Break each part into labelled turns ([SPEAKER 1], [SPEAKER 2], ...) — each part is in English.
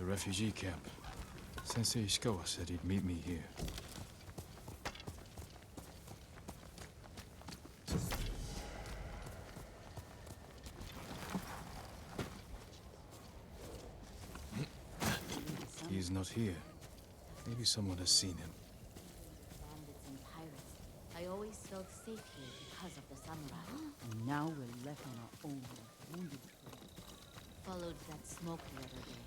[SPEAKER 1] refugee camp. Sensei Ishikawa said he'd meet me here. He's not here. Maybe someone has seen him.
[SPEAKER 2] Bandits and pirates. I always felt safe here because of the samurai. And now we're left on our own. Wounded. Followed that smoke the other day.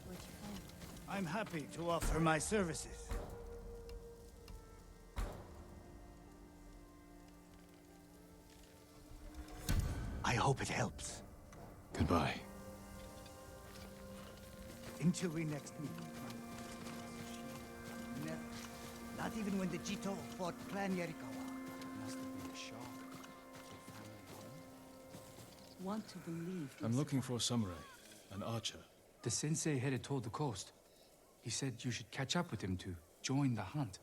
[SPEAKER 2] Where'd you find it?
[SPEAKER 3] I'm happy to offer my services. I hope it helps.
[SPEAKER 1] Goodbye.
[SPEAKER 3] Until we next meet. Never. Not even when the Jito fought Clan Yarikawa.
[SPEAKER 4] Must have been a shock.
[SPEAKER 2] Want to believe.
[SPEAKER 1] I'm looking for a samurai, an archer.
[SPEAKER 4] The sensei headed toward the coast. He said you should catch up with him to join the hunt.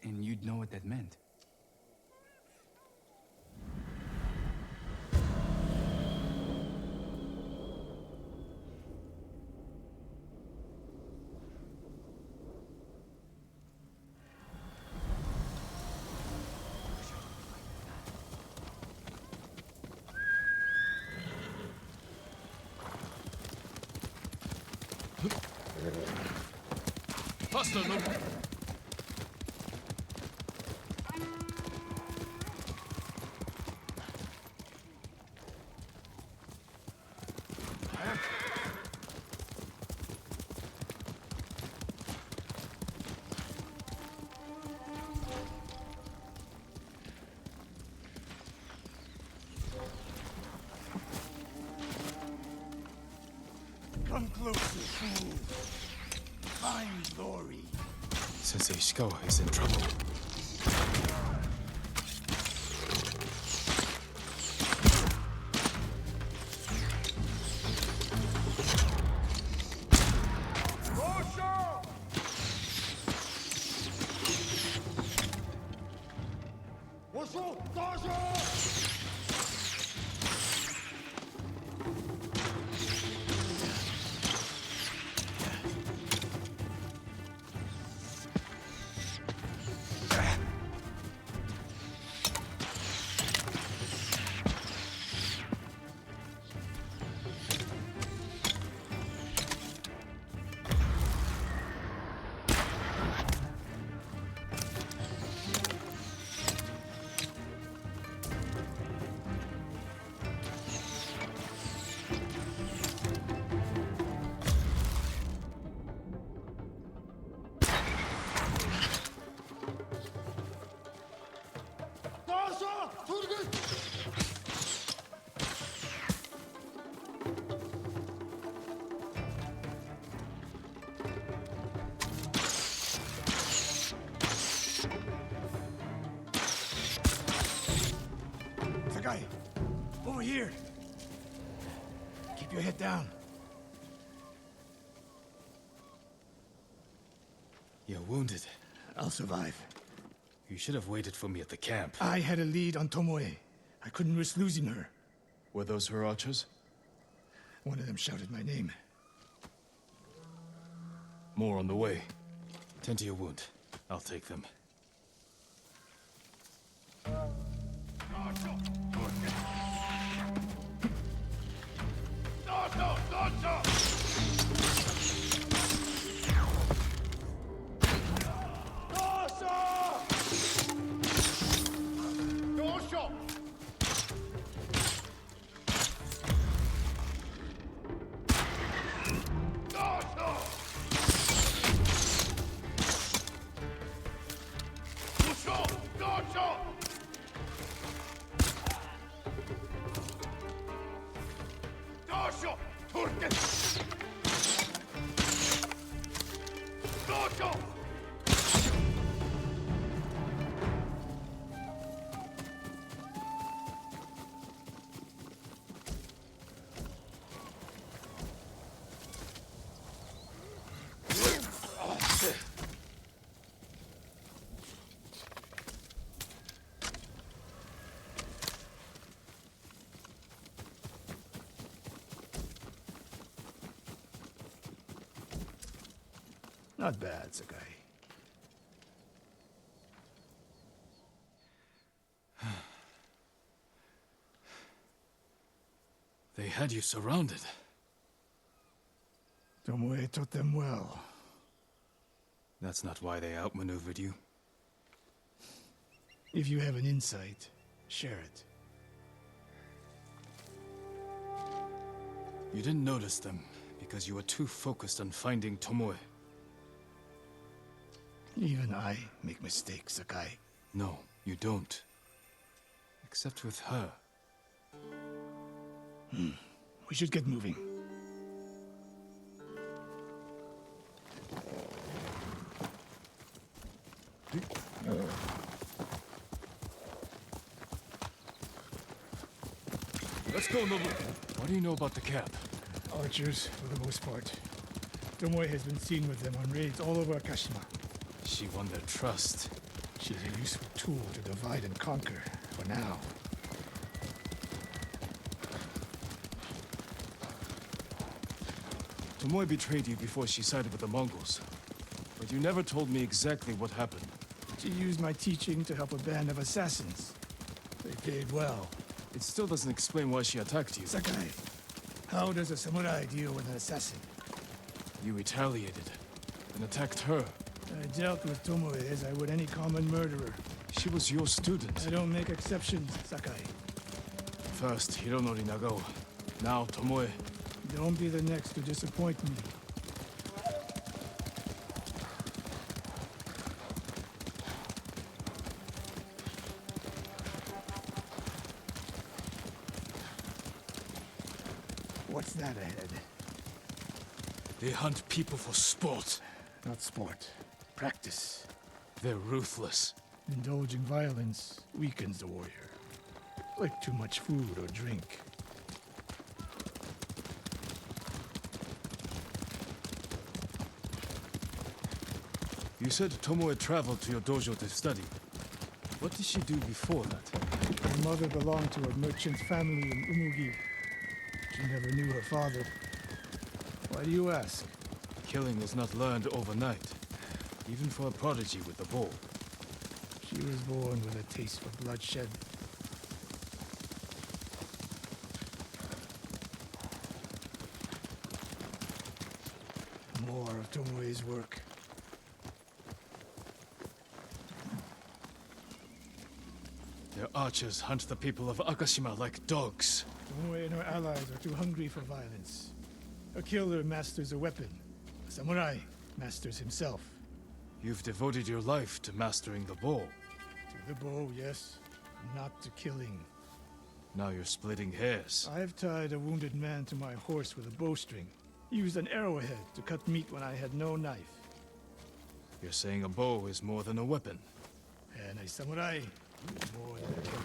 [SPEAKER 4] And you'd know what that meant.
[SPEAKER 1] Faster, look!
[SPEAKER 3] Come closer, fool. Find glory.
[SPEAKER 1] Sensei Ishikawa is in trouble.
[SPEAKER 3] Sakai, over here. Keep your head down.
[SPEAKER 1] You're wounded.
[SPEAKER 3] I'll survive.
[SPEAKER 1] You should have waited for me at the camp.
[SPEAKER 3] I had a lead on Tomoe. I couldn't risk losing her.
[SPEAKER 1] Were those her archers?
[SPEAKER 3] One of them shouted my name.
[SPEAKER 1] More on the way. Tend to your wound. I'll take them.
[SPEAKER 5] Not bad, Sakai.
[SPEAKER 1] They had you surrounded.
[SPEAKER 5] Tomoe taught them well.
[SPEAKER 1] That's not why they outmaneuvered you.
[SPEAKER 5] If you have an insight, share it.
[SPEAKER 1] You didn't notice them because you were too focused on finding Tomoe.
[SPEAKER 5] Even I make mistakes, Sakai.
[SPEAKER 1] No, you don't. Except with her.
[SPEAKER 5] We should get moving.
[SPEAKER 1] Let's go, Nobu. What do you know about the camp?
[SPEAKER 5] Archers, for the most part. Tomoe has been seen with them on raids all over Akashima.
[SPEAKER 1] She won their trust.
[SPEAKER 5] She's a useful tool to divide and conquer, for now.
[SPEAKER 1] Tomoe betrayed you before she sided with the Mongols. But you never told me exactly what happened.
[SPEAKER 5] She used my teaching to help a band of assassins. They paid well.
[SPEAKER 1] It still doesn't explain why she attacked you.
[SPEAKER 5] Sakai, how does a samurai deal with an assassin?
[SPEAKER 1] You retaliated and attacked her.
[SPEAKER 5] I dealt with Tomoe as I would any common murderer.
[SPEAKER 1] She was your student.
[SPEAKER 5] I don't make exceptions, Sakai.
[SPEAKER 1] First Hironori Nagao, now Tomoe.
[SPEAKER 5] Don't be the next to disappoint me. What's that ahead?
[SPEAKER 1] They hunt people for sport.
[SPEAKER 5] Not sport. Practice.
[SPEAKER 1] They're ruthless.
[SPEAKER 5] Indulging violence weakens the warrior. Like too much food or drink.
[SPEAKER 1] You said Tomoe traveled to your dojo to study. What did she do before that?
[SPEAKER 5] Her mother belonged to a merchant family in Umugi. She never knew her father. Why do you ask?
[SPEAKER 1] Killing is not learned overnight, even for a prodigy with a bow.
[SPEAKER 5] She was born with a taste for bloodshed. More of Tomoe's work.
[SPEAKER 1] Their archers hunt the people of Akashima like dogs.
[SPEAKER 5] Tomoe and her allies are too hungry for violence. A killer masters a weapon. A samurai masters himself.
[SPEAKER 1] You've devoted your life to mastering the bow.
[SPEAKER 5] To the bow, yes. Not to killing.
[SPEAKER 1] Now you're splitting hairs.
[SPEAKER 5] I've tied a wounded man to my horse with a bowstring. Used an arrowhead to cut meat when I had no knife.
[SPEAKER 1] You're saying a bow is more than a weapon.
[SPEAKER 5] And a samurai is more than a killer.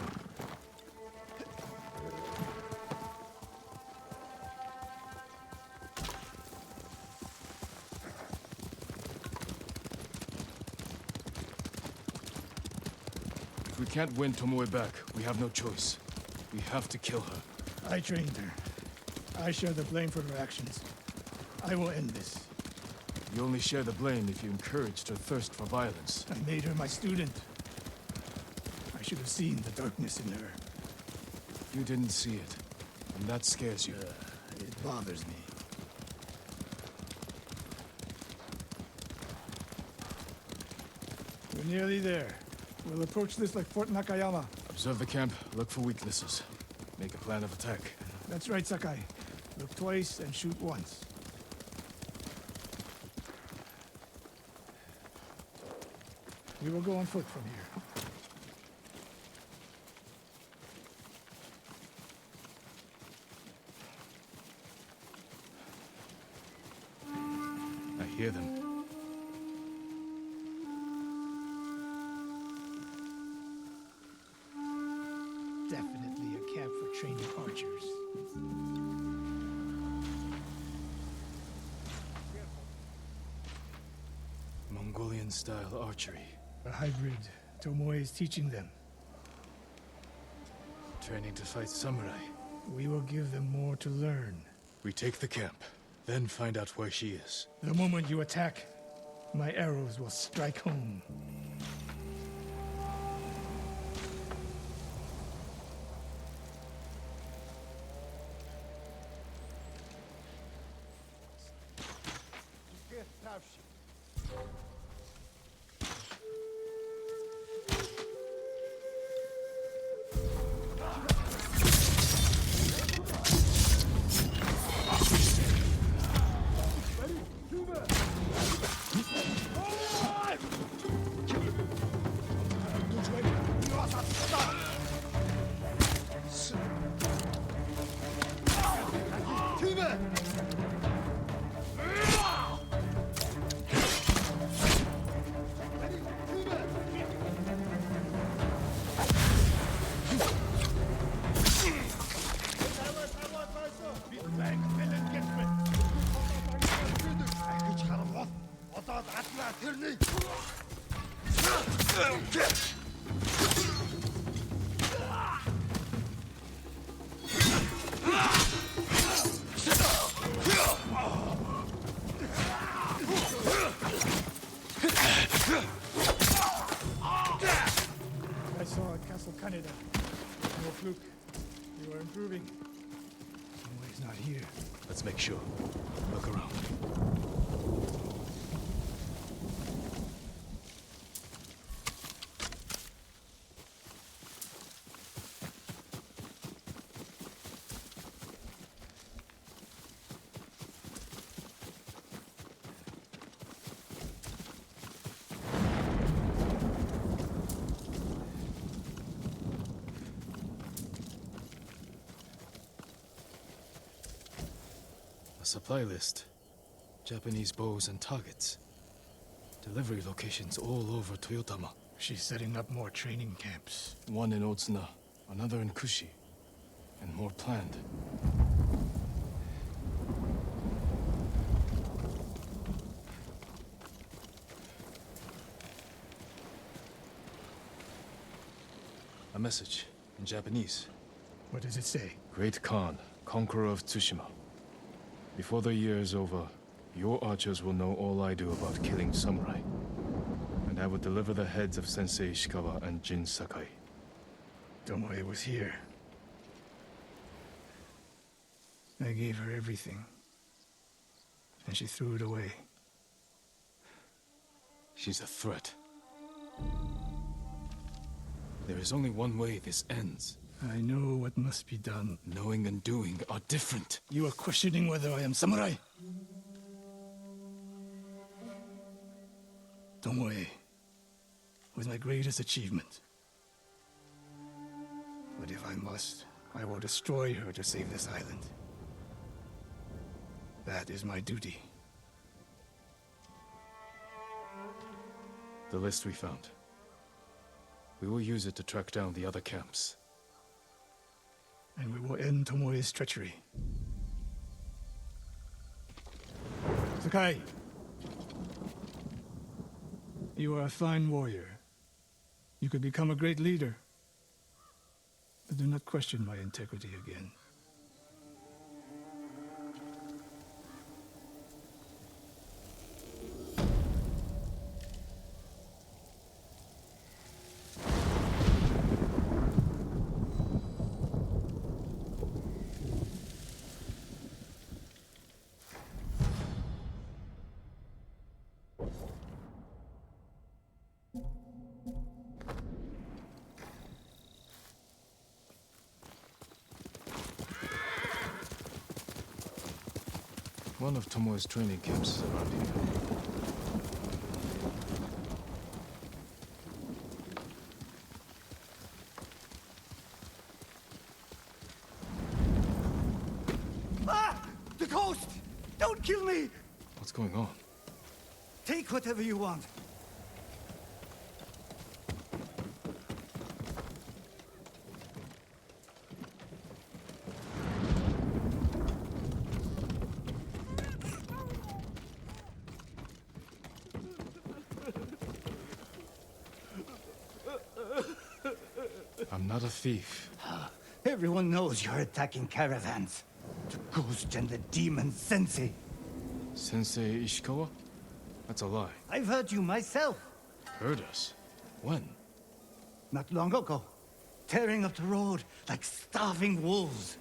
[SPEAKER 1] If we can't win Tomoe back, we have no choice. We have to kill her.
[SPEAKER 5] I trained her. I share the blame for her actions. I will end this.
[SPEAKER 1] You only share the blame if you encouraged her thirst for violence.
[SPEAKER 5] I made her my student. I should have seen the darkness in her.
[SPEAKER 1] You didn't see it, and that scares you.
[SPEAKER 5] It bothers me. We're nearly there. We'll approach this like Fort Nakayama.
[SPEAKER 1] Observe the camp, look for weaknesses. Make a plan of attack.
[SPEAKER 5] That's right, Sakai. Look twice and shoot once. We will go on foot from here.
[SPEAKER 1] I hear them.
[SPEAKER 5] Definitely a camp for training archers.
[SPEAKER 1] Mongolian-style archery.
[SPEAKER 5] A hybrid. Tomoe is teaching them.
[SPEAKER 1] Training to fight samurai.
[SPEAKER 5] We will give them more to learn.
[SPEAKER 1] We take the camp, then find out where she is.
[SPEAKER 5] The moment you attack, My arrows will strike home. I saw at Castle Canada. No fluke. You are improving. Tomoe's not here.
[SPEAKER 1] Let's make sure. Look around. A supply list. Japanese bows and targets. Delivery locations all over Toyotama.
[SPEAKER 5] She's setting up more training camps.
[SPEAKER 1] One in Otsuna, another in Kushi, and more planned. A message in Japanese.
[SPEAKER 5] What does it say?
[SPEAKER 1] Great Khan, conqueror of Tsushima. Before the year is over, your archers will know all I do about killing samurai. And I will deliver the heads of Sensei Ishikawa and Jin Sakai.
[SPEAKER 5] Tomoe was here. I gave her everything. And she threw it away.
[SPEAKER 1] She's a threat. There is only one way this ends.
[SPEAKER 5] I know what must be done.
[SPEAKER 1] Knowing and doing are different.
[SPEAKER 5] You are questioning whether I am samurai? Tomoe was my greatest achievement. But if I must, I will destroy her to save this island. That is my duty.
[SPEAKER 1] The list we found. We will use it to track down the other camps.
[SPEAKER 5] And we will end Tomoe's treachery. Sakai! You are a fine warrior. You could become a great leader. But do not question my integrity again.
[SPEAKER 1] One of Tomoe's training camps is around here.
[SPEAKER 3] Ah! The ghost! Don't kill me!
[SPEAKER 1] What's going on?
[SPEAKER 3] Take whatever you want.
[SPEAKER 1] I'm not a thief.
[SPEAKER 3] Everyone knows you're attacking caravans. The ghost and the demon Sensei.
[SPEAKER 1] Sensei Ishikawa? That's a lie.
[SPEAKER 3] I've heard you myself.
[SPEAKER 1] Heard us? When?
[SPEAKER 3] Not long ago. Tearing up the road like starving wolves.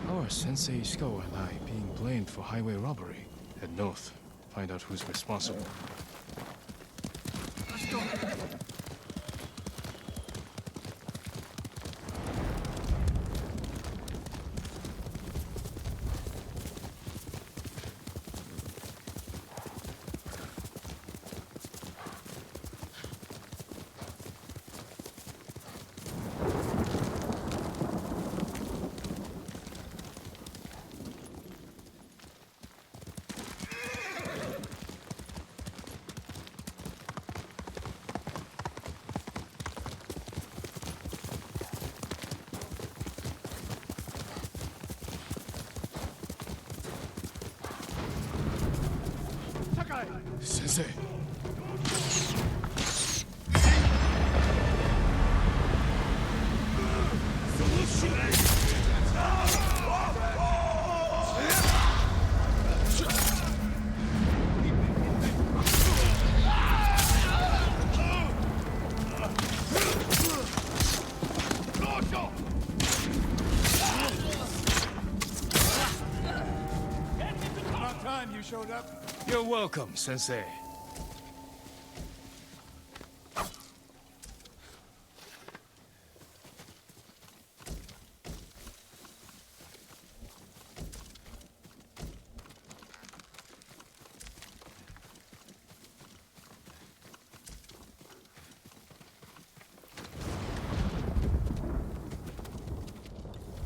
[SPEAKER 1] Our Sensei Ishikawa and I being blamed for highway robbery. Head north. Find out who's responsible.
[SPEAKER 3] Let's go.
[SPEAKER 1] Sensei!
[SPEAKER 5] About time you showed up.
[SPEAKER 1] You're welcome, Sensei.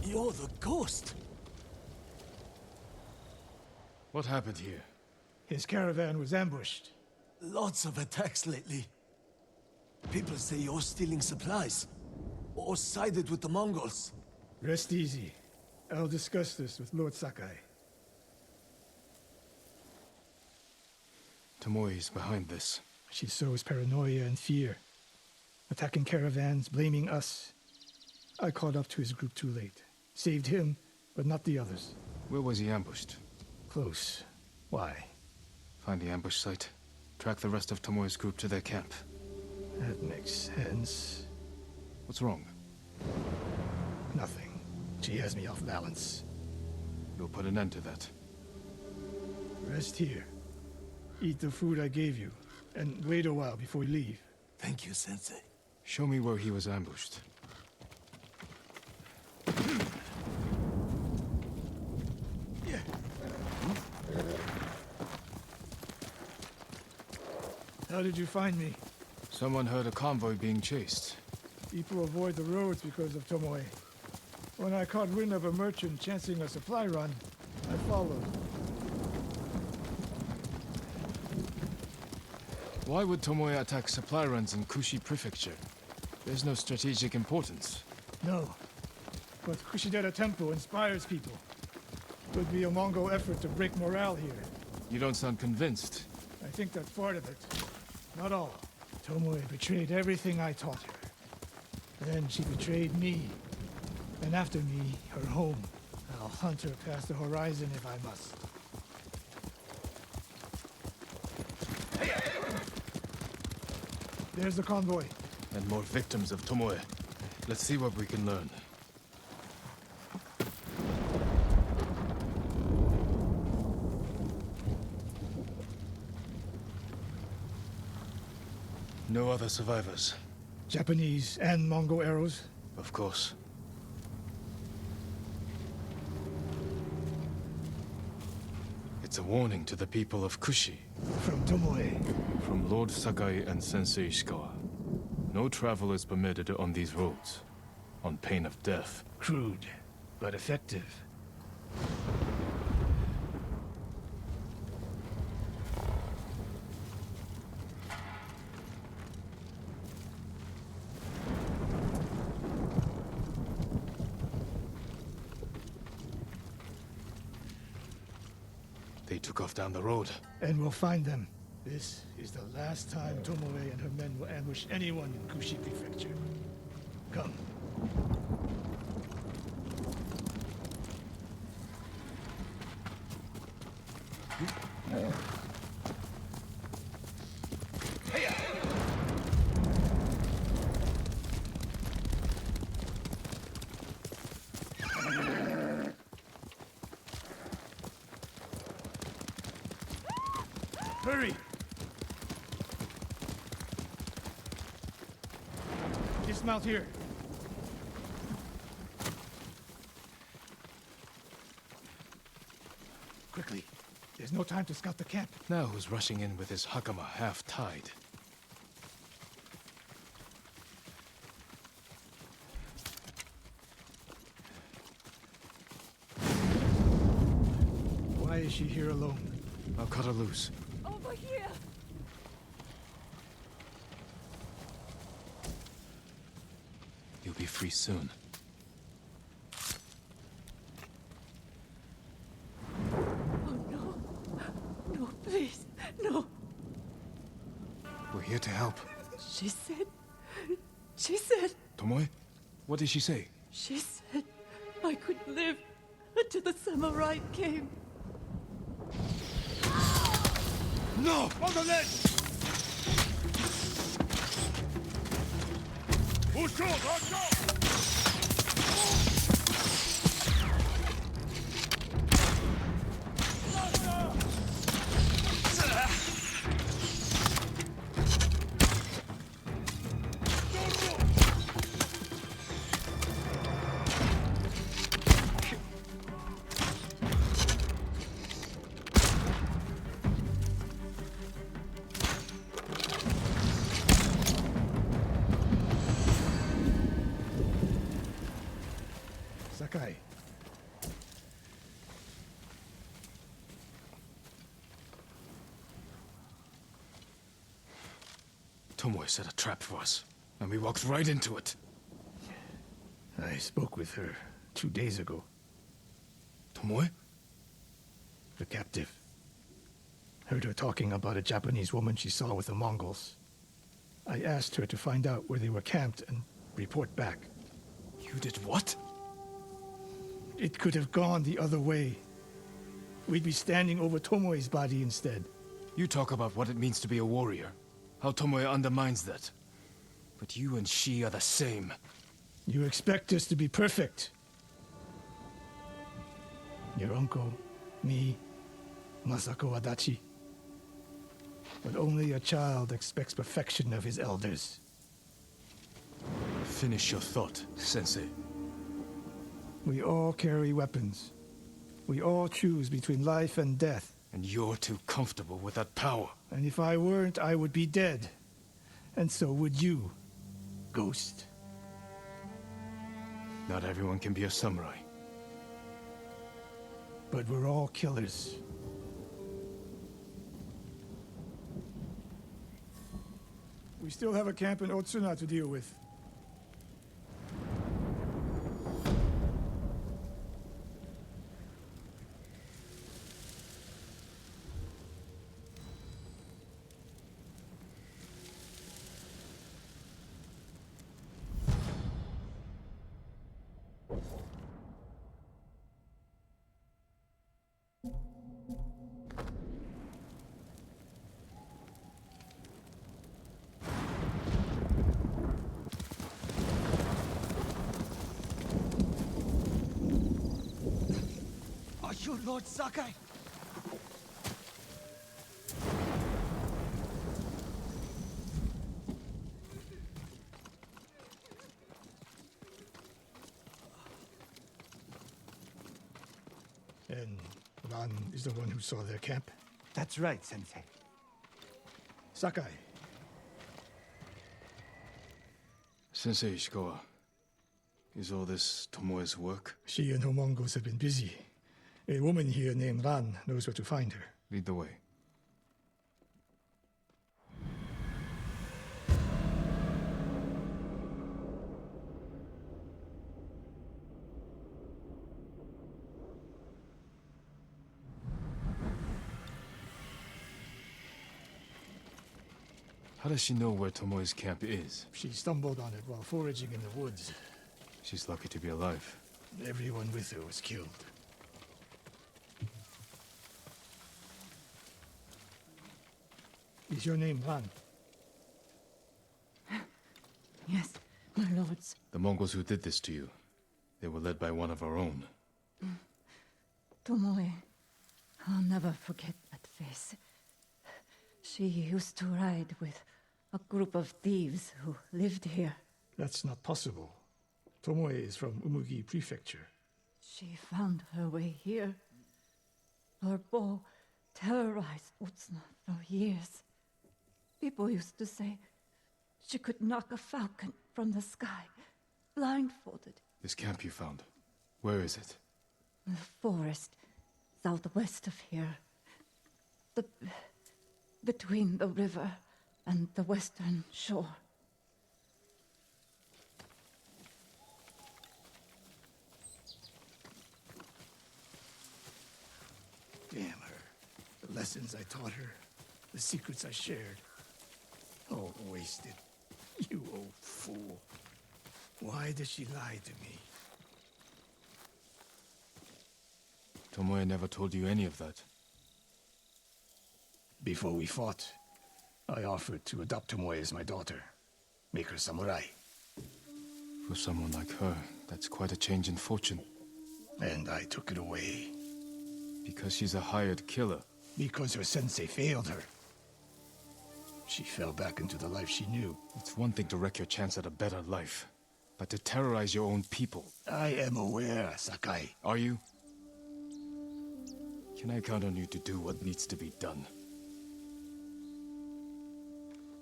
[SPEAKER 6] You're the ghost.
[SPEAKER 1] What happened here?
[SPEAKER 5] His caravan was ambushed.
[SPEAKER 6] Lots of attacks lately. People say you're stealing supplies. Or sided with the Mongols.
[SPEAKER 5] Rest easy. I'll discuss this with Lord Sakai.
[SPEAKER 1] Tomoe's behind this.
[SPEAKER 5] She sows paranoia and fear. Attacking caravans, blaming us. I caught up to his group too late. Saved him, but not the others.
[SPEAKER 1] Where was he ambushed?
[SPEAKER 5] Close. Why?
[SPEAKER 1] Find the ambush site. Track the rest of Tomoe's group to their camp.
[SPEAKER 5] That makes sense.
[SPEAKER 1] What's wrong?
[SPEAKER 5] Nothing. She has me off balance.
[SPEAKER 1] You'll put an end to that.
[SPEAKER 5] Rest here. Eat the food I gave you, and wait a while before we leave.
[SPEAKER 6] Thank you, Sensei.
[SPEAKER 1] Show me where he was ambushed.
[SPEAKER 5] How did you find me?
[SPEAKER 1] Someone heard a convoy being chased.
[SPEAKER 5] People avoid the roads because of Tomoe. When I caught wind of a merchant chancing a supply run, I followed.
[SPEAKER 1] Why would Tomoe attack supply runs in Kushi Prefecture? There's no strategic importance.
[SPEAKER 5] No. But Kushidera Temple inspires people. Could be a Mongol effort to break morale here.
[SPEAKER 1] You don't sound convinced.
[SPEAKER 5] I think that's part of it. Not all. Tomoe betrayed everything I taught her. Then she betrayed me. And after me, her home. I'll hunt her past the horizon if I must. There's the convoy.
[SPEAKER 1] And more victims of Tomoe. Let's see what we can learn. No other survivors.
[SPEAKER 5] Japanese and Mongol arrows.
[SPEAKER 1] Of course. It's a warning to the people of Kushi.
[SPEAKER 5] From Tomoe.
[SPEAKER 1] From Lord Sakai and Sensei Ishikawa. No travel is permitted on these roads. On pain of death.
[SPEAKER 5] Crude, but effective.
[SPEAKER 1] They took off down the road.
[SPEAKER 5] And we'll find them. This is the last time Tomoe and her men will ambush anyone in Kushi Prefecture. Come. Hurry! Dismount here. Quickly. There's no time to scout the camp.
[SPEAKER 1] Now who's rushing in with his hakama half-tied?
[SPEAKER 5] Why is she here alone?
[SPEAKER 1] I'll cut her loose.
[SPEAKER 2] Over here!
[SPEAKER 1] You'll be free soon.
[SPEAKER 2] Oh no. No, please. No.
[SPEAKER 1] We're here to help.
[SPEAKER 2] She said... She said...
[SPEAKER 1] Tomoe? What did she say?
[SPEAKER 2] She said I could live until the samurai came.
[SPEAKER 1] No!
[SPEAKER 5] On the ledge! Sakai.
[SPEAKER 1] Tomoe set a trap for us, and we walked right into it.
[SPEAKER 5] I spoke with her 2 days ago.
[SPEAKER 1] Tomoe?
[SPEAKER 5] The captive. Heard her talking about a Japanese woman she saw with the Mongols. I asked her to find out where they were camped and report back.
[SPEAKER 1] You did what?
[SPEAKER 5] It could have gone the other way. We'd be standing over Tomoe's body instead.
[SPEAKER 1] You talk about what it means to be a warrior. How Tomoe undermines that. But you and she are the same.
[SPEAKER 5] You expect us to be perfect. Your uncle, me, Masako Adachi. But only a child expects perfection of his elders.
[SPEAKER 1] Finish your thought, Sensei.
[SPEAKER 5] We all carry weapons. We all choose between life and death.
[SPEAKER 1] And you're too comfortable with that power.
[SPEAKER 5] And if I weren't, I would be dead. And so would you, Ghost.
[SPEAKER 1] Not everyone can be a samurai.
[SPEAKER 5] But we're all killers. We still have a camp in Otsuna to deal with.
[SPEAKER 6] Are you Lord Sakai?
[SPEAKER 5] And Ran is the one who saw their camp?
[SPEAKER 3] That's right, Sensei.
[SPEAKER 5] Sakai.
[SPEAKER 1] Sensei Ishikawa, is all this Tomoe's work?
[SPEAKER 5] She and her Mongols have been busy. A woman here named Ran knows where to find her.
[SPEAKER 1] Lead the way. How does she know where Tomoe's camp is?
[SPEAKER 5] She stumbled on it while foraging in the woods.
[SPEAKER 1] She's lucky to be alive.
[SPEAKER 5] Everyone with her was killed. Is your name Ran?
[SPEAKER 2] Yes, my lords.
[SPEAKER 1] The Mongols who did this to you, they were led by one of our own.
[SPEAKER 2] Tomoe. I'll never forget that face. She used to ride with a group of thieves who lived here.
[SPEAKER 5] That's not possible. Tomoe is from Umugi Prefecture.
[SPEAKER 2] She found her way here. Her bow terrorized Otsuna for years. People used to say she could knock a falcon from the sky, blindfolded.
[SPEAKER 1] This camp you found, where is it?
[SPEAKER 2] The forest southwest of here. Between the river and the western shore.
[SPEAKER 5] Damn her. The lessons I taught her, the secrets I shared. All wasted. You old fool. Why did she lie to me?
[SPEAKER 1] Tomoe never told you any of that.
[SPEAKER 5] Before we fought, I offered to adopt Tomoe as my daughter. Make her samurai.
[SPEAKER 1] For someone like her, that's quite a change in fortune.
[SPEAKER 5] And I took it away.
[SPEAKER 1] Because she's a hired killer.
[SPEAKER 5] Because her sensei failed her. She fell back into the life she knew.
[SPEAKER 1] It's one thing to wreck your chance at a better life, but to terrorize your own people.
[SPEAKER 5] I am aware, Sakai.
[SPEAKER 1] Are you? Can I count on you to do what needs to be done?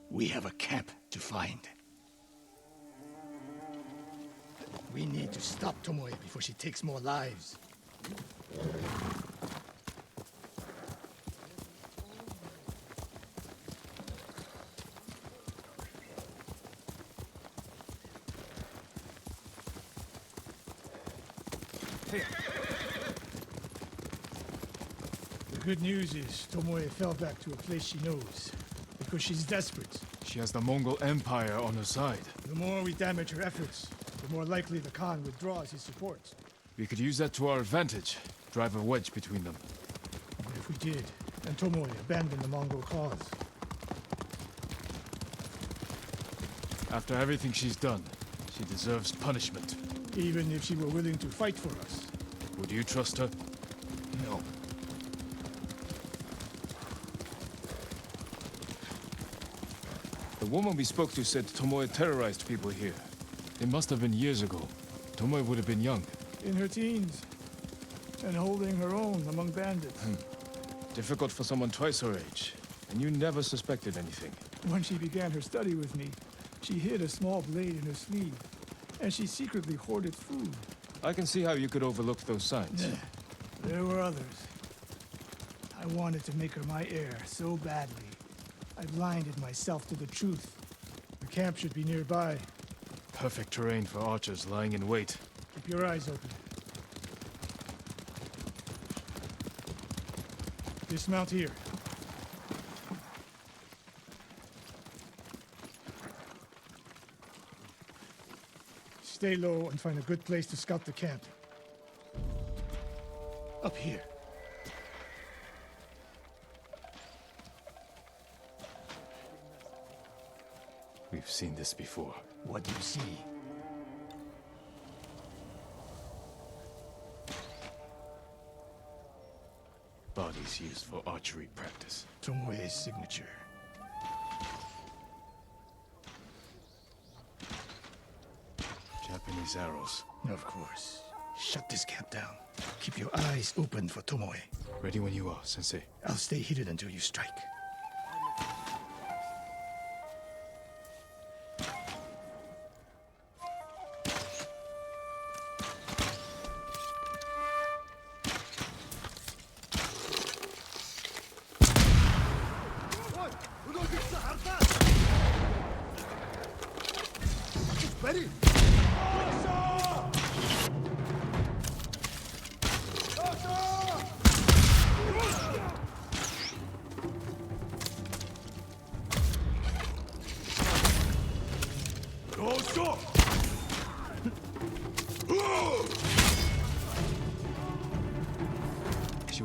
[SPEAKER 5] We have a camp to find. We need to stop Tomoe before she takes more lives. The good news is Tomoe fell back to a place she knows, because she's desperate.
[SPEAKER 1] She has the Mongol Empire on her side.
[SPEAKER 5] The more we damage her efforts, the more likely the Khan withdraws his support.
[SPEAKER 1] We could use that to our advantage. Drive a wedge between them.
[SPEAKER 5] But if we did, then Tomoe abandoned the Mongol cause.
[SPEAKER 1] After everything she's done, she deserves punishment.
[SPEAKER 5] Even if she were willing to fight for us.
[SPEAKER 1] Would you trust her?
[SPEAKER 5] No.
[SPEAKER 1] The woman we spoke to said Tomoe terrorized people here. It must have been years ago. Tomoe would have been young.
[SPEAKER 5] In her teens. And holding her own among bandits.
[SPEAKER 1] Difficult for someone twice her age. And you never suspected anything.
[SPEAKER 5] When she began her study with me, she hid a small blade in her sleeve. And she secretly hoarded food.
[SPEAKER 1] I can see how you could overlook those signs.
[SPEAKER 5] There were others. I wanted to make her my heir so badly. I blinded myself to the truth. The camp should be nearby.
[SPEAKER 1] Perfect terrain for archers lying in wait.
[SPEAKER 5] Keep your eyes open. Dismount here. Stay low and find a good place to scout the camp. Up here.
[SPEAKER 1] We've seen this before.
[SPEAKER 5] What do you see?
[SPEAKER 1] Bodies used for archery practice.
[SPEAKER 5] Tomoe's signature.
[SPEAKER 1] Japanese arrows.
[SPEAKER 5] Of course. Shut this camp down. Keep your eyes open for Tomoe.
[SPEAKER 1] Ready when you are, Sensei.
[SPEAKER 5] I'll stay hidden until you strike.
[SPEAKER 6] Ready?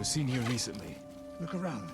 [SPEAKER 1] was seen here recently.
[SPEAKER 5] Look around.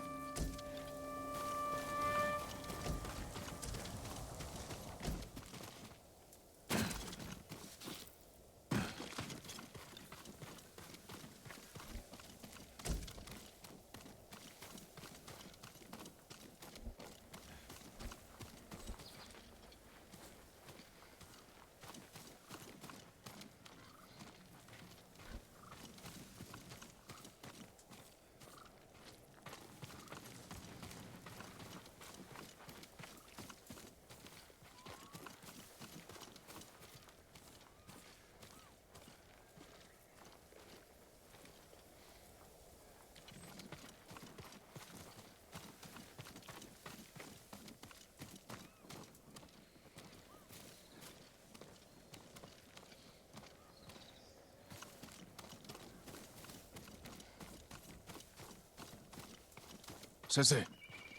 [SPEAKER 1] Sensei,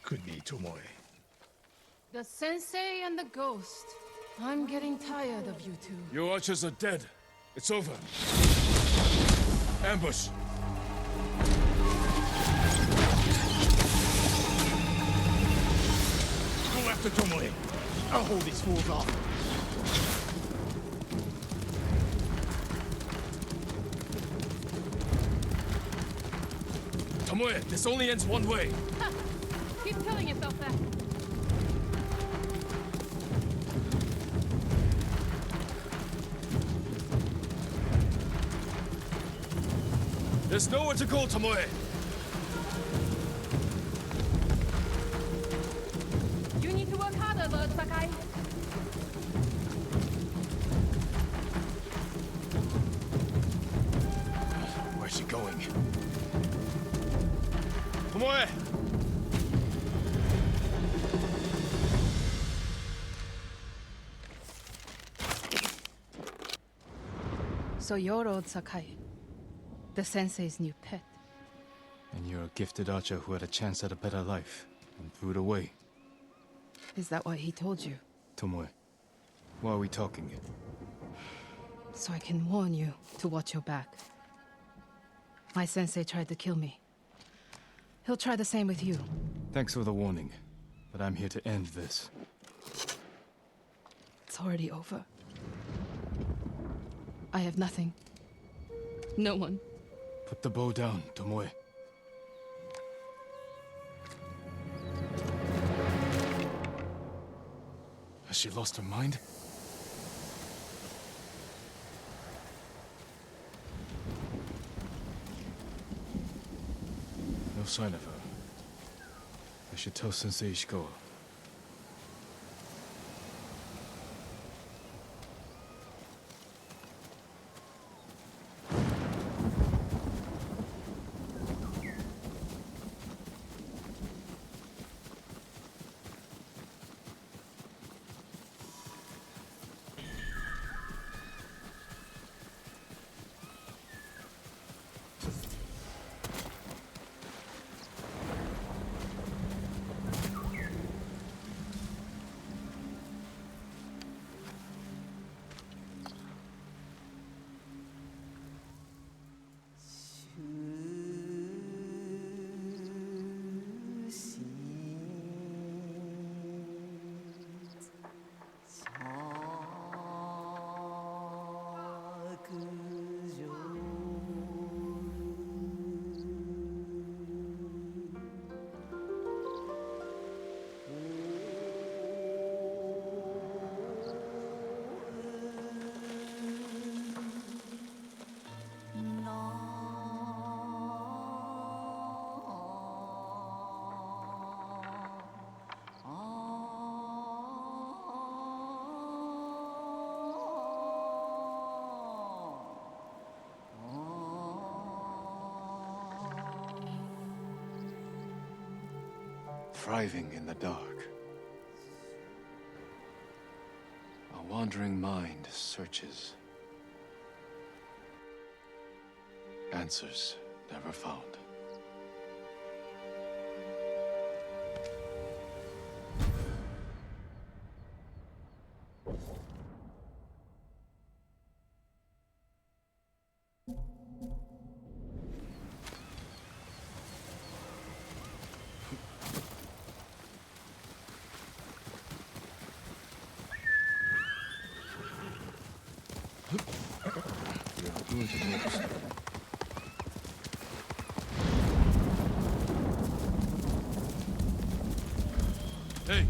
[SPEAKER 5] Could be Tomoe.
[SPEAKER 7] The Sensei and the Ghost. I'm getting tired of you two.
[SPEAKER 1] your archers are dead. It's over. Ambush!
[SPEAKER 5] Go after Tomoe. I'll hold these fools off.
[SPEAKER 1] Tomoe, this only ends one way.
[SPEAKER 7] Ha! Keep telling yourself that.
[SPEAKER 1] There's nowhere to go, Tomoe.
[SPEAKER 7] You need to work harder, Lord Sakai.
[SPEAKER 1] Where's she going? Tomoe!
[SPEAKER 7] So you're old Sakai, the Sensei's new pet.
[SPEAKER 1] And you're a gifted archer who had a chance at a better life and threw it away.
[SPEAKER 7] Is that what he told you?
[SPEAKER 1] Tomoe, why are we talking?
[SPEAKER 7] So I can warn you to watch your back. My sensei tried to kill me. He'll try the same with you.
[SPEAKER 1] Thanks for the warning, but I'm here to end this.
[SPEAKER 7] It's already over. I have nothing. No one.
[SPEAKER 1] Put the bow down, Tomoe. Has she lost her mind? No sign of her. I should tell Sensei Ishikawa. Thriving in the dark. A wandering mind searches. Answers never found. Hey!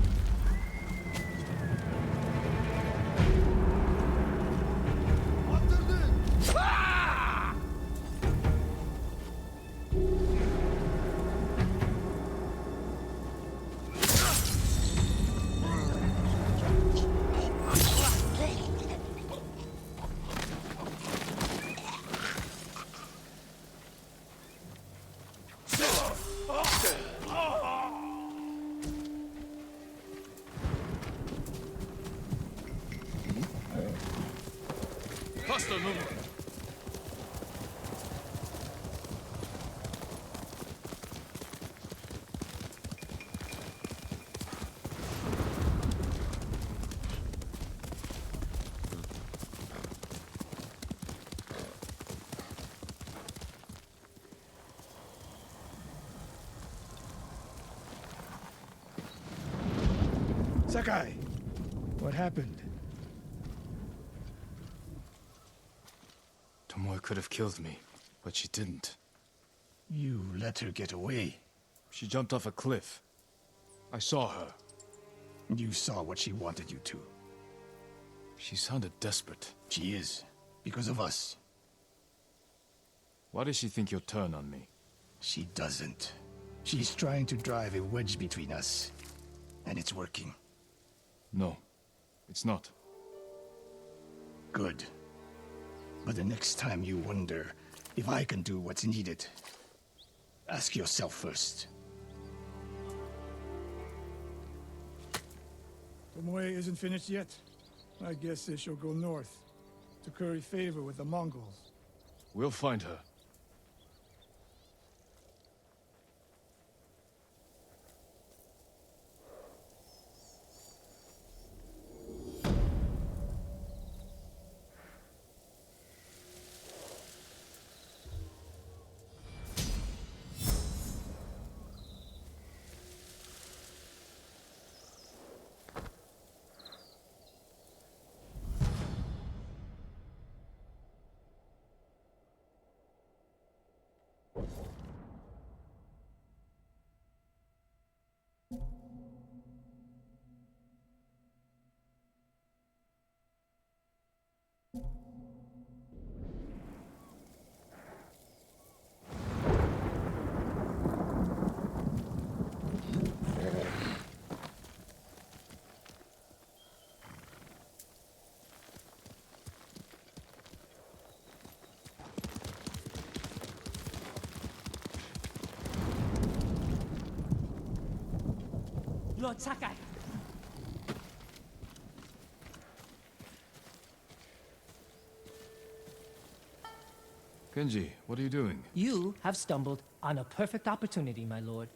[SPEAKER 1] Faster, Nuno!
[SPEAKER 5] Sakai! What happened?
[SPEAKER 1] Tomoe could have killed me, but she didn't.
[SPEAKER 5] You let her get away.
[SPEAKER 1] She jumped off a cliff. I saw her.
[SPEAKER 5] You saw what she wanted you to.
[SPEAKER 1] She sounded desperate.
[SPEAKER 5] She is. Because of us.
[SPEAKER 1] Why does she think you'll turn on me?
[SPEAKER 5] She doesn't. She's trying to drive a wedge between us. And it's working.
[SPEAKER 1] No, it's not.
[SPEAKER 5] Good. But the next time you wonder if I can do what's needed, ask yourself first.
[SPEAKER 8] Tomoe isn't finished yet. I guess she'll go north to curry favor with the Mongols.
[SPEAKER 1] We'll find her.
[SPEAKER 9] Lord Sakai.
[SPEAKER 1] Kenji, what are you doing?
[SPEAKER 9] You have stumbled on a perfect opportunity, my lord.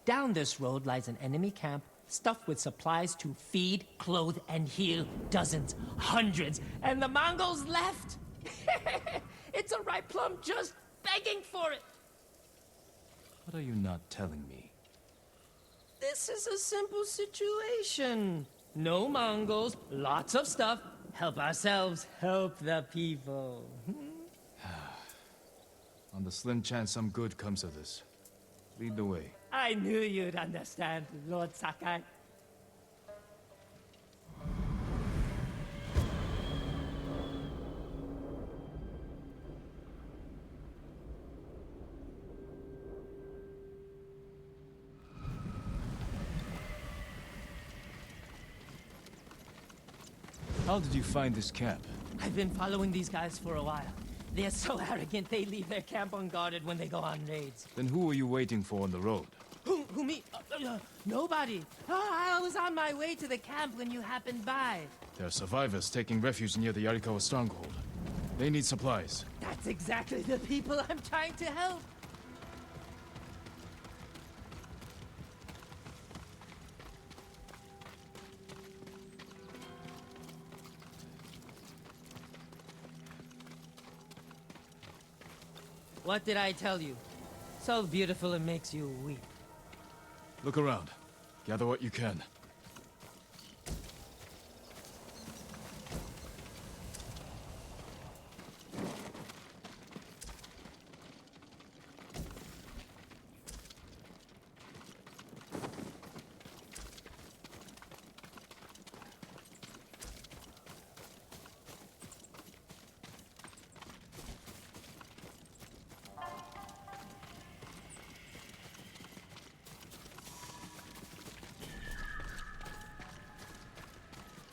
[SPEAKER 9] Down this road lies an enemy camp stuffed with supplies to feed, clothe, and heal dozens, hundreds, and the Mongols left. It's a ripe plum just begging for it.
[SPEAKER 1] What are you not telling me?
[SPEAKER 9] This is a simple situation. No Mongols, lots of stuff. Help ourselves, help the people.
[SPEAKER 1] On the slim chance some good comes of this. Lead the way.
[SPEAKER 9] I knew you'd understand, Lord Sakai.
[SPEAKER 1] How did you find this camp?
[SPEAKER 9] I've been following these guys for a while. They're so arrogant, they leave their camp unguarded when they go on raids.
[SPEAKER 1] Then who were you waiting for on the road?
[SPEAKER 9] Who me? Nobody. I was on my way to the camp when you happened by.
[SPEAKER 1] There are survivors taking refuge near the Yarikawa stronghold. They need supplies.
[SPEAKER 9] That's exactly the people I'm trying to help. What did I tell you? So beautiful it makes you weep.
[SPEAKER 1] Look around. Gather what you can.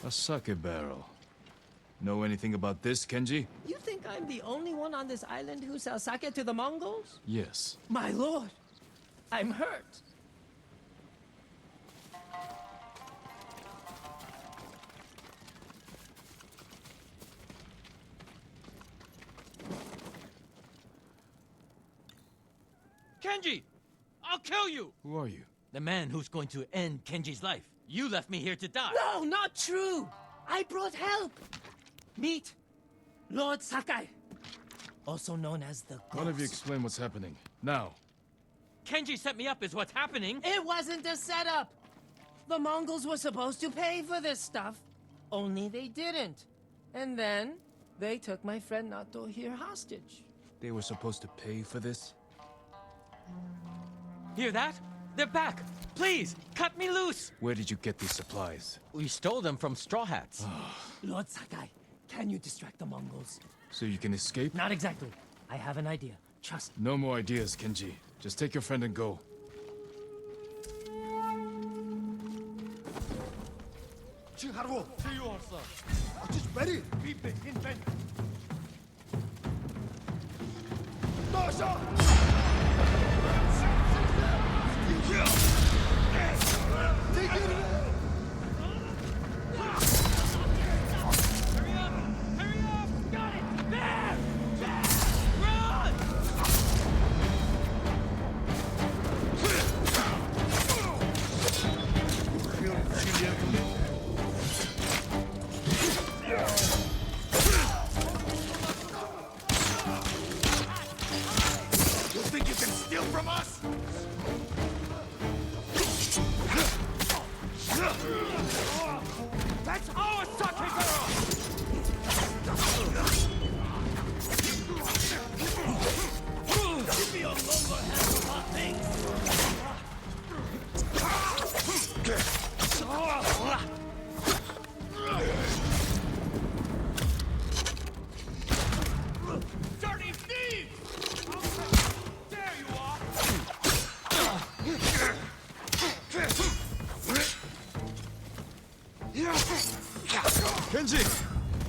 [SPEAKER 1] A sake barrel. Know anything about this, Kenji?
[SPEAKER 9] You think I'm the only one on this island who sells sake to the Mongols?
[SPEAKER 1] Yes.
[SPEAKER 9] My lord, I'm hurt.
[SPEAKER 10] Kenji! I'll kill you!
[SPEAKER 1] Who are you?
[SPEAKER 10] The man who's going to end Kenji's life. You left me here to die.
[SPEAKER 9] No, not true! I brought help! Meet Lord Sakai, also known as the Ghost.
[SPEAKER 1] One of you explain what's happening. Now.
[SPEAKER 10] Kenji set me up is what's happening.
[SPEAKER 9] It wasn't a setup! The Mongols were supposed to pay for this stuff, only they didn't. And then, they took my friend Nattou here hostage.
[SPEAKER 1] They were supposed to pay for this?
[SPEAKER 10] Hear that? They're back! Please, cut me loose!
[SPEAKER 1] Where did you get these supplies?
[SPEAKER 10] We stole them from Straw Hats.
[SPEAKER 9] Lord Sakai, can you distract the Mongols?
[SPEAKER 1] So you can escape?
[SPEAKER 9] Not exactly. I have an idea. Trust me.
[SPEAKER 1] No more ideas, Kenji. Just take your friend and go.
[SPEAKER 6] ready.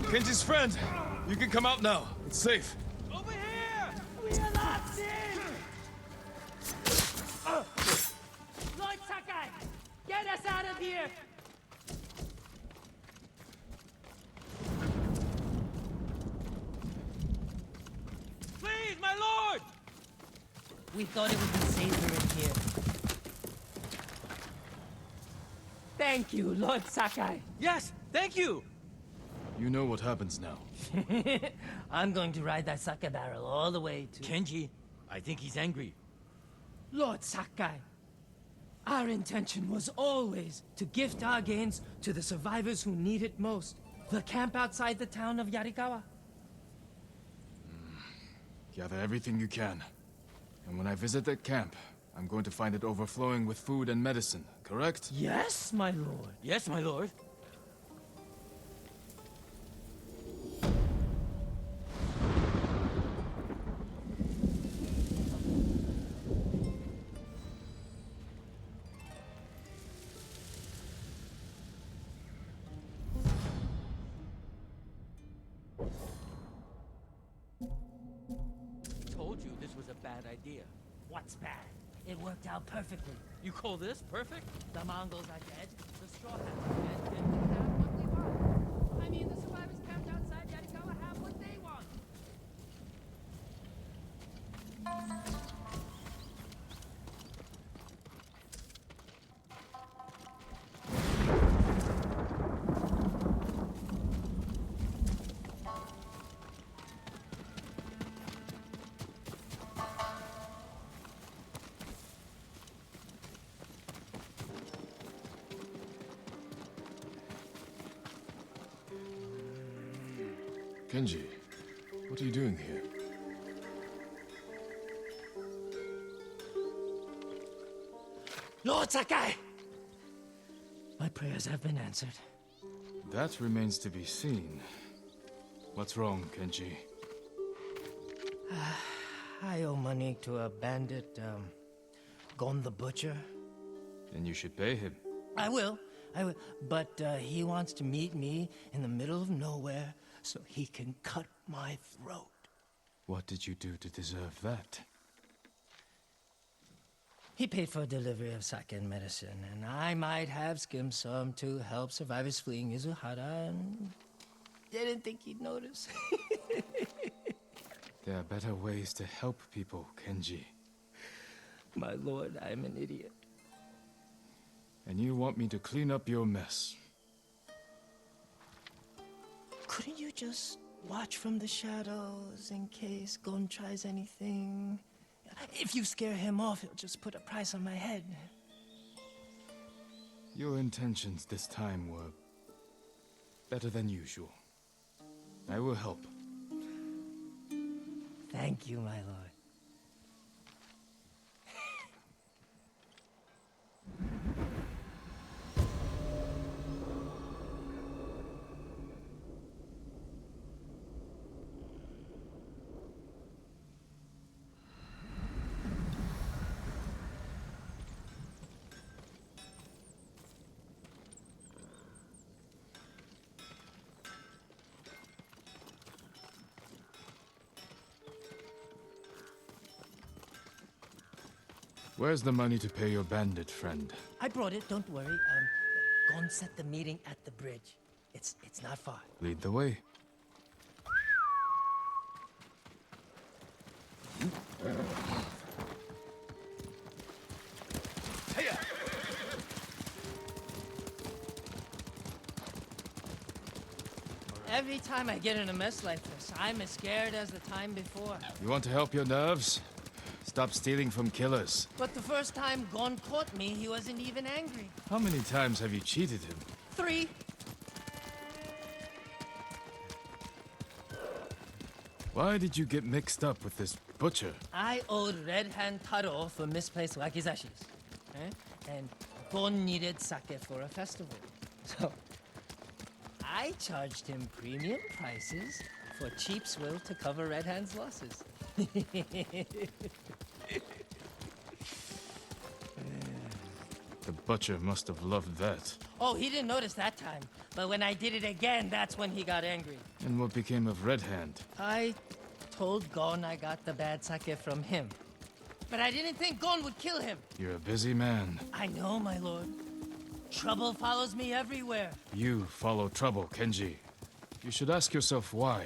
[SPEAKER 1] Kenji's friend! You can come out now. It's safe.
[SPEAKER 10] Over here!
[SPEAKER 9] We are locked in! Lord Sakai, get us out of here!
[SPEAKER 10] Please, my lord!
[SPEAKER 9] We thought it would be safer in here. Thank you, Lord Sakai.
[SPEAKER 10] Yes, thank you!
[SPEAKER 1] You know what happens now.
[SPEAKER 9] I'm going to ride that sake barrel all the way to...
[SPEAKER 10] Kenji, I think he's angry.
[SPEAKER 9] Lord Sakai, our intention was always to gift our gains to the survivors who need it most. The camp outside the town of Yarikawa.
[SPEAKER 1] Gather everything you can. And when I visit that camp, I'm going to find it overflowing with food and medicine, correct?
[SPEAKER 9] Yes, my lord.
[SPEAKER 10] Yes, my lord. Told you this was a bad idea.
[SPEAKER 9] What's bad? It worked out perfectly.
[SPEAKER 10] You call this perfect?
[SPEAKER 9] The Mongols are dead, the Straw Hats are dead, and we have what we want. I mean, the survivors camped outside Yarikawa have what they want.
[SPEAKER 1] Kenji, what are you doing here?
[SPEAKER 9] Lord Sakai! My prayers have been answered.
[SPEAKER 1] That remains to be seen. What's wrong, Kenji?
[SPEAKER 9] I owe money to a bandit, Gon the Butcher.
[SPEAKER 1] Then you should pay him.
[SPEAKER 9] I will. But he wants to meet me in the middle of nowhere so he can cut my throat.
[SPEAKER 1] What did you do to deserve that?
[SPEAKER 9] He paid for delivery of sake and medicine, and I might have skimmed some to help survivors fleeing Izuhara, and didn't think he'd notice.
[SPEAKER 1] There are better ways to help people, Kenji.
[SPEAKER 9] My lord, I'm an idiot.
[SPEAKER 1] And you want me to clean up your mess.
[SPEAKER 9] Couldn't you just watch from the shadows in case Gon tries anything? If you scare him off, he'll just put a price on my head.
[SPEAKER 1] Your intentions this time were better than usual. I will help.
[SPEAKER 9] Thank you, my lord.
[SPEAKER 1] Where's the money to pay your bandit friend?
[SPEAKER 9] I brought it, don't worry. Gon set the meeting at the bridge. It's not far.
[SPEAKER 1] Lead the way.
[SPEAKER 9] Every time I get in a mess like this, I'm as scared as the time before.
[SPEAKER 1] You want to help your nerves? Stop stealing from killers.
[SPEAKER 9] But the first time Gon caught me, he wasn't even angry.
[SPEAKER 1] How many times have you cheated him?
[SPEAKER 9] 3.
[SPEAKER 1] Why did you get mixed up with this butcher?
[SPEAKER 9] I owed Red Hand Taro for misplaced wakizashis. And Gon needed sake for a festival. So, I charged him premium prices for cheap swill to cover Red Hand's losses.
[SPEAKER 1] The butcher must have loved that.
[SPEAKER 9] Oh, he didn't notice that time. But when I did it again, that's when he got angry.
[SPEAKER 1] And what became of Red Hand?
[SPEAKER 9] I told Gon I got the bad sake from him. But I didn't think Gon would kill him.
[SPEAKER 1] You're a busy man.
[SPEAKER 9] I know, my lord. Trouble follows me everywhere.
[SPEAKER 1] You follow trouble, Kenji. You should ask yourself why.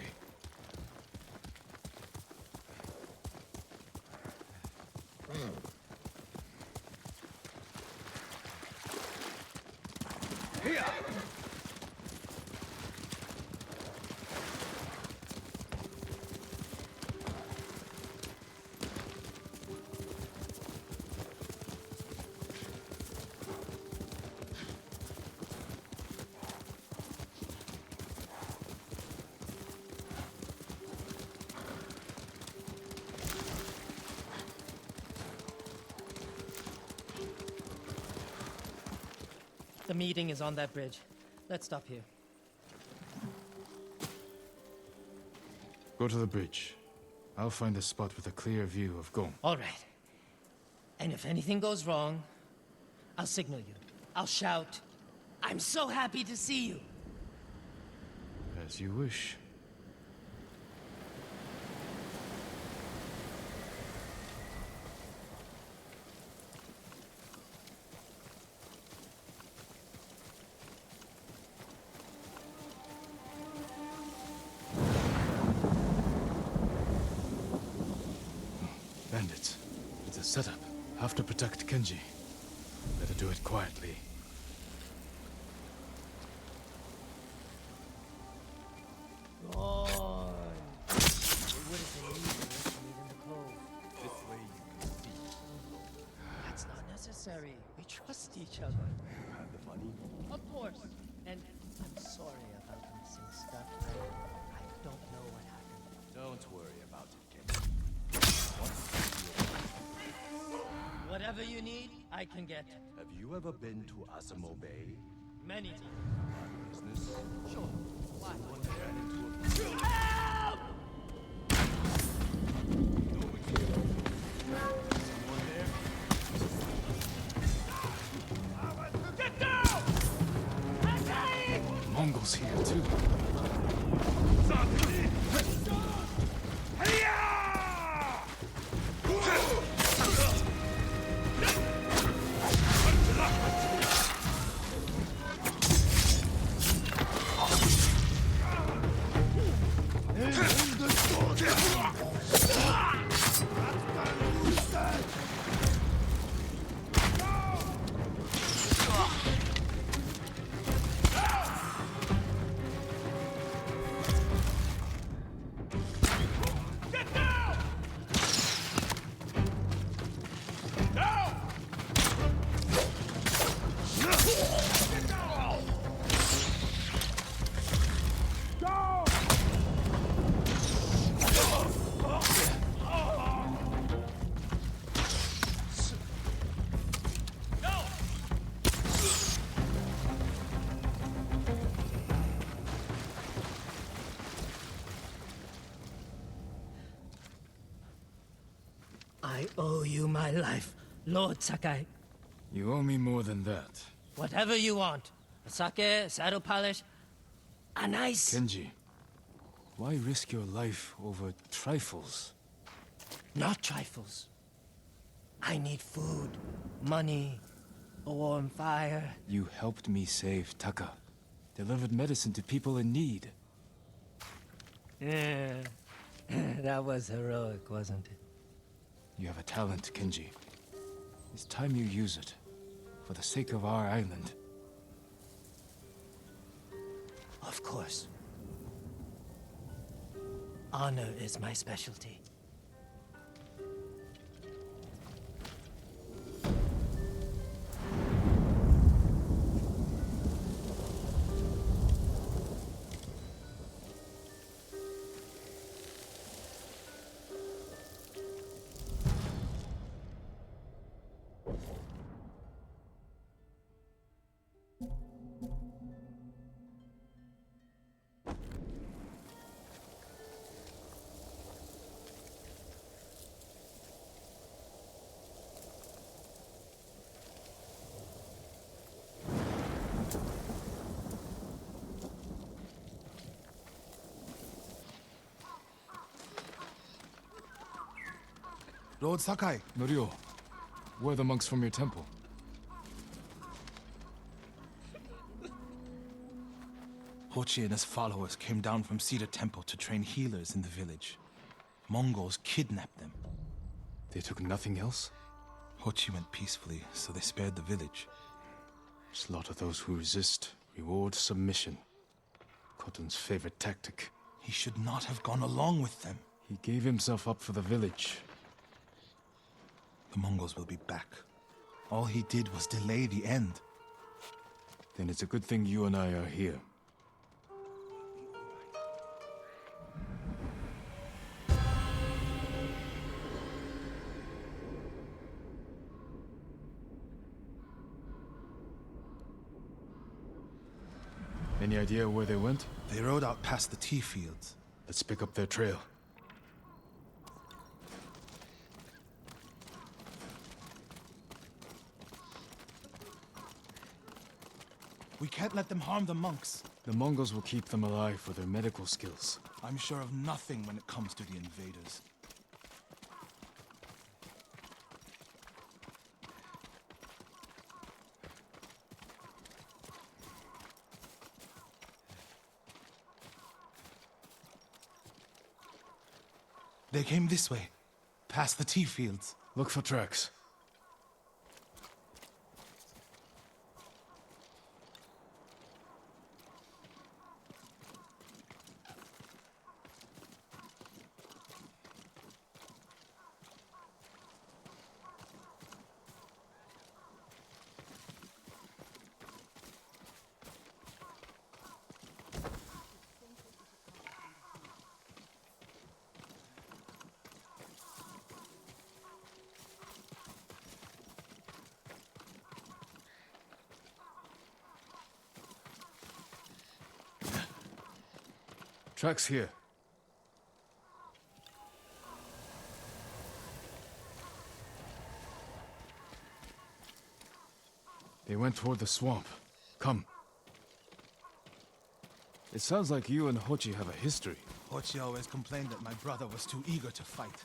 [SPEAKER 9] The meeting is on that bridge. Let's stop here.
[SPEAKER 1] Go to the bridge. I'll find a spot with a clear view of Gon.
[SPEAKER 9] All right. And if anything goes wrong, I'll signal you. I'll shout, "I'm so happy to see you!"
[SPEAKER 1] As you wish. Bandits. It's a setup. Have to protect Kenji. Better do it quietly.
[SPEAKER 9] Lord. It would have been easier to meet in the cove.
[SPEAKER 6] This way you can see.
[SPEAKER 9] That's not necessary. We trust each other.
[SPEAKER 6] Have the money?
[SPEAKER 9] Of course. And I'm sorry about the missing stuff. I don't know what happened.
[SPEAKER 6] Don't worry about it, Kenji.
[SPEAKER 9] Whatever you need, I can get.
[SPEAKER 6] Have you ever been to Asamo Bay?
[SPEAKER 9] Many times.
[SPEAKER 6] Business?
[SPEAKER 9] Sure. Why?
[SPEAKER 6] Ran into a...
[SPEAKER 9] Help!
[SPEAKER 6] Someone there?
[SPEAKER 8] Get down!
[SPEAKER 1] Mongols here, too.
[SPEAKER 9] I owe you my life, Lord Sakai.
[SPEAKER 1] You owe me more than that.
[SPEAKER 9] Whatever you want. A sake, saddle polish, a nice...
[SPEAKER 1] Kenji, why risk your life over trifles?
[SPEAKER 9] Not trifles. I need food, money, a warm fire.
[SPEAKER 1] You helped me save Taka. Delivered medicine to people in need.
[SPEAKER 9] Yeah, that was heroic, wasn't it?
[SPEAKER 1] You have a talent, Kenji. It's time you use it. For the sake of our island.
[SPEAKER 9] Of course. Honor is my specialty.
[SPEAKER 4] Lord Sakai.
[SPEAKER 1] Norio, where are the monks from your temple?
[SPEAKER 11] Hochi and his followers came down from Cedar Temple to train healers in the village. Mongols kidnapped them.
[SPEAKER 1] They took nothing else?
[SPEAKER 11] Hochi went peacefully, so they spared the village.
[SPEAKER 1] Slaughter those who resist, reward submission. Khotun's favorite tactic.
[SPEAKER 11] He should not have gone along with them.
[SPEAKER 1] He gave himself up for the village.
[SPEAKER 11] The Mongols will be back. All he did was delay the end.
[SPEAKER 1] Then it's a good thing you and I are here. Any idea where they went?
[SPEAKER 11] They rode out past the tea fields.
[SPEAKER 1] Let's pick up their trail.
[SPEAKER 11] We can't let them harm the monks.
[SPEAKER 1] The Mongols will keep them alive for their medical skills.
[SPEAKER 11] I'm sure of nothing when it comes to the invaders. They came this way, past the tea fields.
[SPEAKER 1] Look for tracks. Tracks here. They went toward the swamp. Come. It sounds like you and Hochi have a history.
[SPEAKER 11] Hochi always complained that my brother was too eager to fight.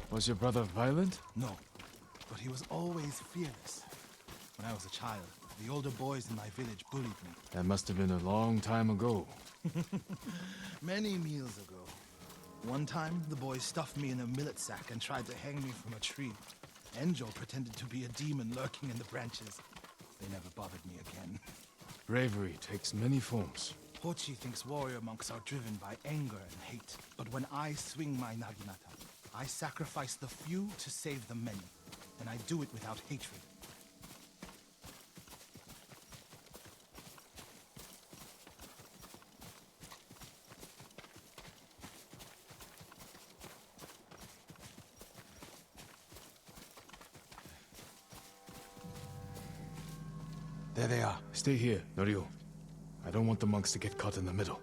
[SPEAKER 1] Was your brother violent?
[SPEAKER 11] No, but he was always fearless. When I was a child, the older boys in my village bullied me.
[SPEAKER 1] That must have been a long time ago.
[SPEAKER 11] Many meals ago. One time, the boys stuffed me in a millet sack and tried to hang me from a tree. Enjo pretended to be a demon lurking in the branches. They never bothered me again.
[SPEAKER 1] Bravery takes many forms.
[SPEAKER 11] Hochi thinks warrior monks are driven by anger and hate. But when I swing my naginata, I sacrifice the few to save the many. And I do it without hatred.
[SPEAKER 1] There they are. Stay here, Norio. I don't want the monks to get caught in the middle.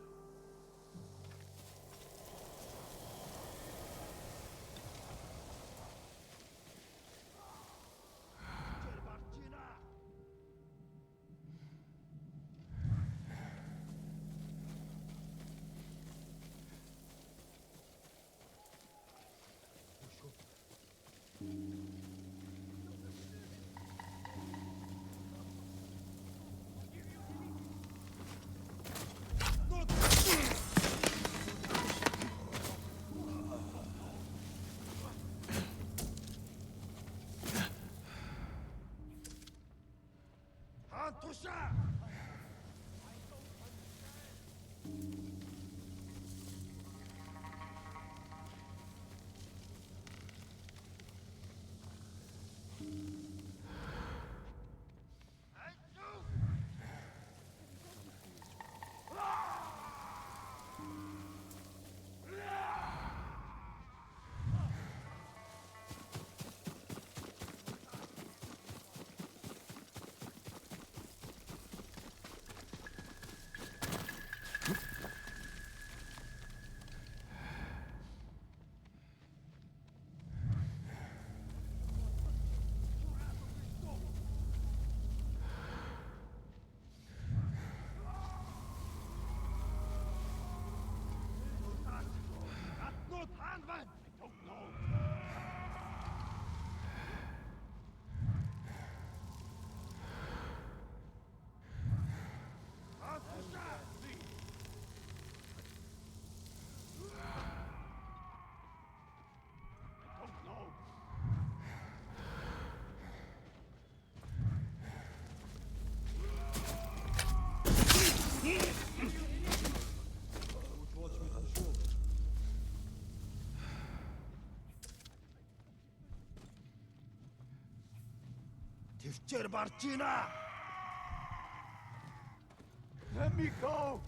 [SPEAKER 3] Let me go!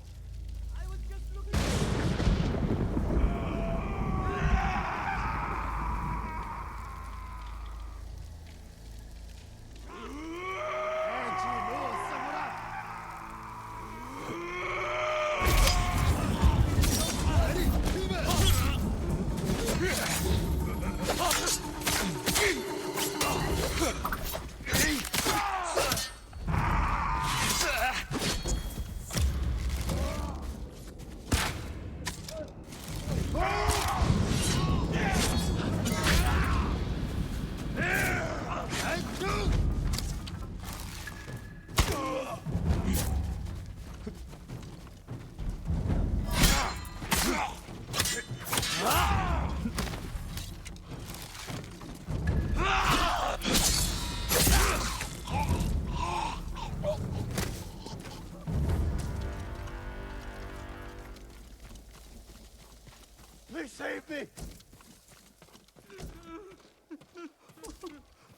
[SPEAKER 3] Save me!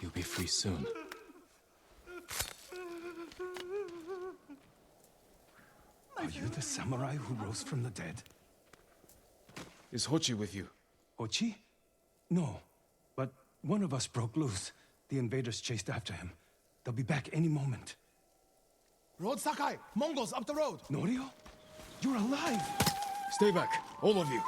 [SPEAKER 1] You'll be free soon.
[SPEAKER 12] Are you the samurai who rose from the dead?
[SPEAKER 1] Is Hochi with you?
[SPEAKER 12] Hochi? No. But one of us broke loose. The invaders chased after him. They'll be back any moment.
[SPEAKER 11] Road Sakai! Mongols up the road!
[SPEAKER 12] Norio? You're alive!
[SPEAKER 1] Stay back, all of you.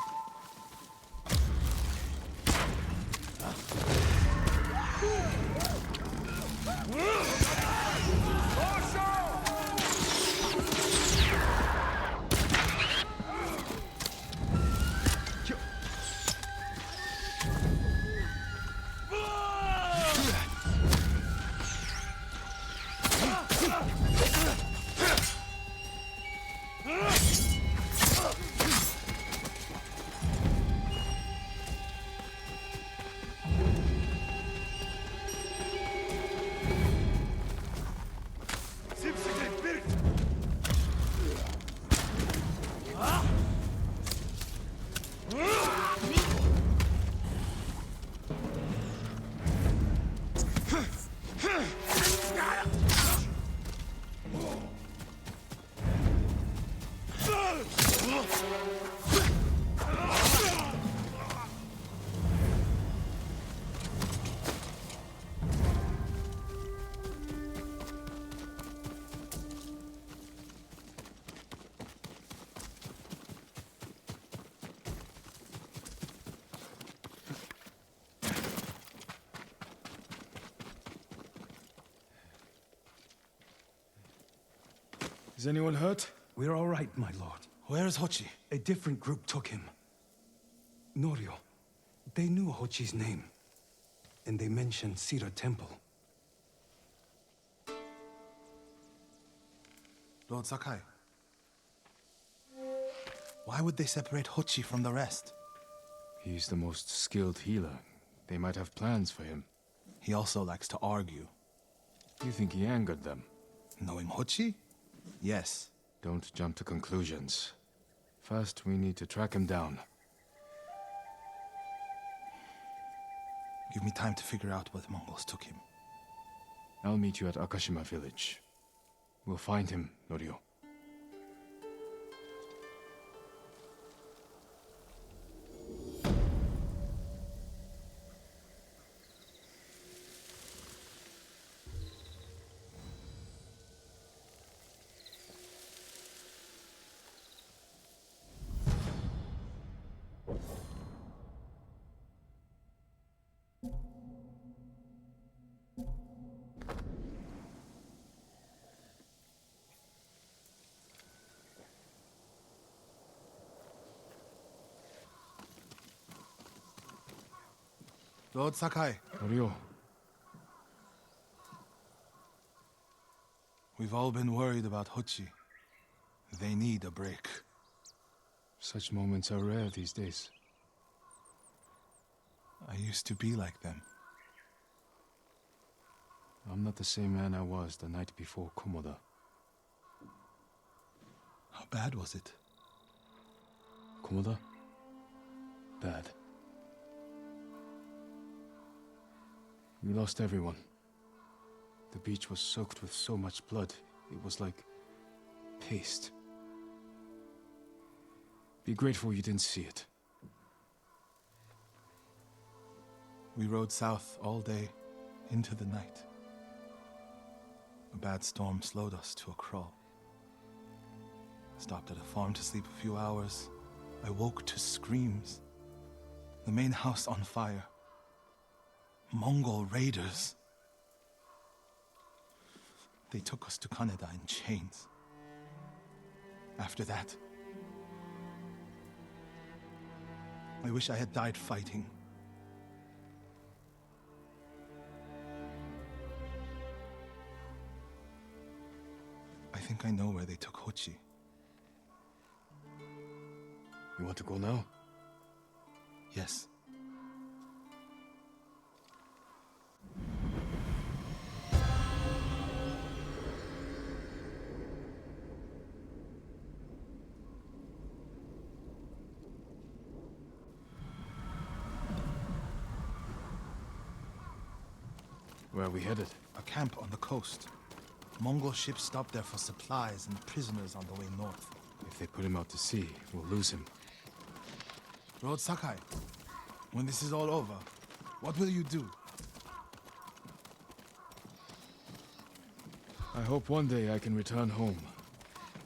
[SPEAKER 1] Is anyone hurt?
[SPEAKER 12] We're all right, my lord.
[SPEAKER 11] Where is Hochi?
[SPEAKER 12] A different group took him. Norio. They knew Hochi's name. And they mentioned Cedar Temple.
[SPEAKER 11] Lord Sakai. Why would they separate Hochi from the rest?
[SPEAKER 1] He's the most skilled healer. They might have plans for him.
[SPEAKER 11] He also likes to argue.
[SPEAKER 1] You think he angered them?
[SPEAKER 11] Knowing Hochi? Yes.
[SPEAKER 1] Don't jump to conclusions. First, we need to track him down.
[SPEAKER 11] Give me time to figure out what Mongols took him.
[SPEAKER 1] I'll meet you at Akashima village. We'll find him, Norio.
[SPEAKER 11] Lord Sakai.
[SPEAKER 1] Norio.
[SPEAKER 11] We've all been worried about Hochi. They need a break.
[SPEAKER 1] Such moments are rare these days.
[SPEAKER 11] I used to be like them.
[SPEAKER 1] I'm not the same man I was the night before Komoda.
[SPEAKER 11] How bad was it?
[SPEAKER 1] Komoda? Bad. We lost everyone. The beach was soaked with so much blood, it was like paste. Be grateful you didn't see it.
[SPEAKER 11] We rode south all day, into the night. A bad storm slowed us to a crawl. Stopped at a farm to sleep a few hours. I woke to screams. The main house on fire. Mongol raiders. They took us to Kaneda in chains. After that, I wish I had died fighting. I think I know where they took Hochi.
[SPEAKER 1] You want to go now?
[SPEAKER 11] Yes.
[SPEAKER 1] Where are we headed?
[SPEAKER 11] A camp on the coast. Mongol ships stopped there for supplies and prisoners on the way north.
[SPEAKER 1] If they put him out to sea, we'll lose him.
[SPEAKER 11] Lord Sakai, when this is all over, what will you do?
[SPEAKER 1] I hope one day I can return home.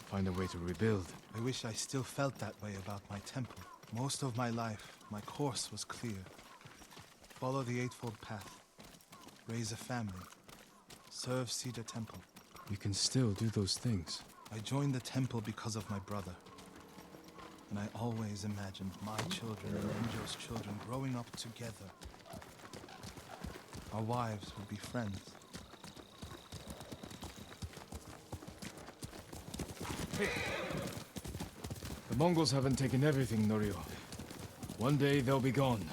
[SPEAKER 1] Find a way to rebuild.
[SPEAKER 11] I wish I still felt that way about my temple. Most of my life, my course was clear. Follow the Eightfold Path. Raise a family. Serve Cedar Temple.
[SPEAKER 1] You can still do those things.
[SPEAKER 11] I joined the temple because of my brother. And I always imagined my children and Enjo's children growing up together. Our wives would be friends.
[SPEAKER 1] The Mongols haven't taken everything, Norio. One day they'll be gone.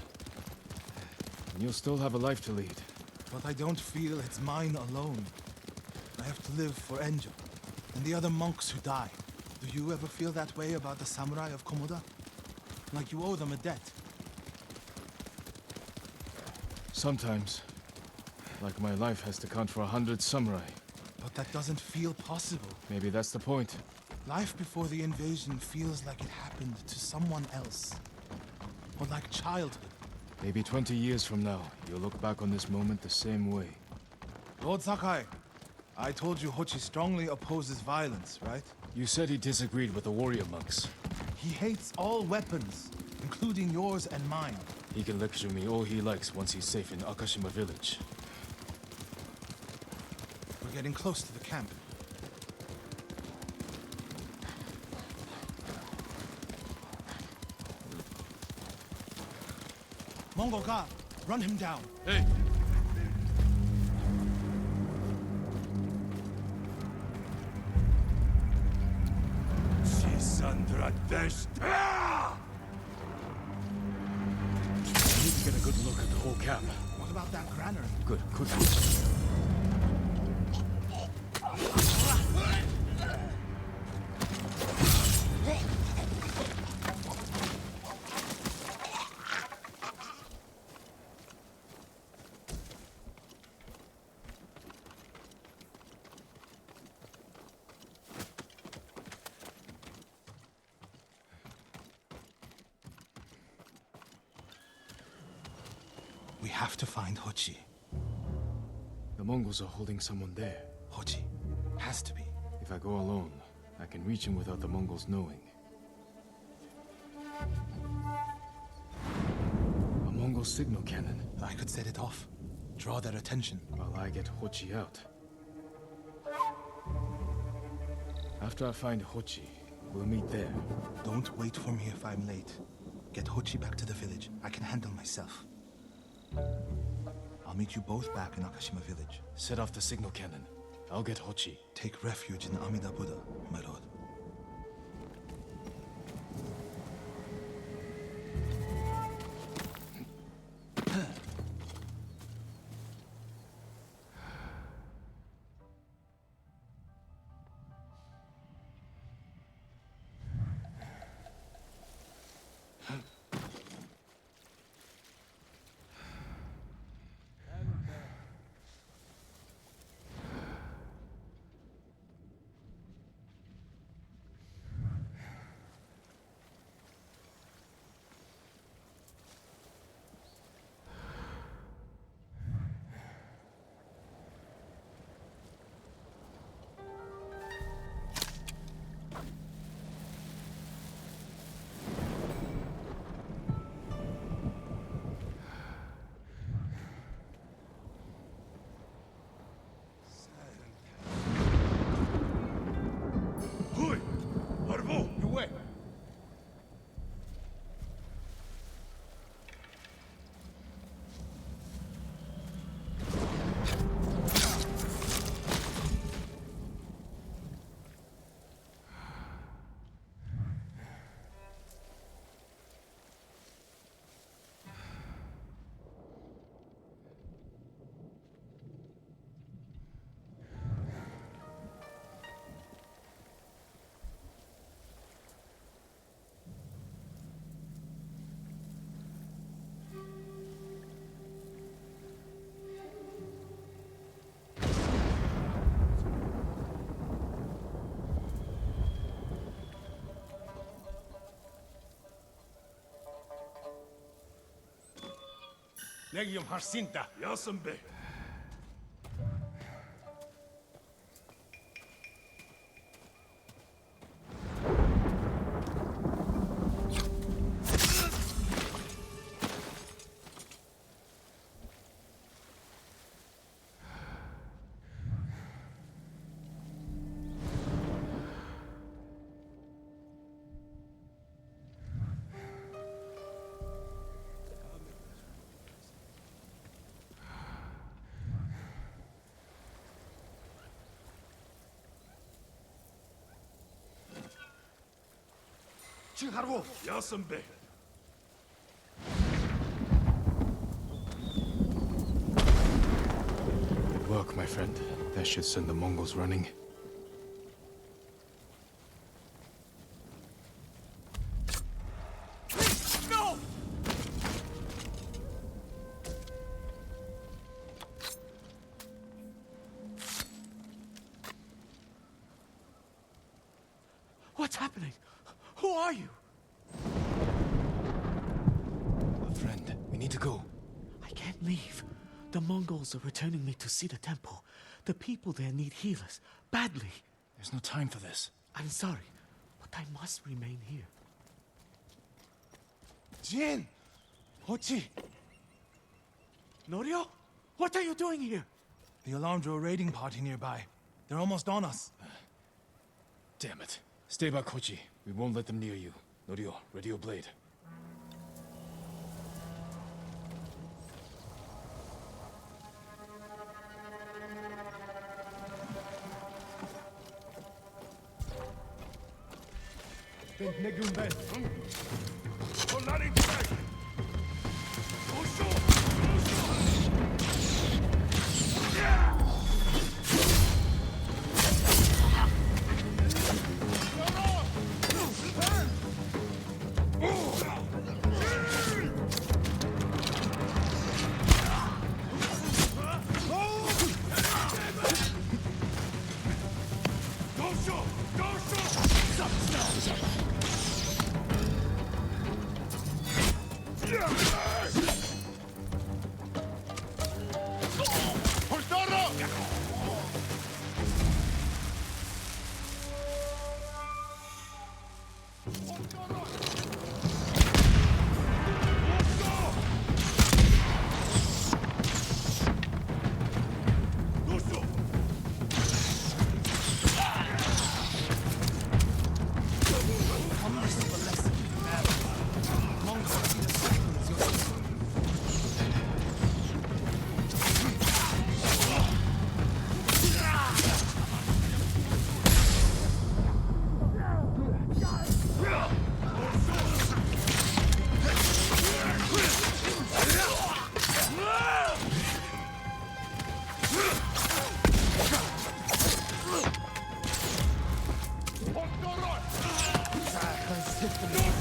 [SPEAKER 1] And you'll still have a life to lead.
[SPEAKER 11] But I don't feel it's mine alone. I have to live for Enjo and the other monks who die. Do you ever feel that way about the samurai of Komoda? Like you owe them a debt?
[SPEAKER 1] Sometimes. Like my life has to count for 100 samurai.
[SPEAKER 11] But that doesn't feel possible.
[SPEAKER 1] Maybe that's the point.
[SPEAKER 11] Life before the invasion feels like it happened to someone else. Or like childhood.
[SPEAKER 1] Maybe 20 years from now, you'll look back on this moment the same way.
[SPEAKER 11] Lord Sakai, I told you Hochi strongly opposes violence, right?
[SPEAKER 1] You said he disagreed with the warrior monks.
[SPEAKER 11] He hates all weapons, including yours and mine.
[SPEAKER 1] He can lecture me all he likes once he's safe in Akashima village.
[SPEAKER 11] We're getting close to the camp. Mongol Khan, run him down.
[SPEAKER 1] Hey! I need to get a good look at the whole camp.
[SPEAKER 11] What about that granary?
[SPEAKER 1] Good, quick.
[SPEAKER 11] We have to find Hochi.
[SPEAKER 1] The Mongols are holding someone there.
[SPEAKER 11] Hochi. Has to be.
[SPEAKER 1] If I go alone, I can reach him without the Mongols knowing. A Mongol signal cannon.
[SPEAKER 11] I could set it off. Draw their attention.
[SPEAKER 1] While I get Hochi out. After I find Hochi, we'll meet there.
[SPEAKER 11] Don't wait for me if I'm late. Get Hochi back to the village. I can handle myself. I'll meet you both back in Akashima village.
[SPEAKER 1] Set off the signal cannon. I'll get Hochi.
[SPEAKER 11] Take refuge in Amida Buddha, my lord.
[SPEAKER 6] Legium Harsinta. Yasambe. Harwo. Yasambe.
[SPEAKER 1] Good work, my friend. That should send the Mongols running.
[SPEAKER 6] No!
[SPEAKER 13] What's happening? Who are you?
[SPEAKER 1] A friend. We need to go.
[SPEAKER 13] I can't leave. The Mongols are returning me to see the temple. The people there need healers. Badly.
[SPEAKER 1] There's no time for this.
[SPEAKER 13] I'm sorry, but I must remain here.
[SPEAKER 11] Jin! Hochi!
[SPEAKER 13] Norio? What are you doing here?
[SPEAKER 11] The alarm drew a raiding party nearby. They're almost on us.
[SPEAKER 1] Damn it. Stay back, Hochi. We won't let them near you. Norio, ready your blade.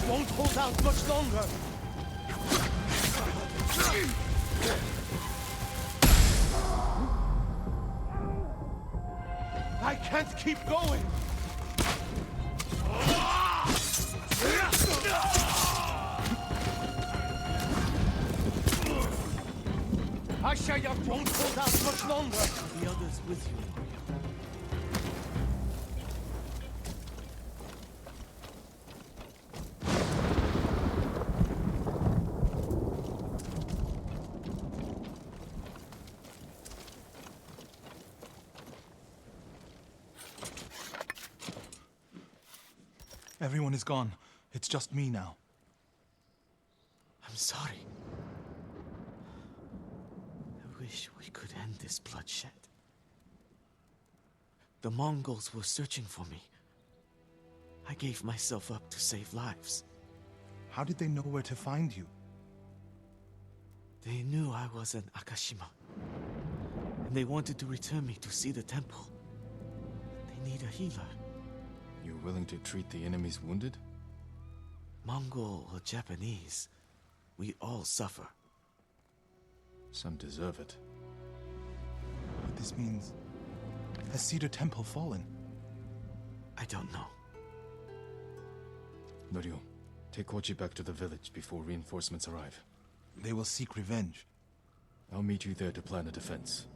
[SPEAKER 13] Won't hold out much longer. I can't keep going. Ashayak won't hold out much longer. The others with you.
[SPEAKER 11] Everyone is gone. It's just me now.
[SPEAKER 13] I'm sorry. I wish we could end this bloodshed. The Mongols were searching for me. I gave myself up to save lives.
[SPEAKER 11] How did they know where to find you?
[SPEAKER 13] They knew I was an Akashima. And they wanted to return me to see the temple. They need a healer.
[SPEAKER 1] You're willing to treat the enemy's wounded?
[SPEAKER 13] Mongol or Japanese, we all suffer.
[SPEAKER 1] Some deserve it.
[SPEAKER 11] But this means... has Cedar Temple fallen?
[SPEAKER 13] I don't know.
[SPEAKER 1] Norio, take Kochi back to the village before reinforcements arrive.
[SPEAKER 11] They will seek revenge.
[SPEAKER 1] I'll meet you there to plan a defense.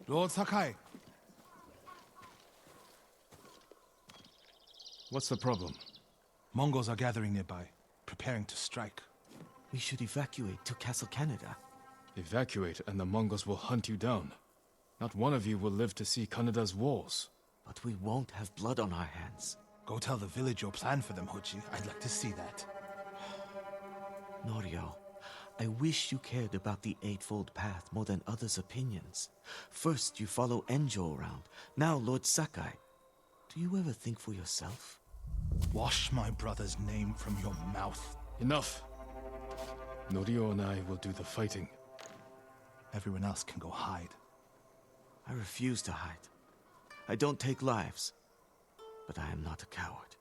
[SPEAKER 11] Lord Sakai!
[SPEAKER 1] What's the problem?
[SPEAKER 11] Mongols are gathering nearby, preparing to strike.
[SPEAKER 13] We should evacuate to Castle Canada.
[SPEAKER 1] Evacuate and the Mongols will hunt you down. Not one of you will live to see Kanada's walls.
[SPEAKER 13] But we won't have blood on our hands.
[SPEAKER 11] Go tell the village your plan for them, Hochi. I'd like to see that.
[SPEAKER 13] Norio, I wish you cared about the Eightfold Path more than others' opinions. First, you follow Enjo around. Now, Lord Sakai. Do you ever think for yourself?
[SPEAKER 11] Wash my brother's name from your mouth.
[SPEAKER 1] Enough! Norio and I will do the fighting.
[SPEAKER 11] Everyone else can go hide.
[SPEAKER 13] I refuse to hide. I don't take lives, but I am not a coward.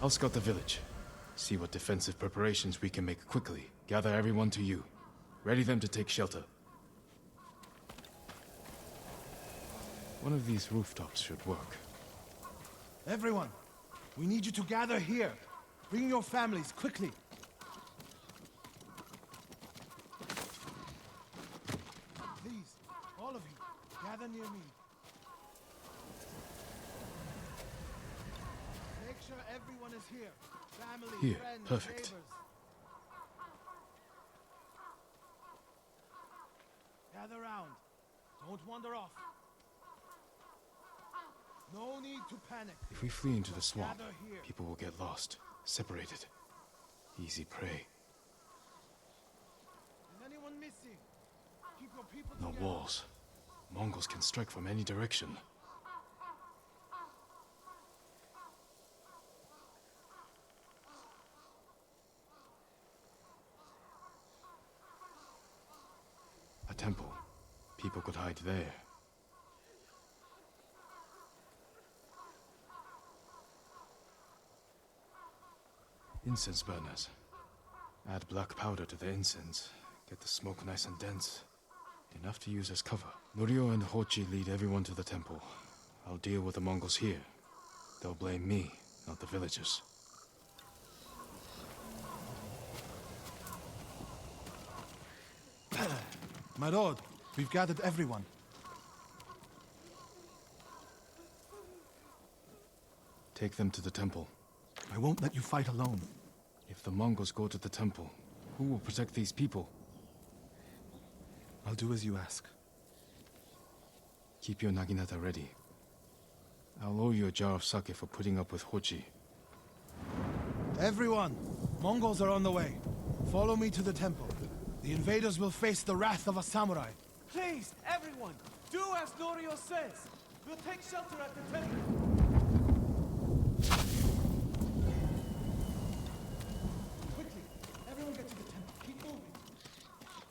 [SPEAKER 1] I'll scout the village. See what defensive preparations we can make quickly. Gather everyone to you. Ready them to take shelter. One of these rooftops should work.
[SPEAKER 11] Everyone, we need you to gather here. Bring your families, quickly. Please, all of you, gather near me. Make sure everyone is here. Family,
[SPEAKER 1] Here,
[SPEAKER 11] friends,
[SPEAKER 1] perfect.
[SPEAKER 11] neighbors. Gather round. Don't wander off. No need to panic.
[SPEAKER 1] If we flee into the swamp,
[SPEAKER 11] Gather here.
[SPEAKER 1] people will get lost, separated. Easy prey.
[SPEAKER 11] Is anyone missing? Keep your people
[SPEAKER 1] No
[SPEAKER 11] together.
[SPEAKER 1] walls. Mongols can strike from any direction. A temple. People could hide there. Incense burners. Add black powder to the incense. Get the smoke nice and dense. Enough to use as cover. Norio and Hochi lead everyone to the temple. I'll deal with the Mongols here. They'll blame me, not the villagers.
[SPEAKER 11] My lord, we've gathered everyone.
[SPEAKER 1] Take them to the temple.
[SPEAKER 11] I won't let you fight alone.
[SPEAKER 1] If the Mongols go to the temple, who will protect these people?
[SPEAKER 11] I'll do as you ask.
[SPEAKER 1] Keep your naginata ready. I'll owe you a jar of sake for putting up with Hochi.
[SPEAKER 11] Everyone, Mongols are on the way. Follow me to the temple. The invaders will face the wrath of a samurai.
[SPEAKER 6] Please, everyone, do as Norio says. We'll take shelter at the temple.
[SPEAKER 11] Quickly, everyone get to the temple. Keep moving.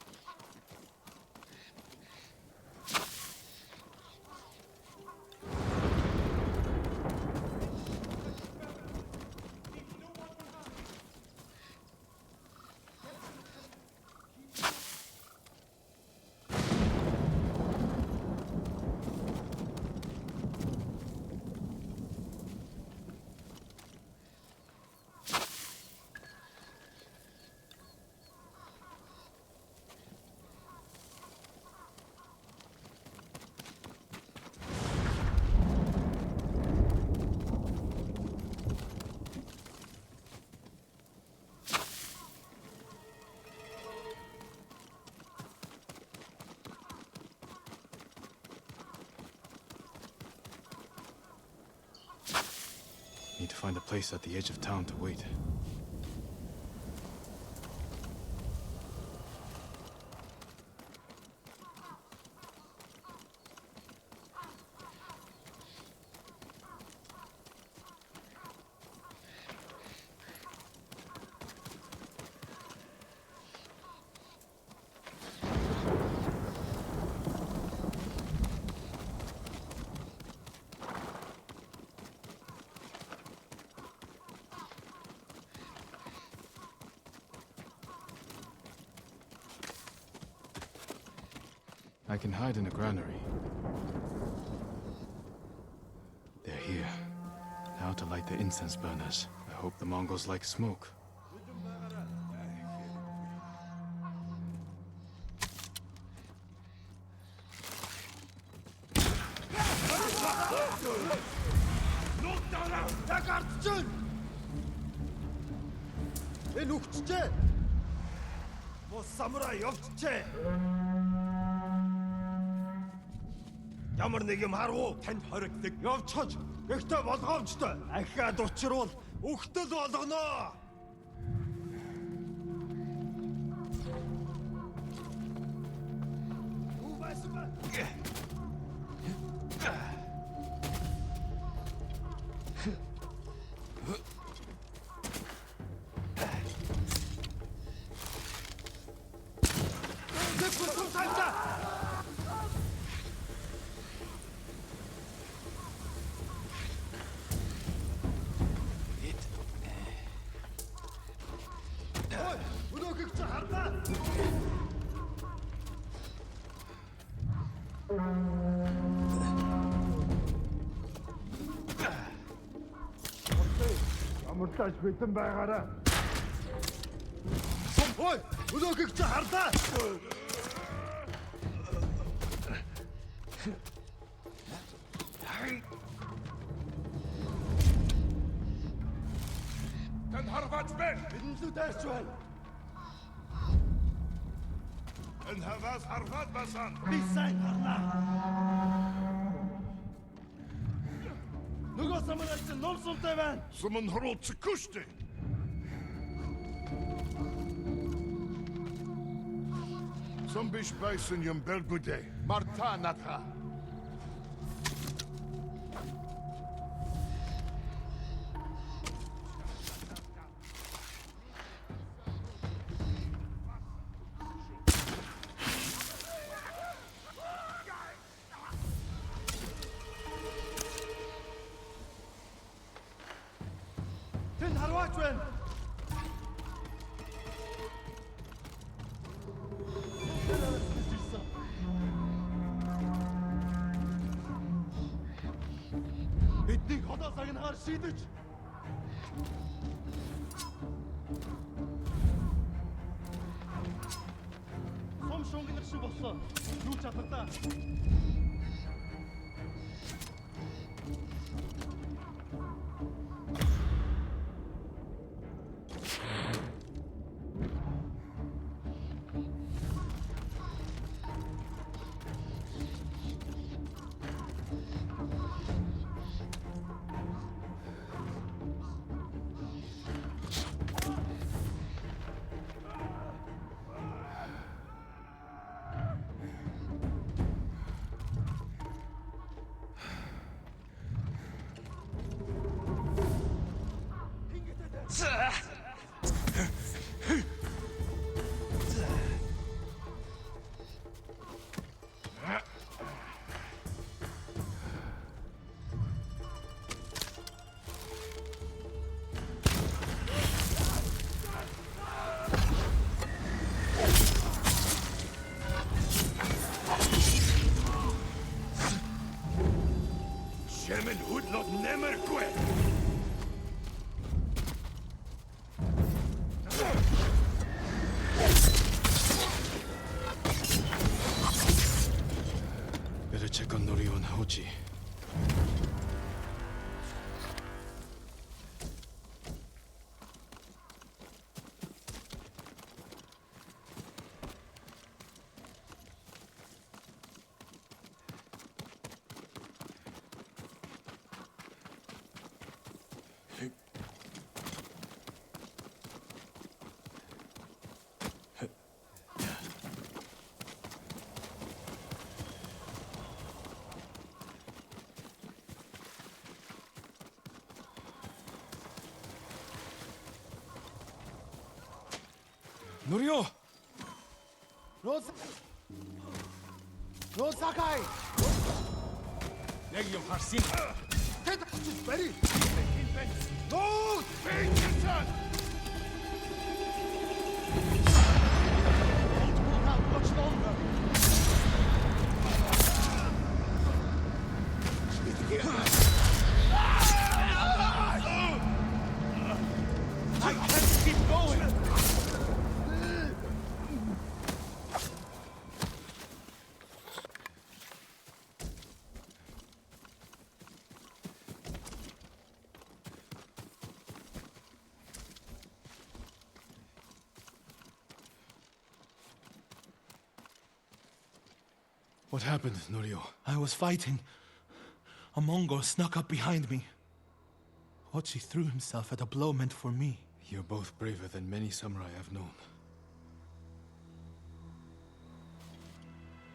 [SPEAKER 1] Need to find a place at the edge of town to wait. I can hide in a granary. They're here. Now to light the incense burners. I hope the Mongols like smoke.
[SPEAKER 6] Ямар нэг юм харуу танд хоригддаг. Явцгач. Ихтэй болгоомжтой. Ахиад учруул өгтөл болгоно.
[SPEAKER 8] Амарлаж битэн байгаарай. Сумпой, өнөөгч хардаа. Тэн харваач бэ? Бидэн лүү дайрч байна. Тэн хаваас харваад басан. Би сайн харнаа. Нөгөө самарайч ном сумтай байна. Сумын хорууч күштэй. Сум биш байсан юм бэлгүдэ. Марта натха. Тэн харваач байна. Биднийг ходоо сагнахаар шийдэж. Сум шунгинах шиг болсон. Юу ч чадвартай. Shemen hudlot nemmer kwe.
[SPEAKER 1] Better check on Norio and Hochi. Norio!
[SPEAKER 8] Lord Sakai!
[SPEAKER 1] Legium Harsin!
[SPEAKER 8] Ted, just ready! Lord! Pinkerton! Won't hold out much longer! I can't keep going!
[SPEAKER 1] What happened, Norio?
[SPEAKER 11] I was fighting. A Mongol snuck up behind me. Hochi threw himself at a blow meant for me.
[SPEAKER 1] You're both braver than many samurai I've known.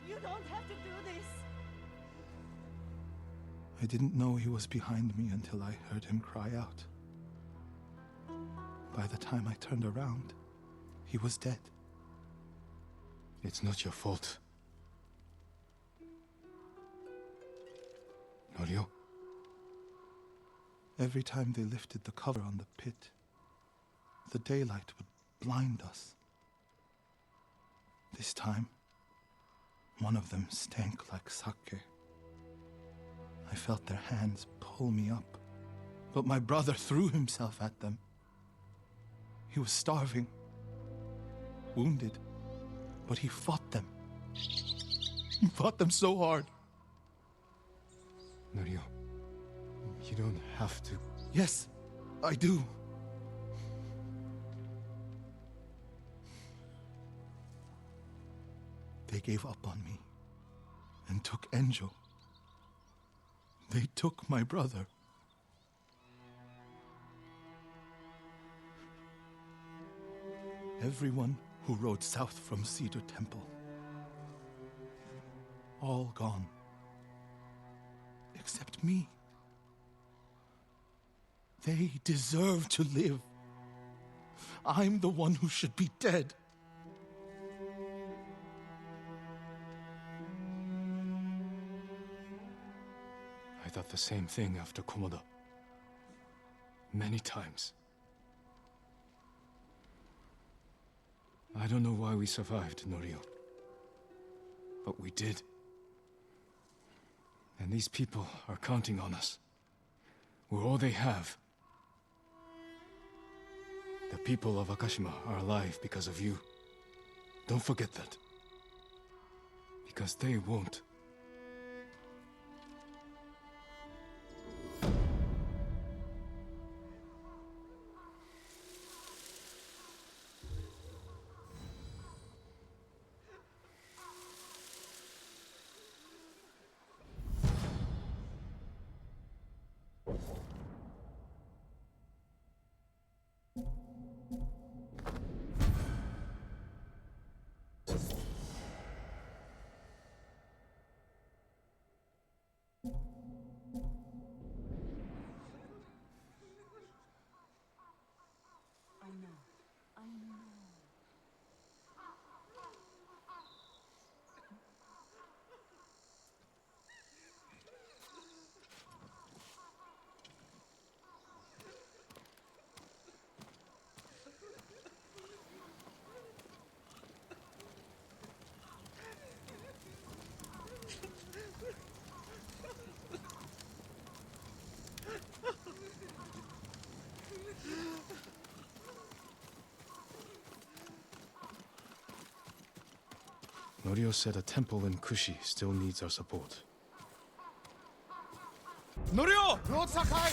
[SPEAKER 2] You don't have to do this.
[SPEAKER 11] I didn't know he was behind me until I heard him cry out. By the time I turned around, he was dead.
[SPEAKER 1] It's not your fault. Norio?
[SPEAKER 11] Every time they lifted the cover on the pit, the daylight would blind us. This time, one of them stank like sake. I felt their hands pull me up, but my brother threw himself at them. He was starving, wounded, but he fought them. He fought them so hard.
[SPEAKER 12] Norio, you don't have to.
[SPEAKER 11] Yes, I do. They gave up on me and took Enjo. They took my brother. Everyone who rode south from Cedar Temple. All gone. Except me. They deserve to live. I'm the one who should be dead.
[SPEAKER 1] I thought the same thing after Komoda. Many times. I don't know why we survived, Norio. But we did. And these people are counting on us. We're all they have. The people of Akashima are alive because of you. Don't forget that. Because they won't. Norio said a temple in Kushi still needs our support.
[SPEAKER 11] Norio! Lord Sakai!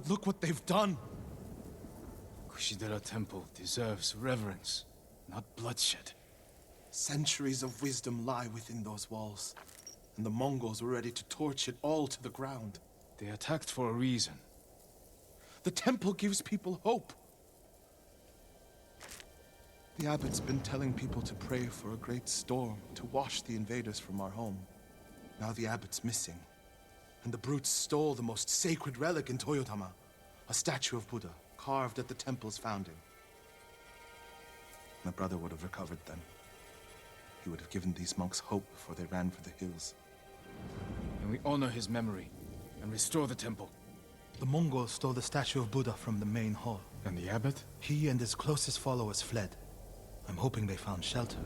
[SPEAKER 11] Look what they've done!
[SPEAKER 1] Kushidera Temple deserves reverence, not bloodshed.
[SPEAKER 11] Centuries of wisdom lie within those walls, and the Mongols were ready to torch it all to the ground.
[SPEAKER 1] They attacked for a reason.
[SPEAKER 11] The temple gives people hope. The abbot's been telling people to pray for a great storm to wash the invaders from our home. Now the abbot's missing. And the brutes stole the most sacred relic in Toyotama, a statue of Buddha, carved at the temple's founding. My brother would have recovered then. He would have given these monks hope before they ran for the hills.
[SPEAKER 1] And we honor his memory, and restore the temple.
[SPEAKER 11] The Mongols stole the statue of Buddha from the main hall.
[SPEAKER 1] And the abbot?
[SPEAKER 11] He and his closest followers fled. I'm hoping they found shelter.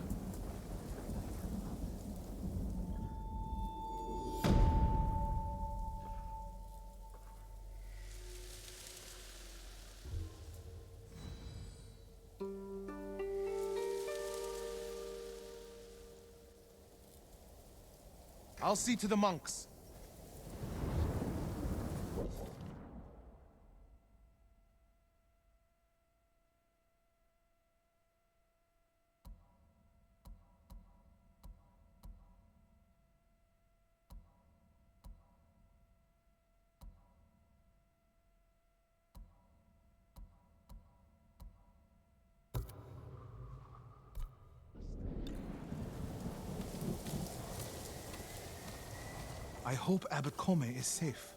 [SPEAKER 11] I'll see to the monks. I hope Abbot Kome is safe.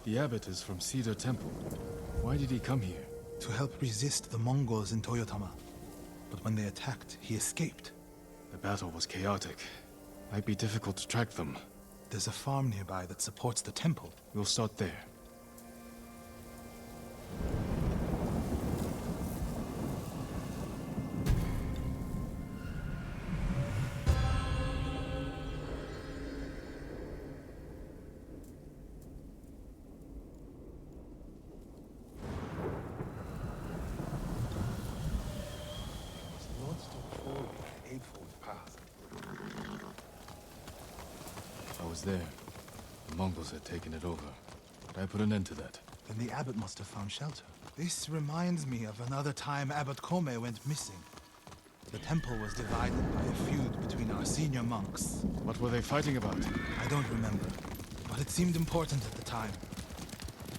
[SPEAKER 1] The abbot is from Cedar Temple. Why did he come here?
[SPEAKER 11] To help resist the Mongols in Toyotama. But when they attacked, he escaped.
[SPEAKER 1] The battle was chaotic. Might be difficult to track them.
[SPEAKER 11] There's a farm nearby that supports the temple.
[SPEAKER 1] We'll start there. I was there. The Mongols had taken it over, but I put an end to that.
[SPEAKER 11] Then the abbot must have found shelter. This reminds me of another time Abbot Kome went missing. The temple was divided by a feud between our senior monks.
[SPEAKER 1] What were they fighting about?
[SPEAKER 11] I don't remember, but it seemed important at the time.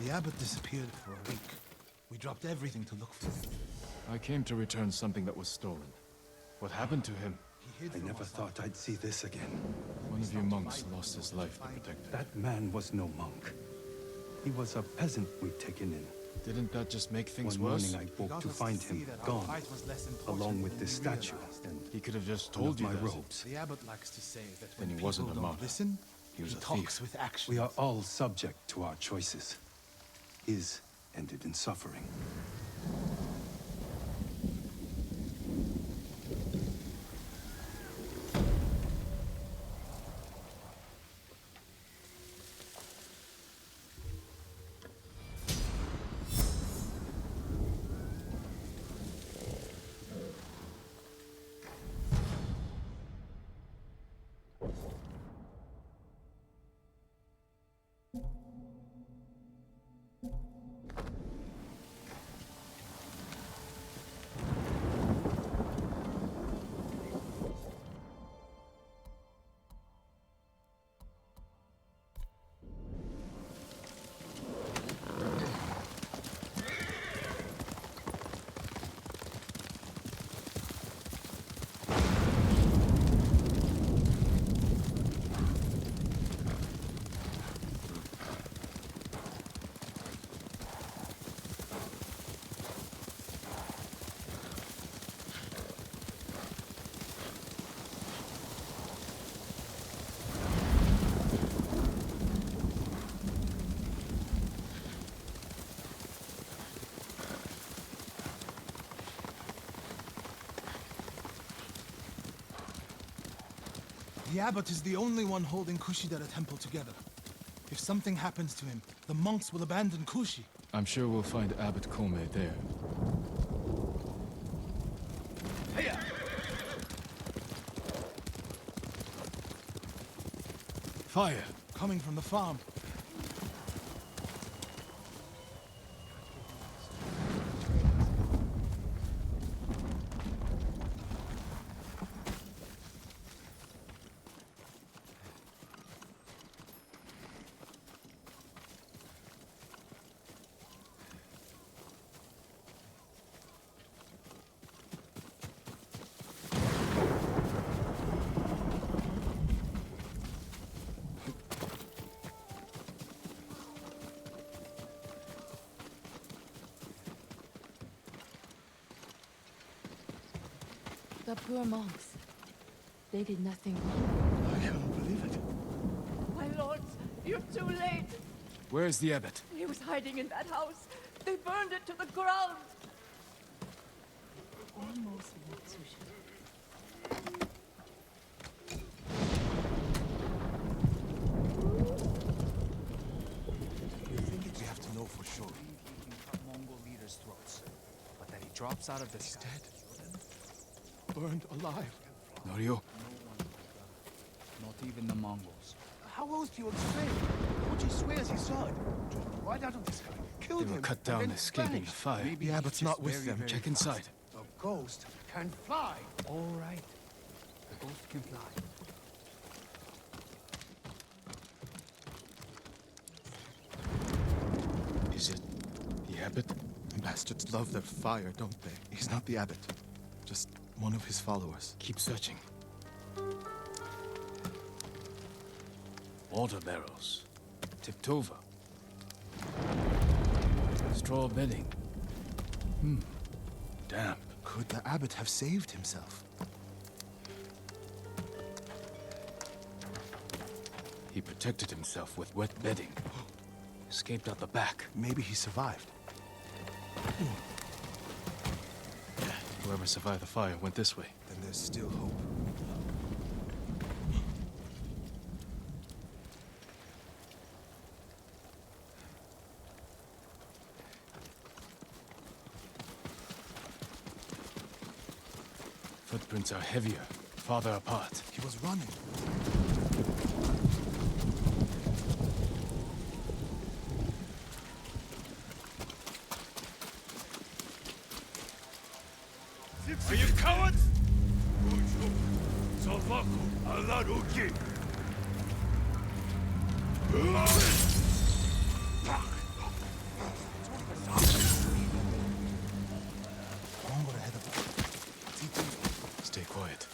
[SPEAKER 11] The abbot disappeared for a week. We dropped everything to look for him.
[SPEAKER 1] I came to return something that was stolen. What happened to him?
[SPEAKER 12] I never thought I'd see this again.
[SPEAKER 1] One of your monks lost his life to protect it.
[SPEAKER 12] That man was no monk. He was a peasant we'd taken in.
[SPEAKER 1] Didn't that just make things
[SPEAKER 12] One
[SPEAKER 1] worse?
[SPEAKER 12] morning I woke to find him gone, along with this statue and
[SPEAKER 1] he could have just told you
[SPEAKER 12] my
[SPEAKER 1] that.
[SPEAKER 12] robes.
[SPEAKER 11] The abbot likes to say that
[SPEAKER 1] Then
[SPEAKER 11] when
[SPEAKER 1] he wasn't
[SPEAKER 11] people
[SPEAKER 1] a
[SPEAKER 11] don't
[SPEAKER 1] monk.
[SPEAKER 11] listen,
[SPEAKER 1] He was a
[SPEAKER 11] talks
[SPEAKER 1] thief.
[SPEAKER 11] with action.
[SPEAKER 12] We are all subject to our choices. His ended in suffering.
[SPEAKER 11] The abbot is the only one holding Kushidera Temple together. If something happens to him, the monks will abandon Kushi.
[SPEAKER 1] I'm sure we'll find Abbot Kome there. Fire!
[SPEAKER 11] Coming from the farm.
[SPEAKER 2] The poor monks. They did nothing wrong.
[SPEAKER 3] I can't believe it.
[SPEAKER 14] My lords, you're too late.
[SPEAKER 1] Where's the abbot?
[SPEAKER 14] He was hiding in that house. They burned it to the ground.
[SPEAKER 2] Almost like Tsushima.
[SPEAKER 11] You think we have to know for sure?
[SPEAKER 4] He can cut Mongol leaders' throats, but that he drops out of the sky.
[SPEAKER 11] Burned alive.
[SPEAKER 1] Norio?
[SPEAKER 4] Not even the Mongols.
[SPEAKER 3] How else do you explain? Oji swears he saw it. Dropped right out of the sky. Killed
[SPEAKER 1] They were
[SPEAKER 3] him.
[SPEAKER 1] cut
[SPEAKER 3] and
[SPEAKER 1] down
[SPEAKER 3] then
[SPEAKER 1] escaping the
[SPEAKER 3] vanished.
[SPEAKER 1] fire.
[SPEAKER 4] Maybe
[SPEAKER 11] The
[SPEAKER 4] he's
[SPEAKER 11] abbot's
[SPEAKER 4] just
[SPEAKER 11] not with
[SPEAKER 4] very,
[SPEAKER 11] them.
[SPEAKER 4] very
[SPEAKER 1] Check
[SPEAKER 4] fast.
[SPEAKER 1] inside.
[SPEAKER 3] The ghost can fly.
[SPEAKER 4] All right. The ghost can fly.
[SPEAKER 1] Is it the abbot?
[SPEAKER 11] Bastards love their fire, don't they? He's not the abbot. Just one of his followers.
[SPEAKER 1] Keep searching. Water barrels. Tipped over. Straw bedding. Damp.
[SPEAKER 11] Could the abbot have saved himself?
[SPEAKER 1] He protected himself with wet bedding. Escaped out the back.
[SPEAKER 11] Maybe he survived.
[SPEAKER 1] Whoever survived the fire went this way.
[SPEAKER 11] Then there's still hope.
[SPEAKER 1] Footprints are heavier, farther apart.
[SPEAKER 11] He was running.
[SPEAKER 15] Are you cowards? Zavaku Alaruki.
[SPEAKER 11] Mongol ahead of us.
[SPEAKER 1] Stay quiet.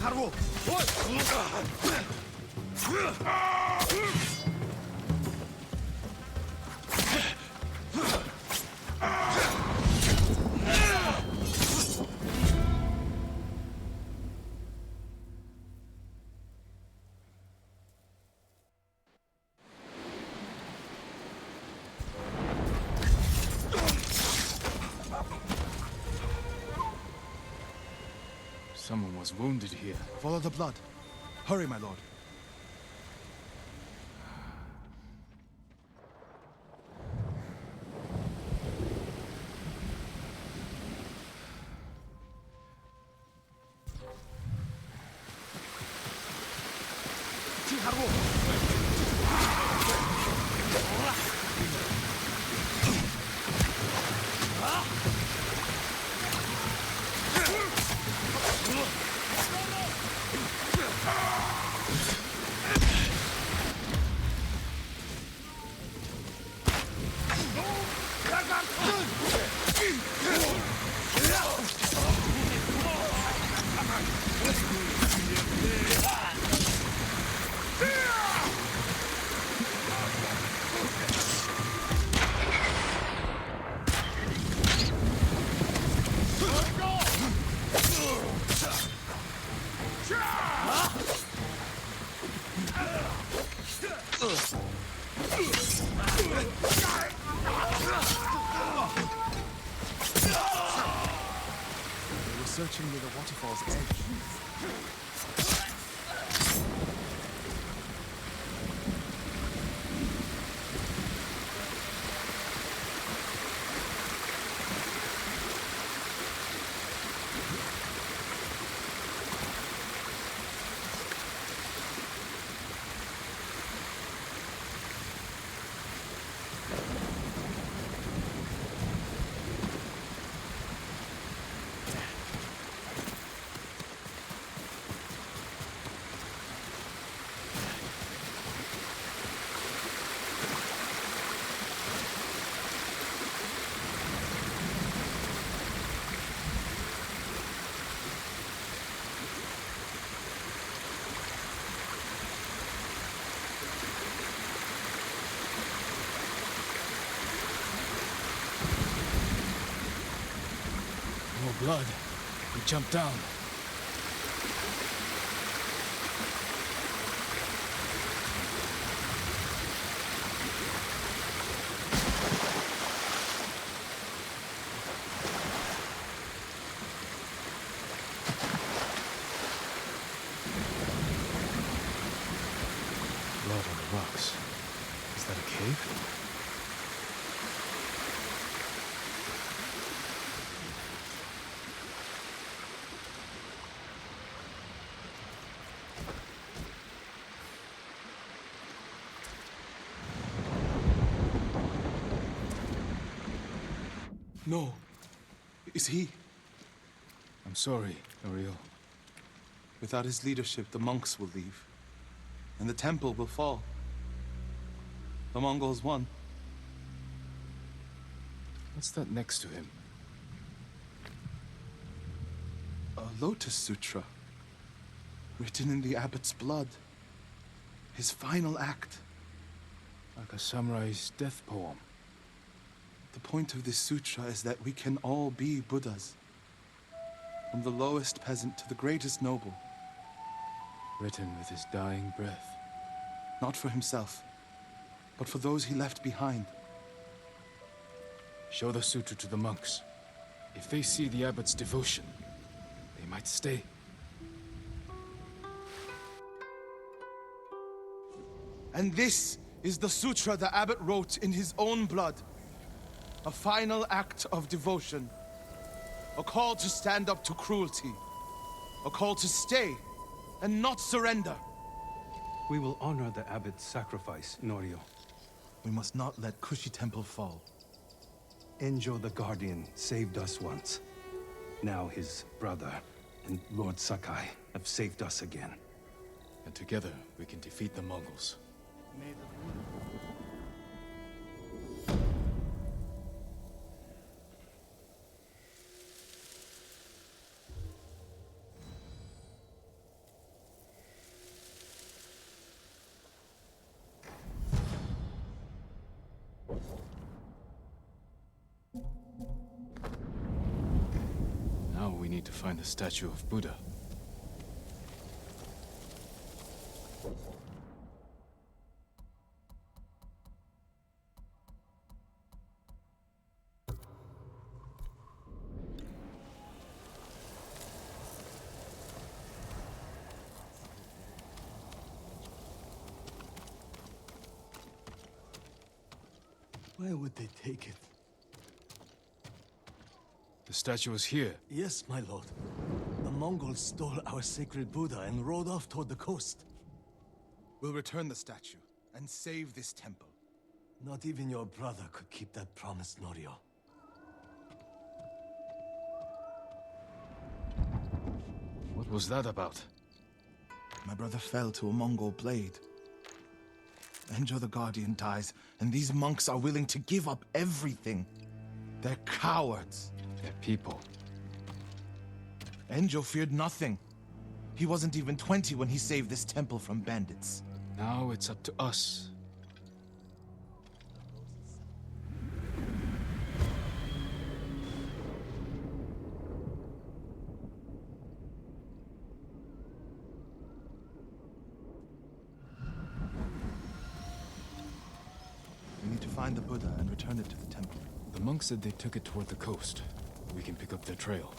[SPEAKER 11] Harwo!
[SPEAKER 1] Someone was wounded here.
[SPEAKER 11] Follow the blood. Hurry, my lord. Searching near the waterfall's edge.
[SPEAKER 1] Blood. We jumped down. Blood on the rocks. Is that a cave?
[SPEAKER 11] No. Is he?
[SPEAKER 1] I'm sorry, Ariel.
[SPEAKER 11] Without his leadership, the monks will leave. And the temple will fall. The Mongols won.
[SPEAKER 1] What's that next to him?
[SPEAKER 11] A Lotus Sutra. Written in the abbot's blood. His final act.
[SPEAKER 1] Like a samurai's death poem.
[SPEAKER 11] The point of this sutra is that we can all be Buddhas. From the lowest peasant to the greatest noble.
[SPEAKER 1] Written with his dying breath.
[SPEAKER 11] Not for himself, but for those he left behind.
[SPEAKER 1] Show the sutra to the monks. If they see the abbot's devotion, they might stay.
[SPEAKER 11] And this is the sutra the abbot wrote in his own blood. A final act of devotion. A call to stand up to cruelty. A call to stay and not surrender.
[SPEAKER 12] We will honor the abbot's sacrifice, Norio.
[SPEAKER 11] We must not let Kushi Temple fall.
[SPEAKER 12] Enjo the Guardian saved us once. Now his brother and Lord Sakai have saved us again.
[SPEAKER 1] And together we can defeat the Mongols. Now we need to find the statue of Buddha.
[SPEAKER 6] Where would they take it?
[SPEAKER 1] The statue is here.
[SPEAKER 6] Yes, my lord. The Mongols stole our sacred Buddha and rode off toward the coast.
[SPEAKER 11] We'll return the statue and save this temple.
[SPEAKER 6] Not even your brother could keep that promise, Norio.
[SPEAKER 1] What was that about?
[SPEAKER 11] My brother fell to a Mongol blade. Enjo the Guardian dies, and these monks are willing to give up everything. They're cowards.
[SPEAKER 1] They're people.
[SPEAKER 11] Enjo feared nothing. He wasn't even 20 when he saved this temple from bandits.
[SPEAKER 1] Now it's up to us.
[SPEAKER 11] We need to find the Buddha and return it to the temple.
[SPEAKER 1] The monks said they took it toward the coast. We can pick up their trail.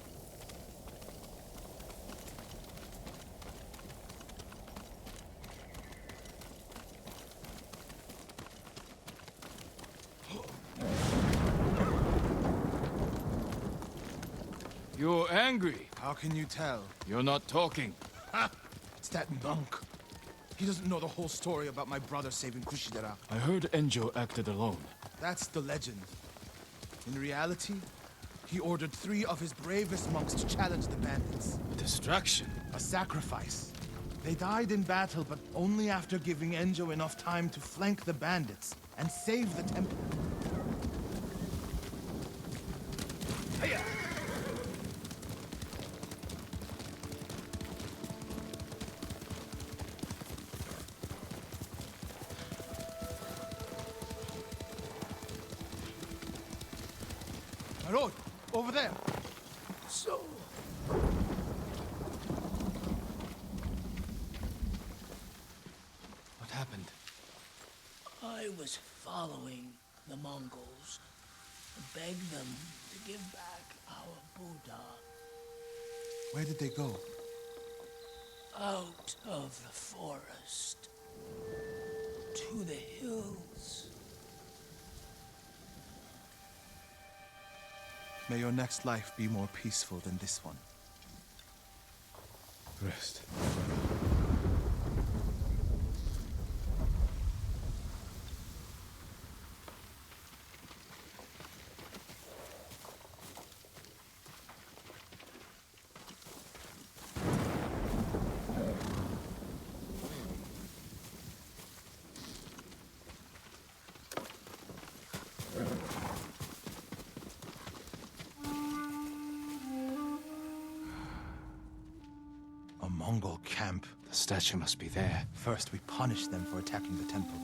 [SPEAKER 1] You're angry.
[SPEAKER 11] How can you tell?
[SPEAKER 1] You're not talking.
[SPEAKER 11] Ha! It's that monk. He doesn't know the whole story about my brother saving Kushidera.
[SPEAKER 1] I heard Enjo acted alone.
[SPEAKER 11] That's the legend. In reality, he ordered 3 of his bravest monks to challenge the bandits.
[SPEAKER 1] A distraction.
[SPEAKER 11] A sacrifice. They died in battle, but only after giving Enjo enough time to flank the bandits and save the temple. Hiya! My lord, over there.
[SPEAKER 6] So...
[SPEAKER 1] What happened?
[SPEAKER 16] I was following the Mongols to beg them to give back our Buddha.
[SPEAKER 11] Where did they go?
[SPEAKER 16] out of the forest to the hills.
[SPEAKER 11] May your next life be more peaceful than this one.
[SPEAKER 1] Rest.
[SPEAKER 11] A Mongol camp.
[SPEAKER 4] The statue must be there.
[SPEAKER 11] First, we punish them for attacking the temple.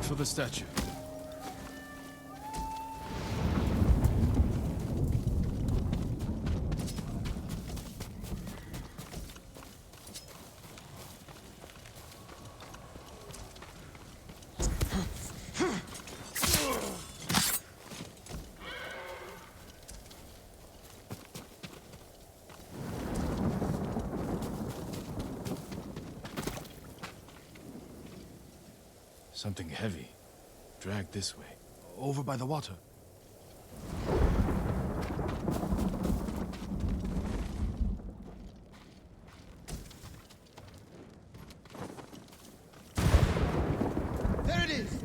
[SPEAKER 1] For the statue. Something heavy. Dragged this way.
[SPEAKER 11] Over by the water.
[SPEAKER 3] There it is!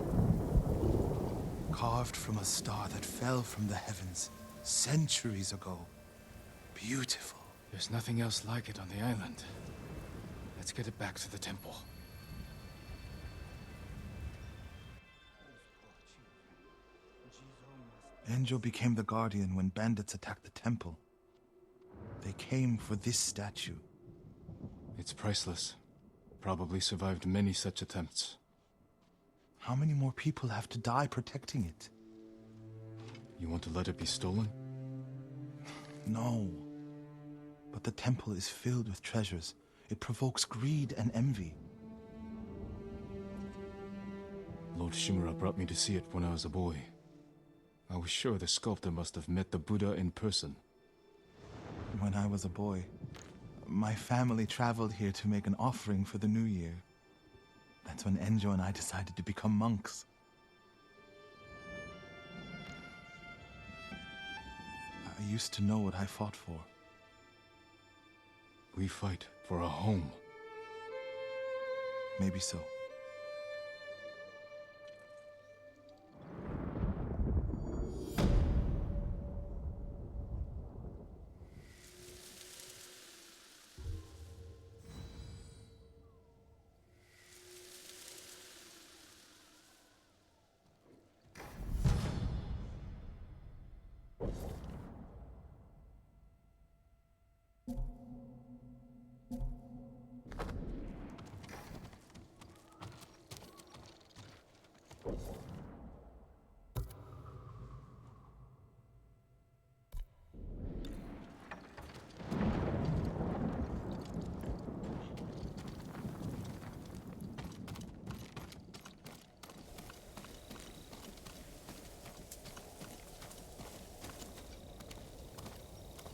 [SPEAKER 11] Carved from a star that fell from the heavens centuries ago. Beautiful.
[SPEAKER 4] There's nothing else like it on the island. Let's get it back to the temple.
[SPEAKER 11] Enjo became the guardian when bandits attacked the temple. They came for this statue.
[SPEAKER 1] It's priceless. Probably survived many such attempts.
[SPEAKER 11] How many more people have to die protecting it?
[SPEAKER 1] You want to let it be stolen?
[SPEAKER 11] No. But the temple is filled with treasures. It provokes greed and envy.
[SPEAKER 1] Lord Shimura brought me to see it when I was a boy. I was sure the sculptor must have met the Buddha in person.
[SPEAKER 11] When I was a boy, my family traveled here to make an offering for the new year. That's when Enjo and I decided to become monks. I used to know what I fought for.
[SPEAKER 1] We fight for a home.
[SPEAKER 11] Maybe so.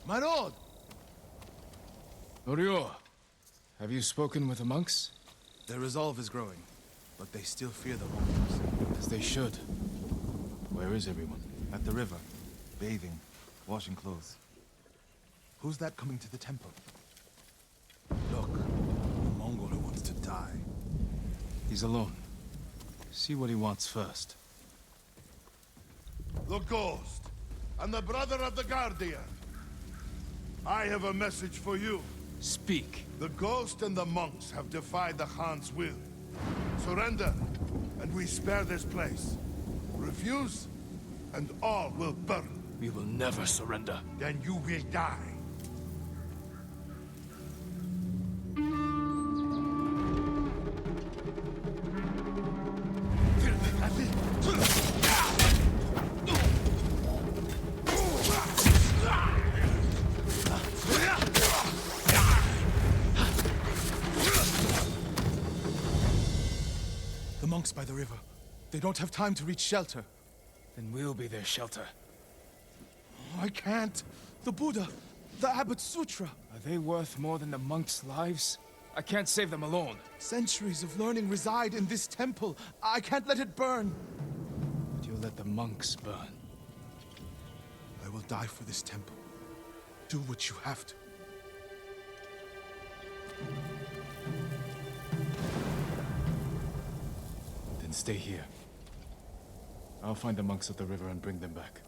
[SPEAKER 11] My lord!
[SPEAKER 1] Norio, have you spoken with the monks?
[SPEAKER 11] Their resolve is growing, but they still fear the Mongols.
[SPEAKER 1] As they should. Where is everyone?
[SPEAKER 11] At the river, bathing, washing clothes. Who's that coming to the temple? Look, a Mongol who wants to die.
[SPEAKER 1] He's alone. See what he wants first.
[SPEAKER 15] The Ghost, and the brother of the Guardian. I have a message for you.
[SPEAKER 1] Speak.
[SPEAKER 15] The Ghost and the monks have defied the Khan's will. Surrender, and we spare this place. Refuse, and all will burn.
[SPEAKER 1] We will never surrender.
[SPEAKER 15] Then you will die.
[SPEAKER 11] The monks by the river. They don't have time to reach shelter.
[SPEAKER 1] Then we'll be their shelter.
[SPEAKER 11] Oh, I can't. The Buddha, the Abbot's Sutra.
[SPEAKER 1] Are they worth more than the monks' lives? I can't save them alone.
[SPEAKER 11] Centuries of learning reside in this temple. I can't let it burn.
[SPEAKER 1] But you'll let the monks burn.
[SPEAKER 11] I will die for this temple. Do what you have to.
[SPEAKER 1] Then stay here. I'll find the monks at the river and bring them back.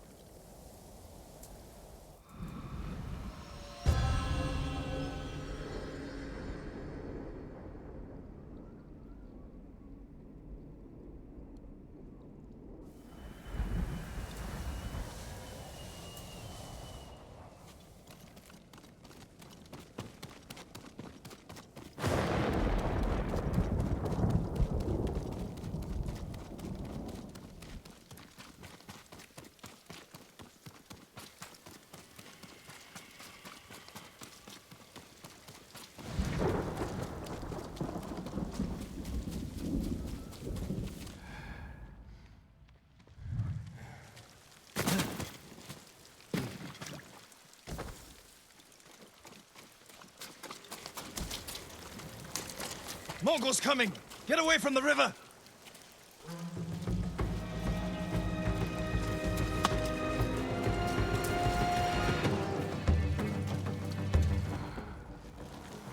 [SPEAKER 15] Mongols coming! Get away from the river!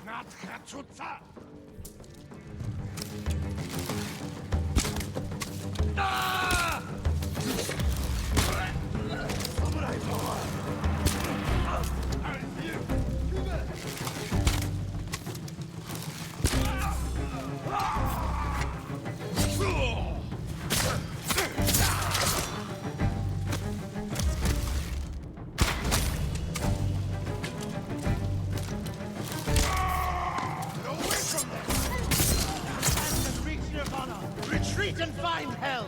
[SPEAKER 15] Nattou! Ah! Samurai power!
[SPEAKER 3] Retreat and find hell!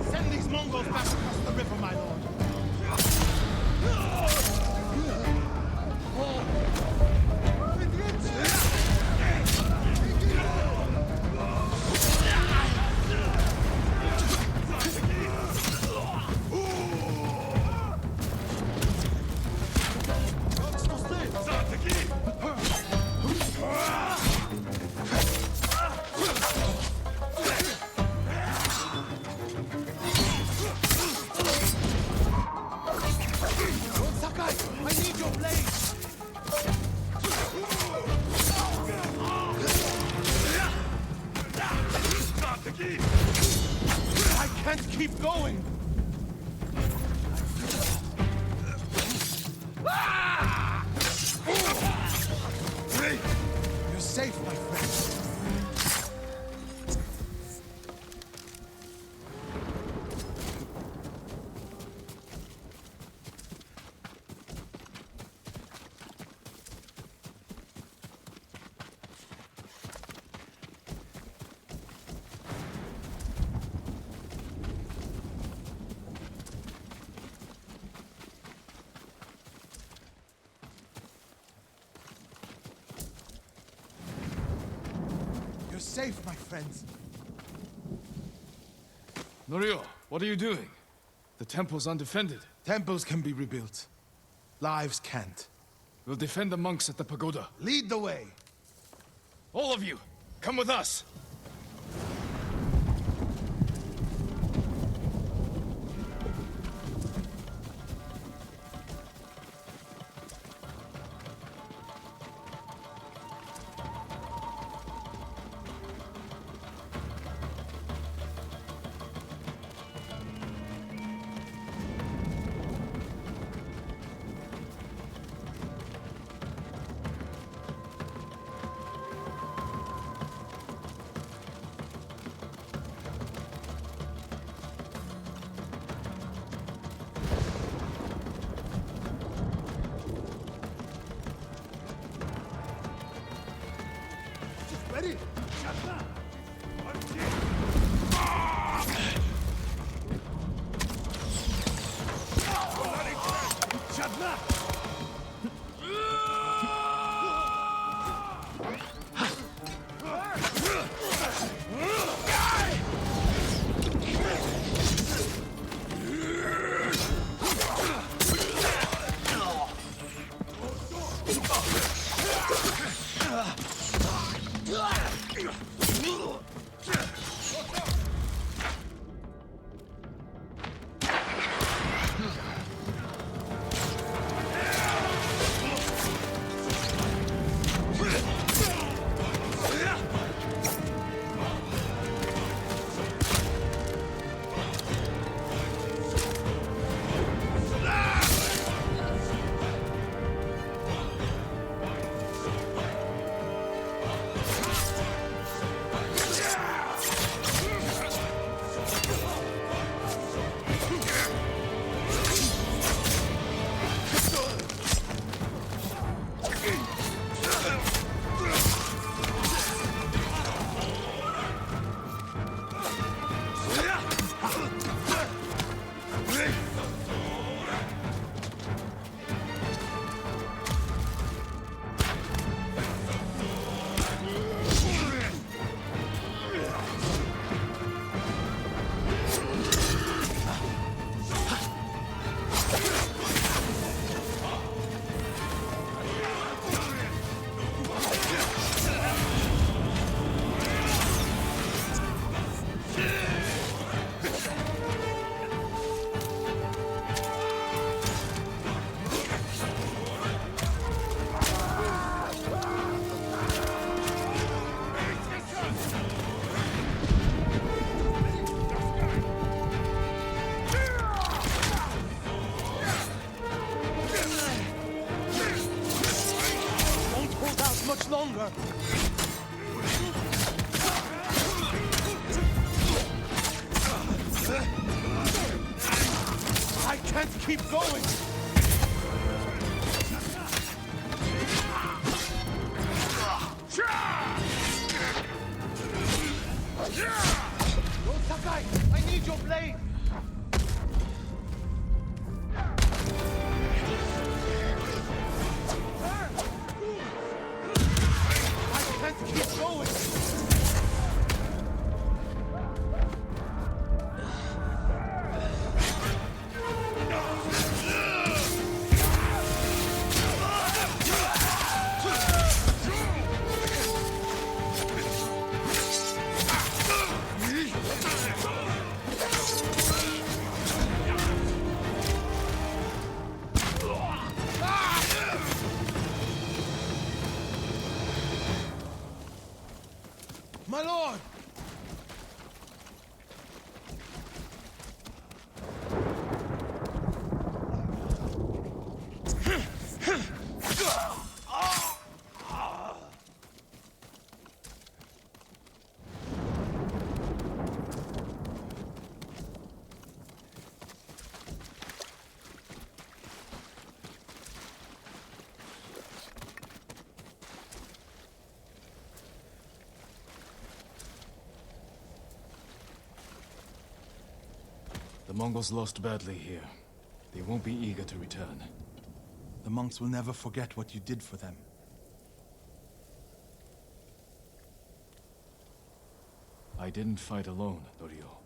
[SPEAKER 3] Send these Mongols back across the river, my lord. I can't keep going! You're safe, my friend. You're safe, my friends.
[SPEAKER 1] Norio, what are you doing? The temple's undefended.
[SPEAKER 11] Temples can be rebuilt. Lives can't.
[SPEAKER 1] We'll defend the monks at the pagoda.
[SPEAKER 11] Lead the way!
[SPEAKER 1] All of you, come with us!
[SPEAKER 15] Ready?
[SPEAKER 11] longer. I can't keep going. Lord Sakai, I need your blade. Keep going! My lord!
[SPEAKER 1] The Mongols lost badly here. They won't be eager to return.
[SPEAKER 11] The monks will never forget what you did for them.
[SPEAKER 1] I didn't fight alone, Norio.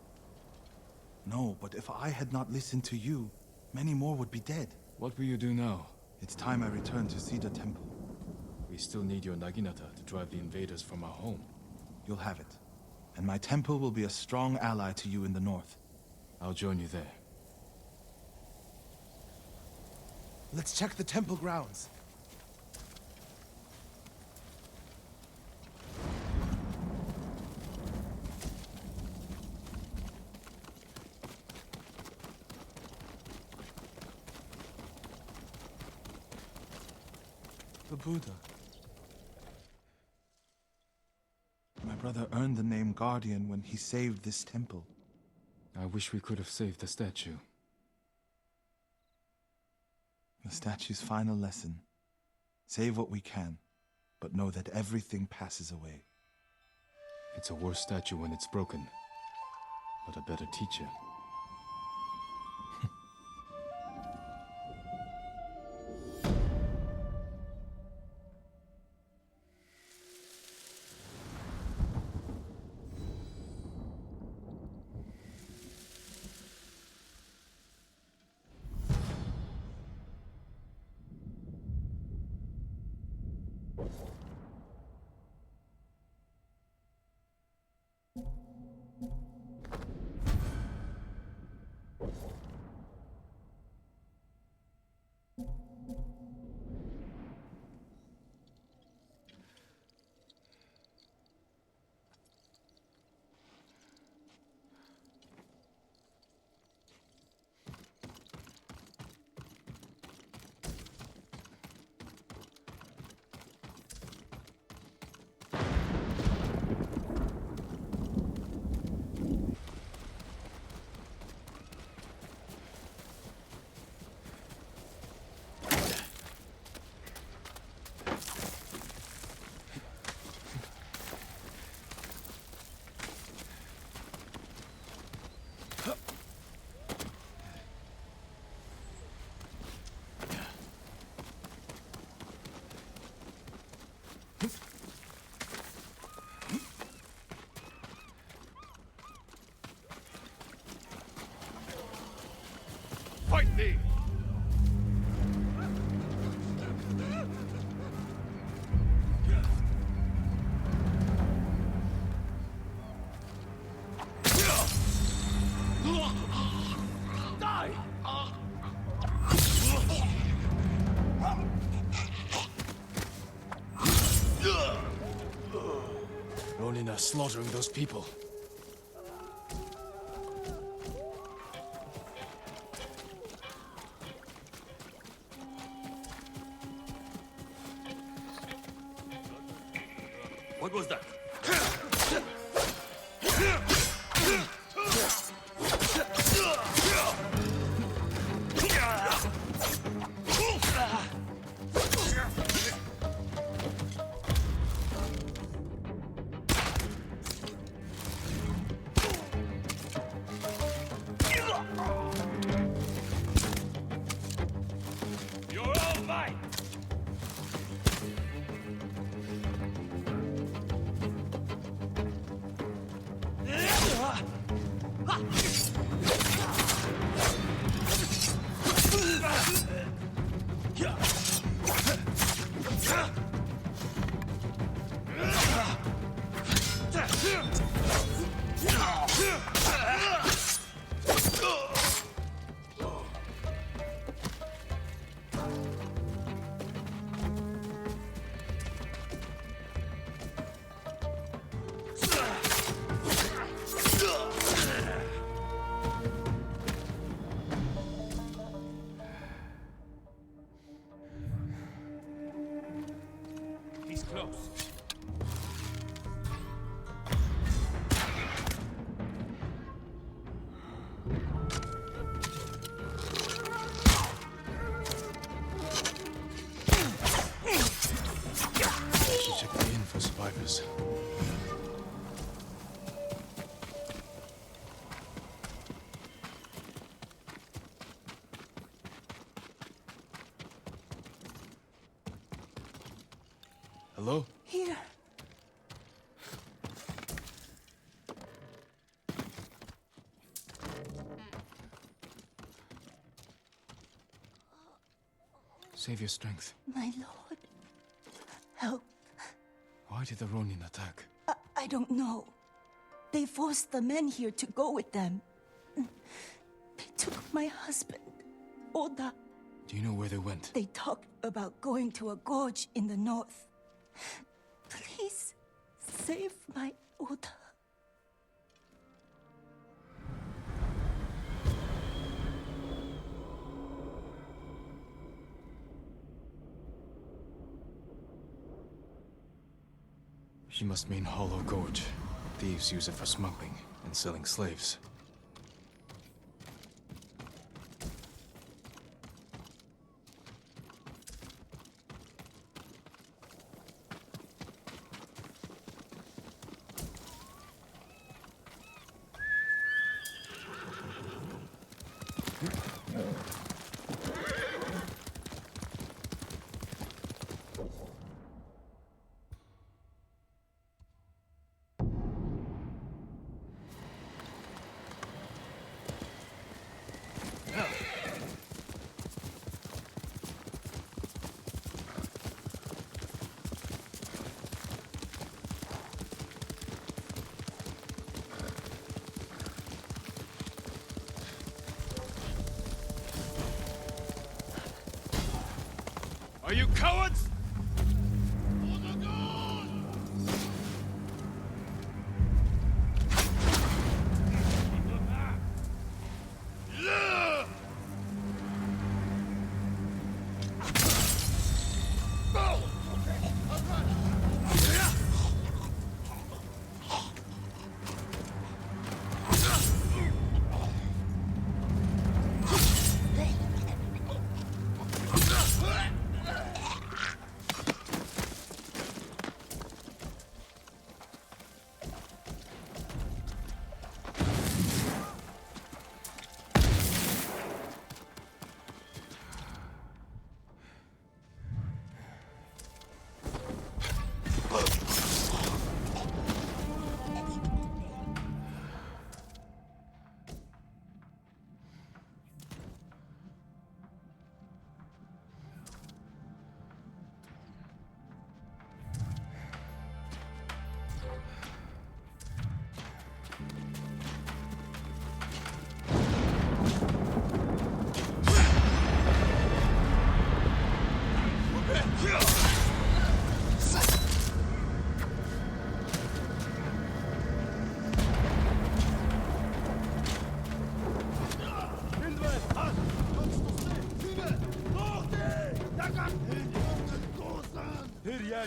[SPEAKER 11] No, but if I had not listened to you, many more would be dead.
[SPEAKER 1] What will you do now?
[SPEAKER 11] It's time I return to Cedar Temple.
[SPEAKER 1] We still need your Naginata to drive the invaders from our home.
[SPEAKER 11] You'll have it. And my temple will be a strong ally to you in the north.
[SPEAKER 1] I'll join you there.
[SPEAKER 11] Let's check the temple grounds. The Buddha. My brother earned the name Guardian when he saved this temple.
[SPEAKER 1] I wish we could have saved the statue.
[SPEAKER 11] The statue's final lesson. Save what we can, but know that everything passes away.
[SPEAKER 1] It's a worse statue when it's broken, but a better teacher.
[SPEAKER 15] Fight me!
[SPEAKER 1] Ronin are slaughtering those people.
[SPEAKER 10] What was that?
[SPEAKER 15] You're all mine!
[SPEAKER 10] He's close.
[SPEAKER 1] Should check the inn for survivors. Hello?
[SPEAKER 14] Here.
[SPEAKER 4] Save your strength.
[SPEAKER 14] My lord. Help.
[SPEAKER 4] Why did the Ronin attack?
[SPEAKER 14] I don't know. They forced the men here to go with them. They took my husband, Oda.
[SPEAKER 4] Do you know where they went?
[SPEAKER 14] They talked about going to a gorge in the north. Please, save my Oda.
[SPEAKER 4] She must mean Hollow Gorge. Thieves use it for smuggling and selling slaves.
[SPEAKER 1] Are you cowards?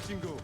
[SPEAKER 12] Jingo.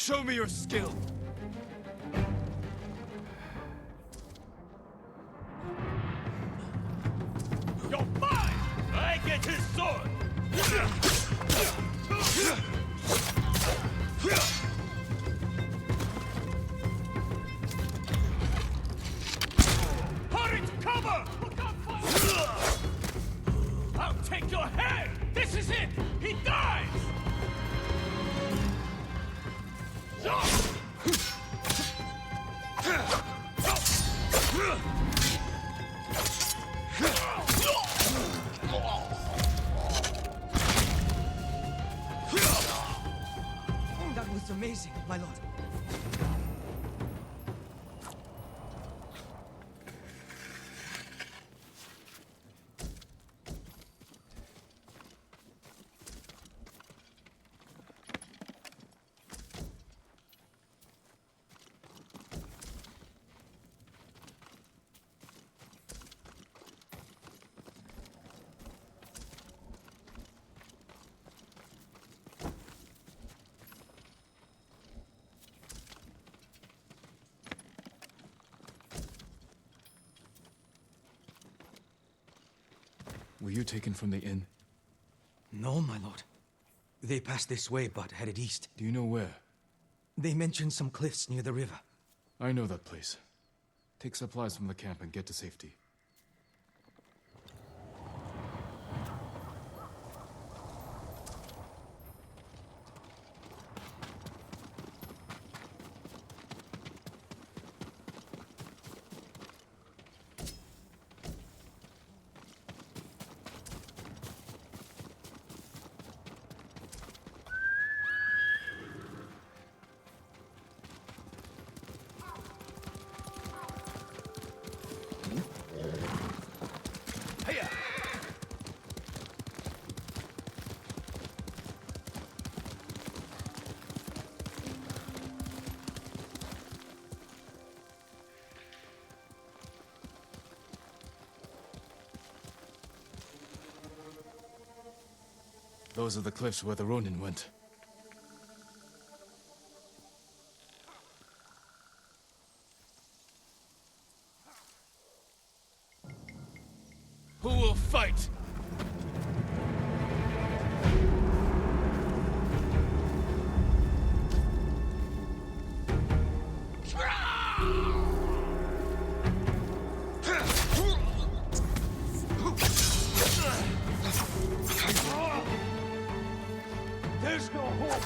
[SPEAKER 1] Show me your skill!
[SPEAKER 17] You're mine! I get his sword! Hurry to cover! Look out, fire! I'll take your head! This is it! He dies!
[SPEAKER 10] That was amazing, my lord.
[SPEAKER 1] Were you taken from the inn?
[SPEAKER 10] No, my lord. They passed this way, but headed east.
[SPEAKER 1] Do you know where?
[SPEAKER 10] They mentioned some cliffs near the river.
[SPEAKER 1] I know that place. Take supplies from the camp and get to safety. Those are the cliffs where the Ronin went. Who will fight?
[SPEAKER 17] There's no hope!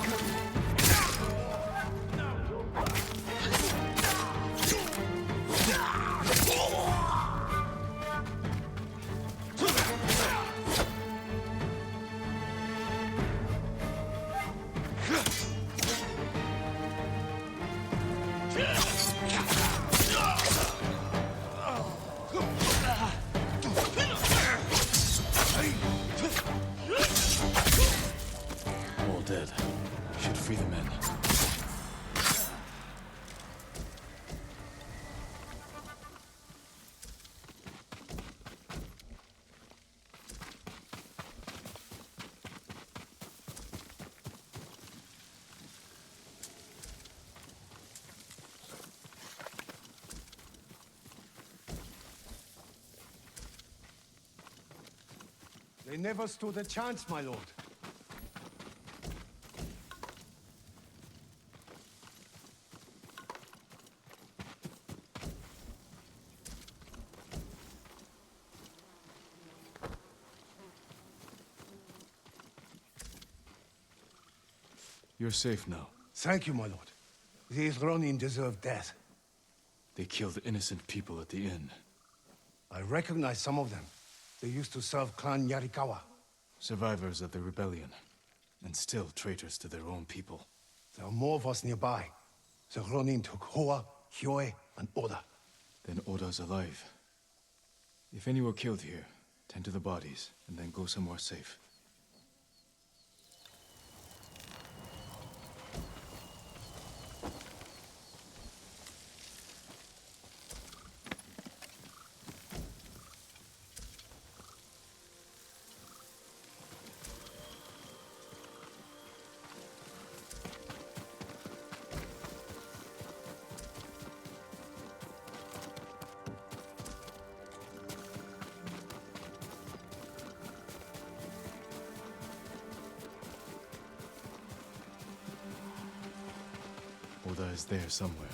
[SPEAKER 1] All dead. Should free the men.
[SPEAKER 6] They never stood a chance, my lord.
[SPEAKER 1] You're safe now.
[SPEAKER 6] Thank you, my lord. These Ronin deserve death.
[SPEAKER 1] They killed innocent people at the inn.
[SPEAKER 6] I recognize some of them. They used to serve Clan Yarikawa.
[SPEAKER 1] Survivors of the rebellion. And still traitors to their own people.
[SPEAKER 6] There are more of us nearby. The Ronin took Hoa, Hyoe, and Oda.
[SPEAKER 1] Then Oda's alive. If any were killed here, tend to the bodies, and then go somewhere safe. Oda is there somewhere.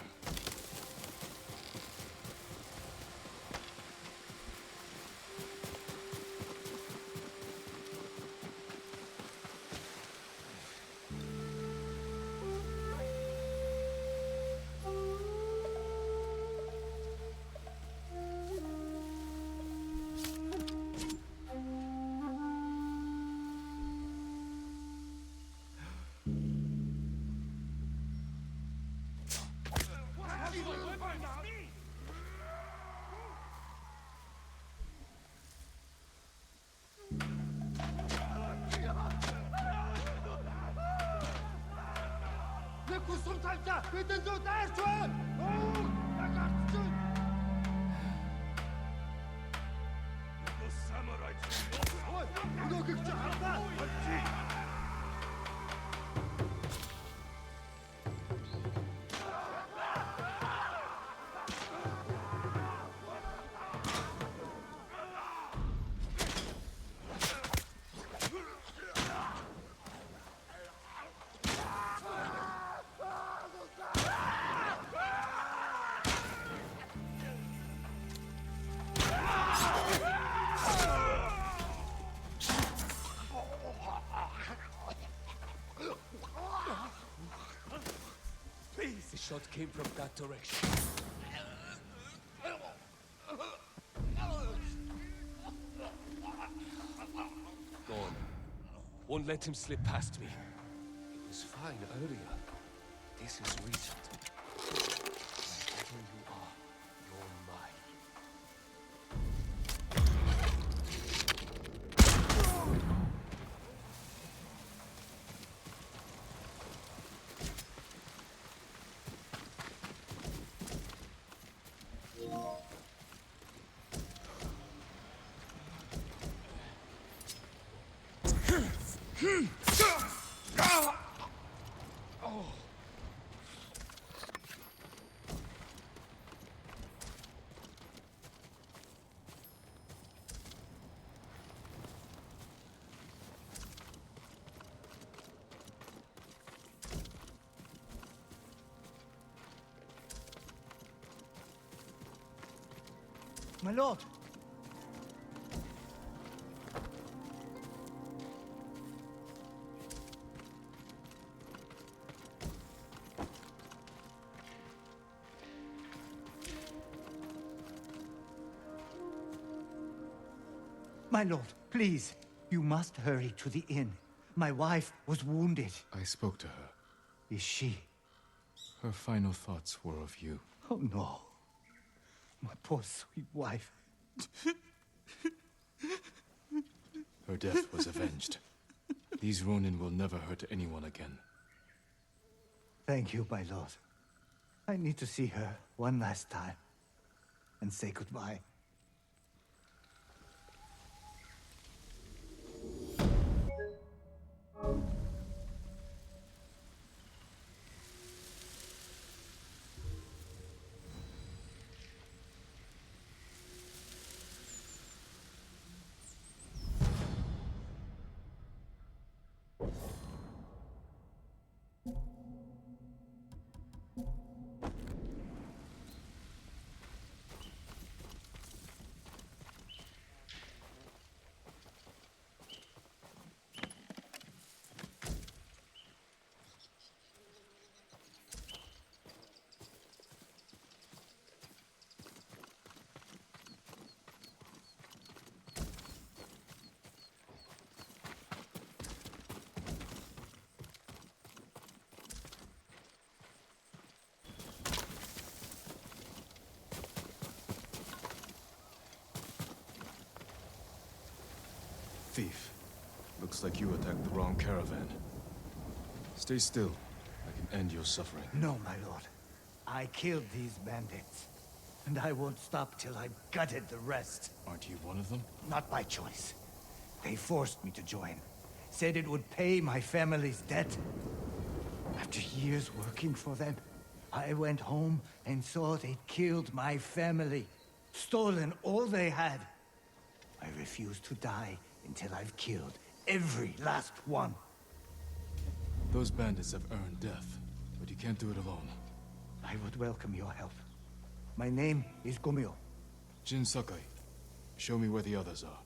[SPEAKER 17] The shot came from that direction. Gone. Won't let him slip past me. It was fine earlier. This is recent. Wherever you are, you're mine.
[SPEAKER 3] My lord! My lord, please, you must hurry to the inn. My wife was wounded.
[SPEAKER 1] I spoke to her.
[SPEAKER 3] Is she?
[SPEAKER 1] Her final thoughts were of you.
[SPEAKER 3] Oh no. My poor sweet wife.
[SPEAKER 1] Her death was avenged. These Ronin will never hurt anyone again.
[SPEAKER 3] Thank you, my lord. I need to see her one last time and say goodbye.
[SPEAKER 1] Thief. Looks like you attacked the wrong caravan. Stay still. I can end your suffering.
[SPEAKER 3] No, my lord. I killed these bandits. And I won't stop till I've gutted the rest.
[SPEAKER 1] Aren't you one of them?
[SPEAKER 3] Not by choice. They forced me to join. Said it would pay my family's debt. After years working for them, I went home and saw they'd killed my family. Stolen all they had. I refuse to die until I've killed every last one.
[SPEAKER 1] Those bandits have earned death, but you can't do it alone.
[SPEAKER 3] I would welcome your help. My name is Gomyo.
[SPEAKER 1] Jin Sakai, show me where the others are.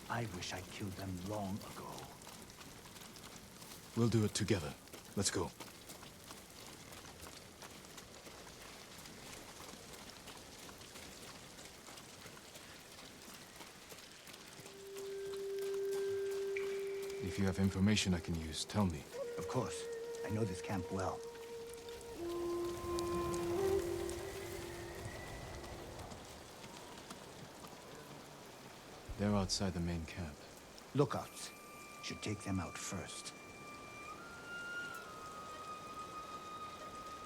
[SPEAKER 3] I wish I'd killed them long ago.
[SPEAKER 1] We'll do it together. Let's go. If you have information I can use, tell me.
[SPEAKER 3] Of course. I know this camp well.
[SPEAKER 1] They're outside the main camp.
[SPEAKER 3] Lookouts should take them out first.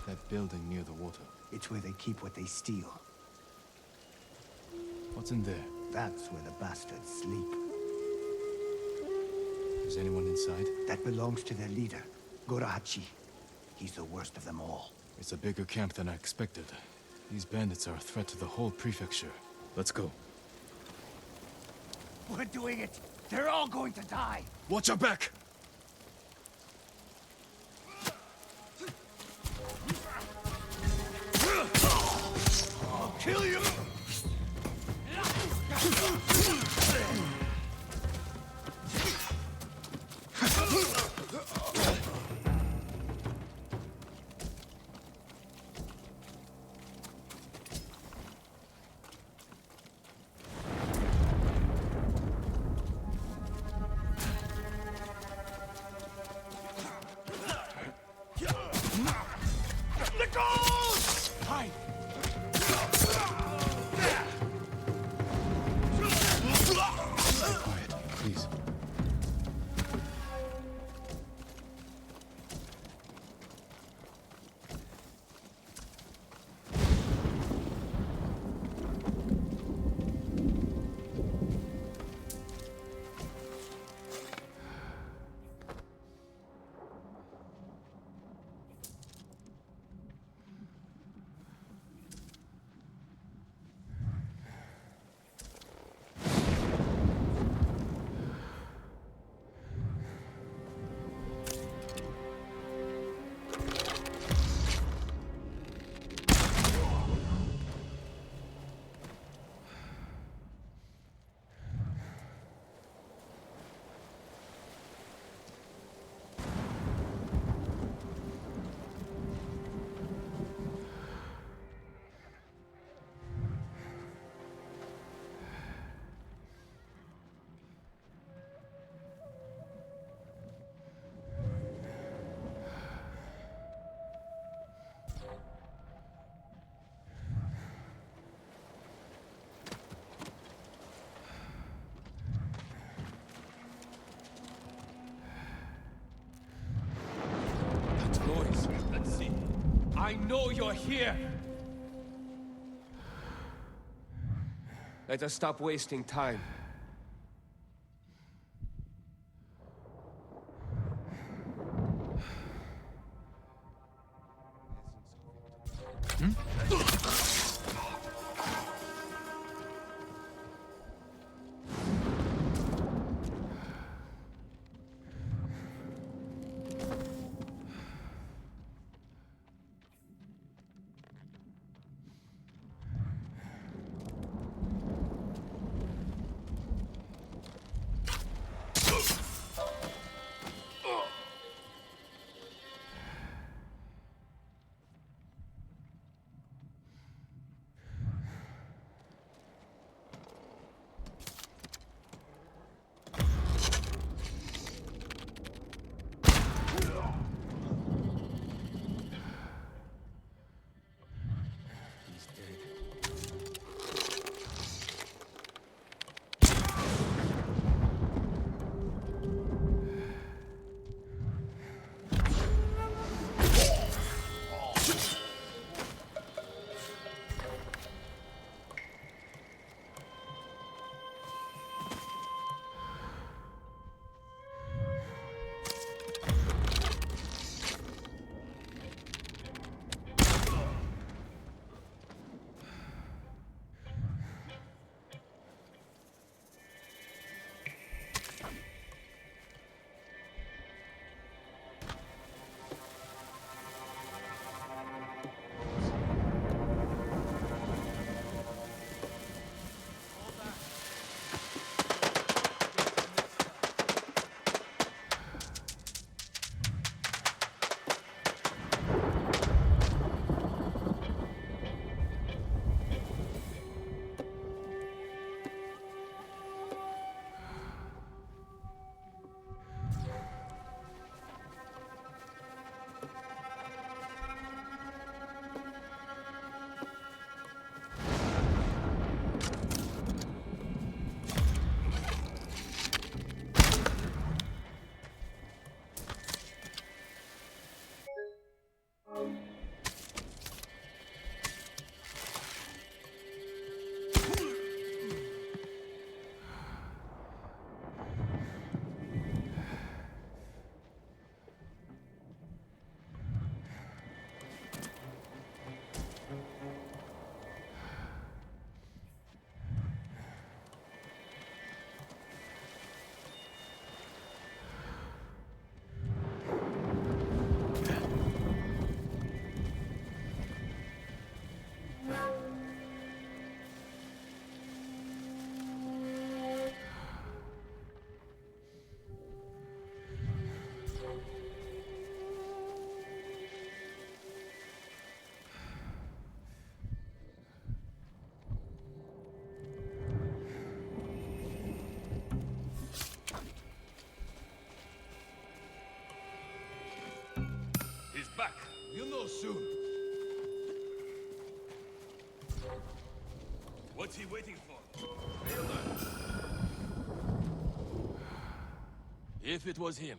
[SPEAKER 1] That building near the water.
[SPEAKER 3] It's where they keep what they steal.
[SPEAKER 1] What's in there?
[SPEAKER 3] That's where the bastards sleep.
[SPEAKER 1] Is anyone inside?
[SPEAKER 3] That belongs to their leader, Gorahachi. He's the worst of them all.
[SPEAKER 1] It's a bigger camp than I expected. These bandits are a threat to the whole prefecture. Let's go.
[SPEAKER 3] We're doing it! They're all going to die!
[SPEAKER 1] Watch your back!
[SPEAKER 3] I'll kill you!
[SPEAKER 17] Let's see. I know you're here! Let us stop wasting time.
[SPEAKER 6] know soon.
[SPEAKER 17] What's he waiting for? If it was him,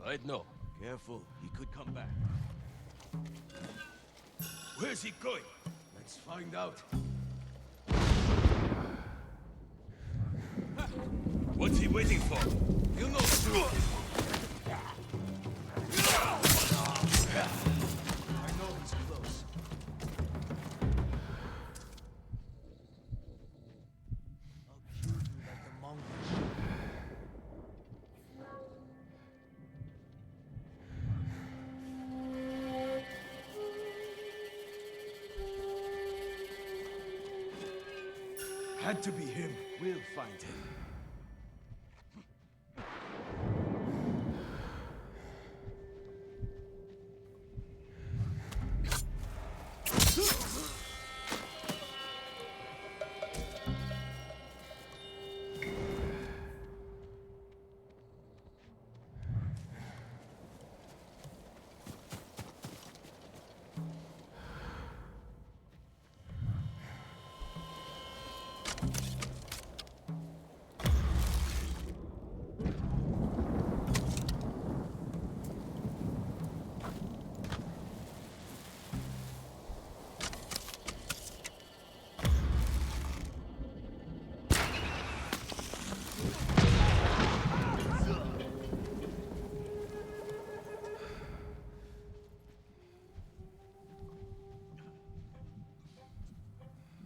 [SPEAKER 17] I'd know.
[SPEAKER 13] Careful, he could come back.
[SPEAKER 6] Where's he going? Let's find out.
[SPEAKER 17] What's he waiting for?
[SPEAKER 6] He'll know soon. I know he's close.
[SPEAKER 3] I'll kill you like the Mongols.
[SPEAKER 6] Had to be him.
[SPEAKER 13] We'll find him.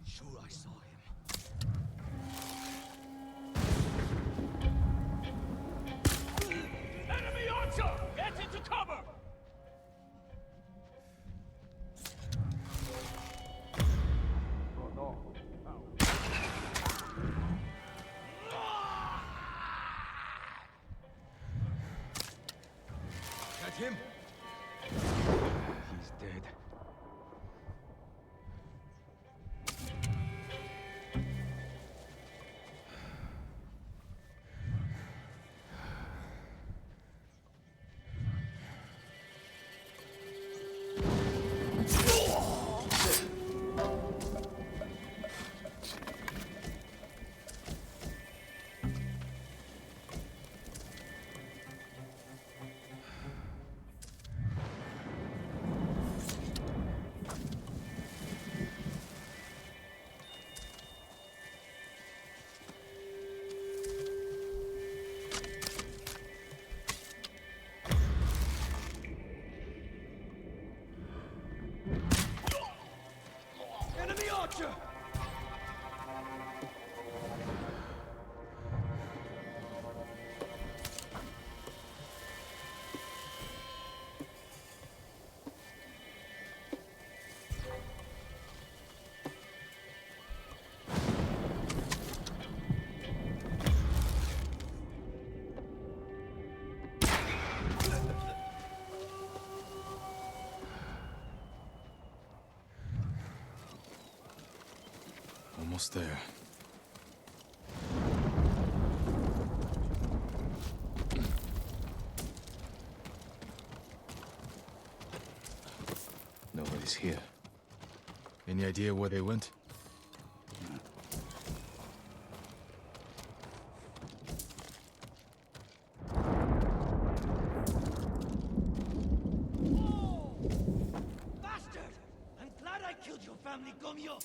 [SPEAKER 3] Sure, I saw him.
[SPEAKER 17] Enemy archer! Get into cover!
[SPEAKER 6] That him?
[SPEAKER 4] He's dead.
[SPEAKER 6] Enemy archer!
[SPEAKER 1] Almost there. Nobody's here. Any idea where they went?
[SPEAKER 3] Bastard! I'm glad I killed your family, Gomyo!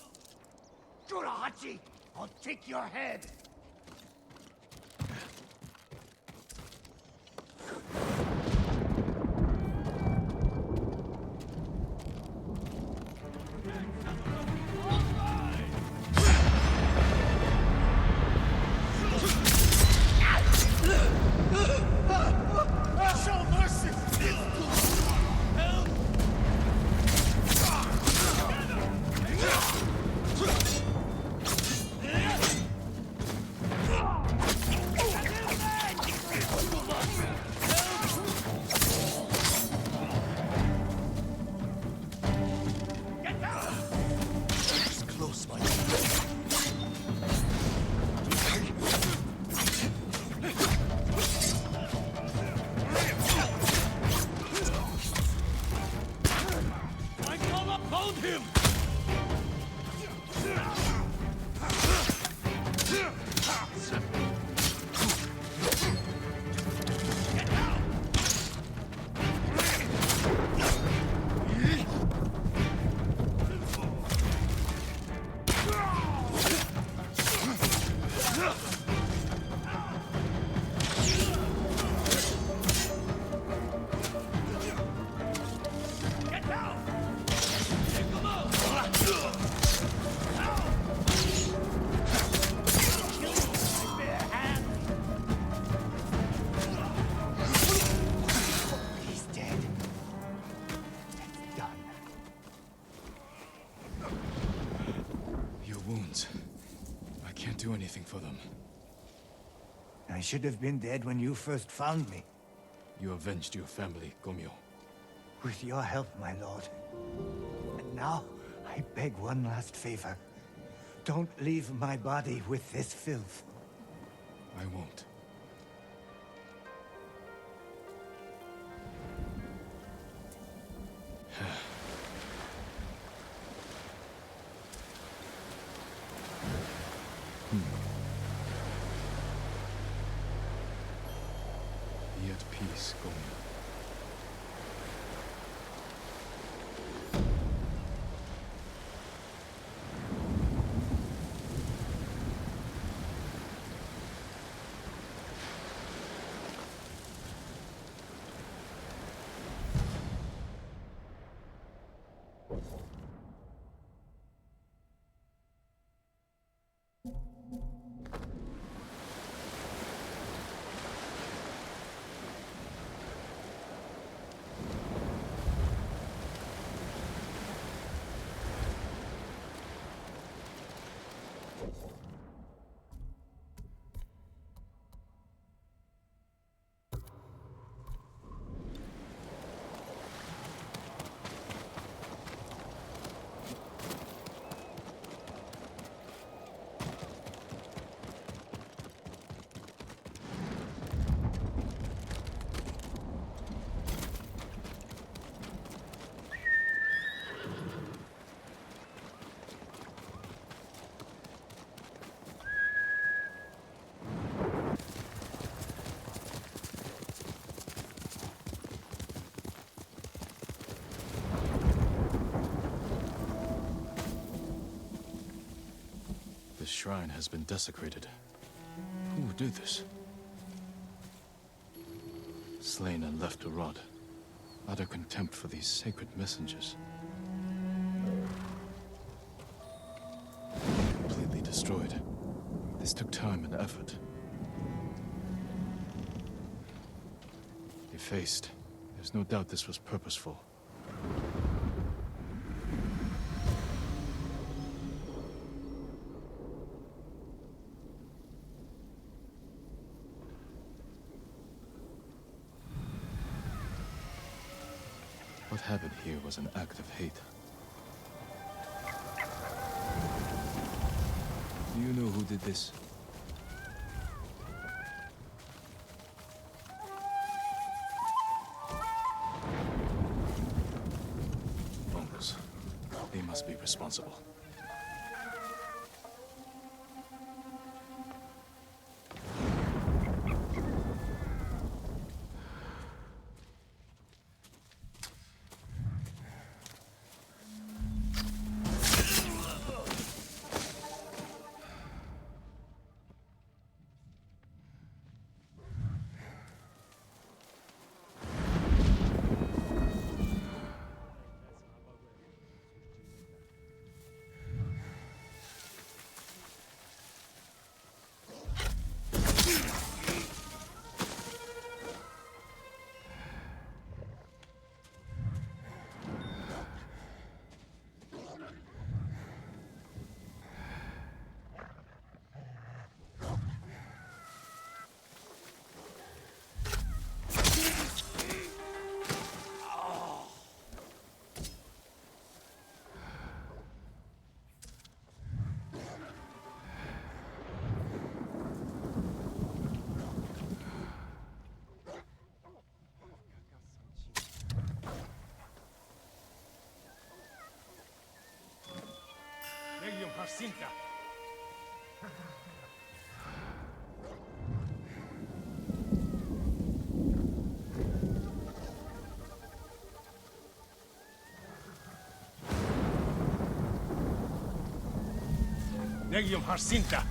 [SPEAKER 3] Jurahachi! I'll take your head! Show mercy!
[SPEAKER 1] can't do anything for them.
[SPEAKER 3] I should have been dead when you first found me.
[SPEAKER 1] You avenged your family, Gomyo.
[SPEAKER 3] With your help, my lord. And now, I beg one last favor. Don't leave my body with this filth.
[SPEAKER 1] I won't. Be at peace, Gomyo. The shrine has been desecrated. Who did this? Slain and left to rot. Utter contempt for these sacred messengers. Completely destroyed. This took time and effort. Effaced. There's no doubt this was purposeful. What happened here was an act of hate. Do you know who did this? Mongols. They must be responsible.
[SPEAKER 17] Cinta. Negium Harsinta.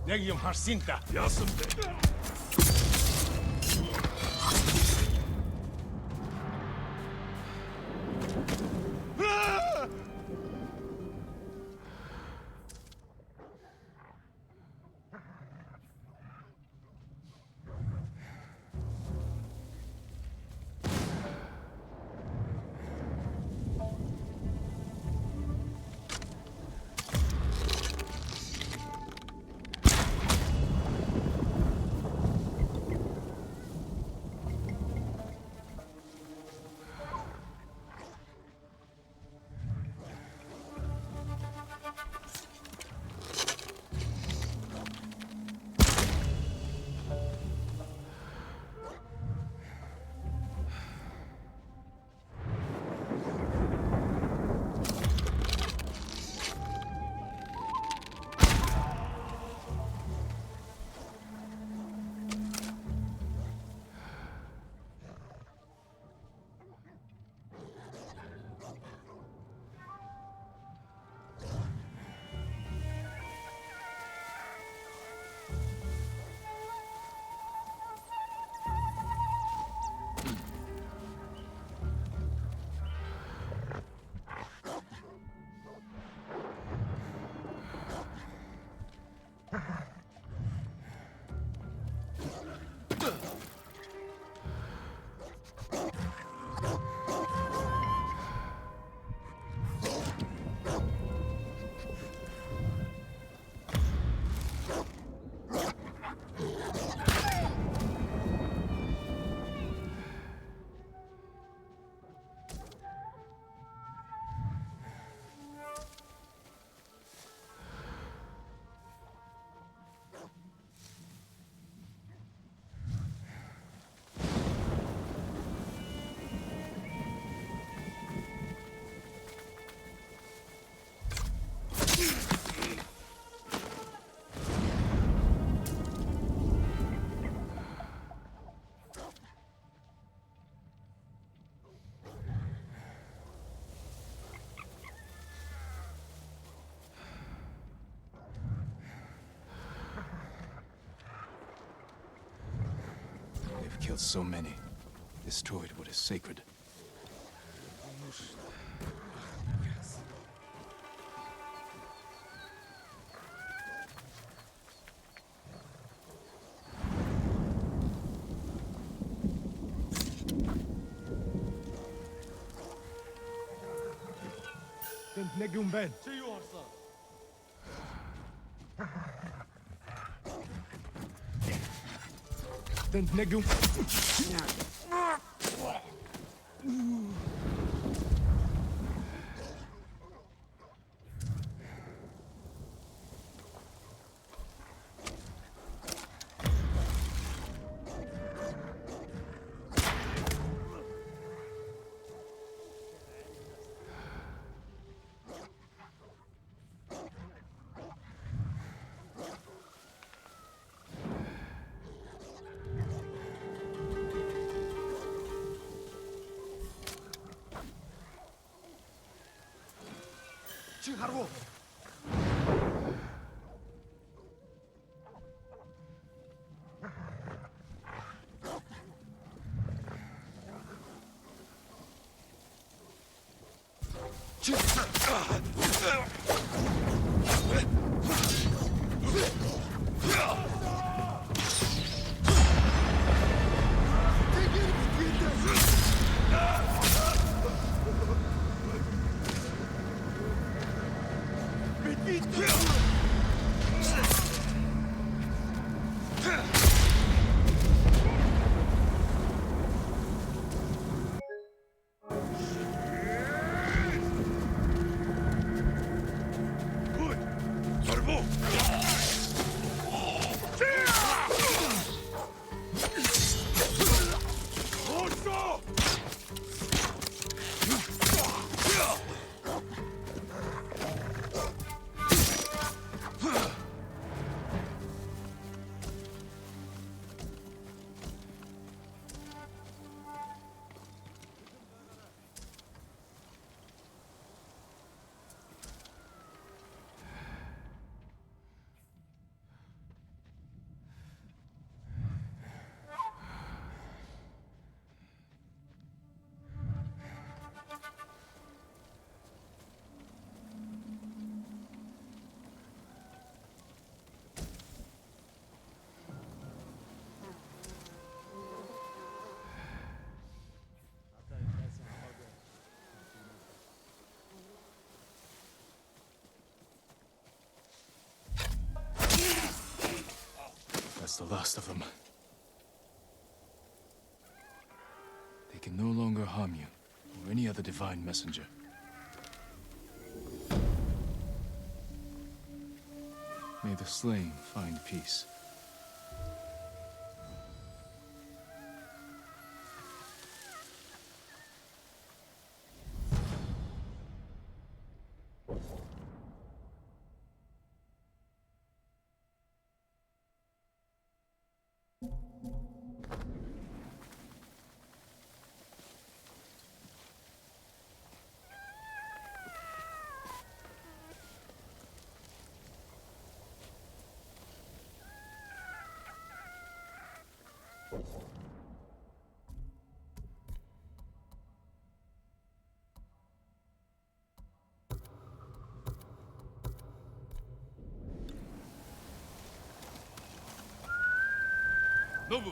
[SPEAKER 18] Negium Harsinta.
[SPEAKER 15] Fearsome.
[SPEAKER 1] They've killed so many, destroyed what is sacred.
[SPEAKER 18] Negum Ben. Negum.
[SPEAKER 6] Harwo.
[SPEAKER 1] That's the last of them. They can no longer harm you, or any other divine messenger. May the slain find peace.
[SPEAKER 15] Nobu!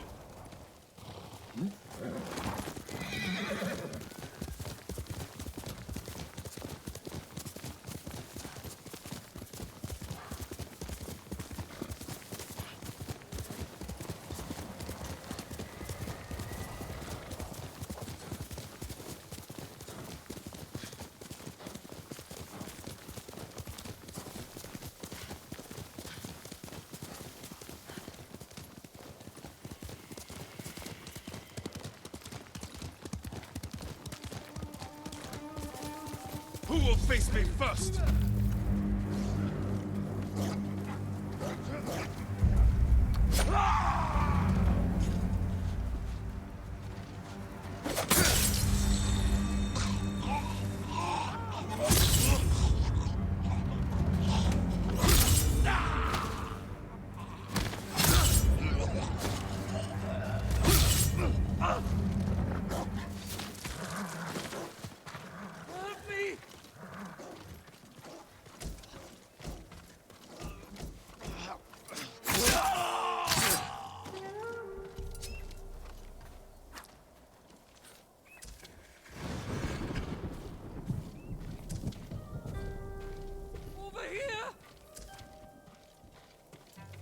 [SPEAKER 15] Who will face me first?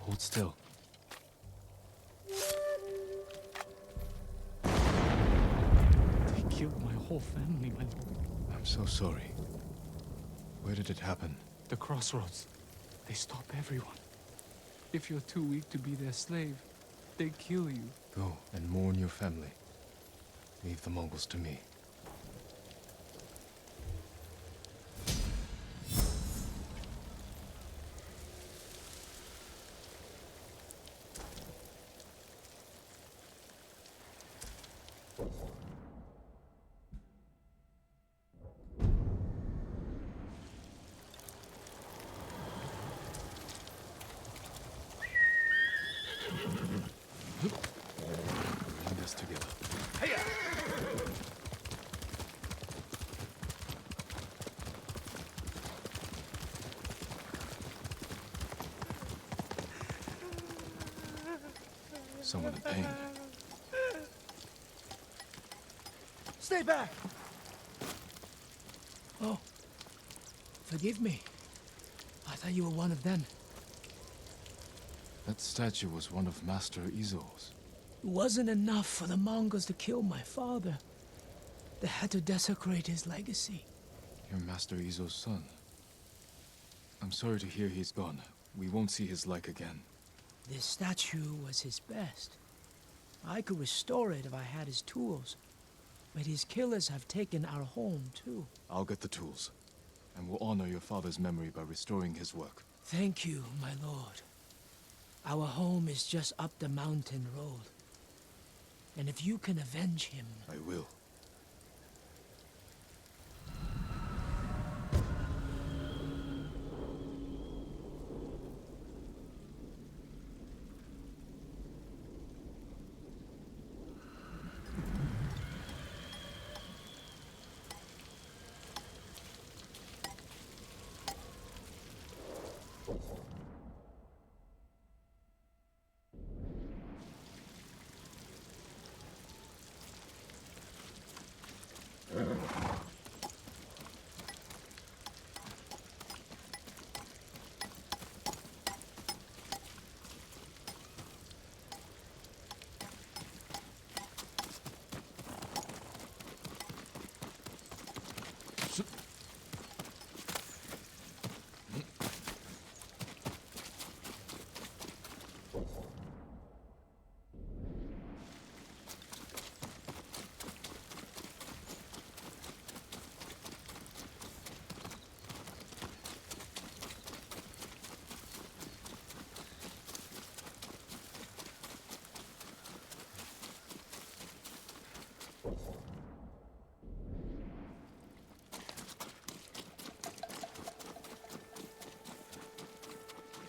[SPEAKER 1] Hold still.
[SPEAKER 4] They killed my whole family, my lord.
[SPEAKER 1] I'm so sorry. Where did it happen?
[SPEAKER 4] The crossroads. They stop everyone. If you're too weak to be their slave, they kill you.
[SPEAKER 1] Go and mourn your family. Leave the Mongols to me. Bring this together. Someone in pain.
[SPEAKER 16] Stay back! Oh, forgive me. I thought you were one of them.
[SPEAKER 1] That statue was one of Master Izo's.
[SPEAKER 16] It wasn't enough for the Mongols to kill my father. They had to desecrate his legacy.
[SPEAKER 1] You're Master Izo's son. I'm sorry to hear he's gone. We won't see his like again.
[SPEAKER 16] This statue was his best. I could restore it if I had his tools. But his killers have taken our home, too.
[SPEAKER 1] I'll get the tools, and we'll honor your father's memory by restoring his work.
[SPEAKER 16] Thank you, my lord. Our home is just up the mountain road. And if you can avenge him...
[SPEAKER 1] I will.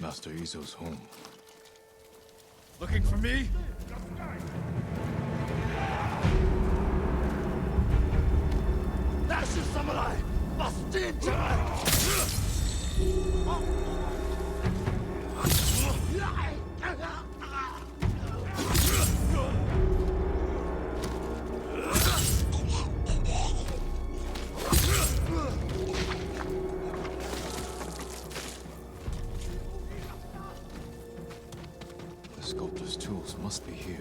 [SPEAKER 1] Master Izo's home.
[SPEAKER 3] Looking for me? That's your samurai! Busted!
[SPEAKER 1] The sculptor's tools must be here.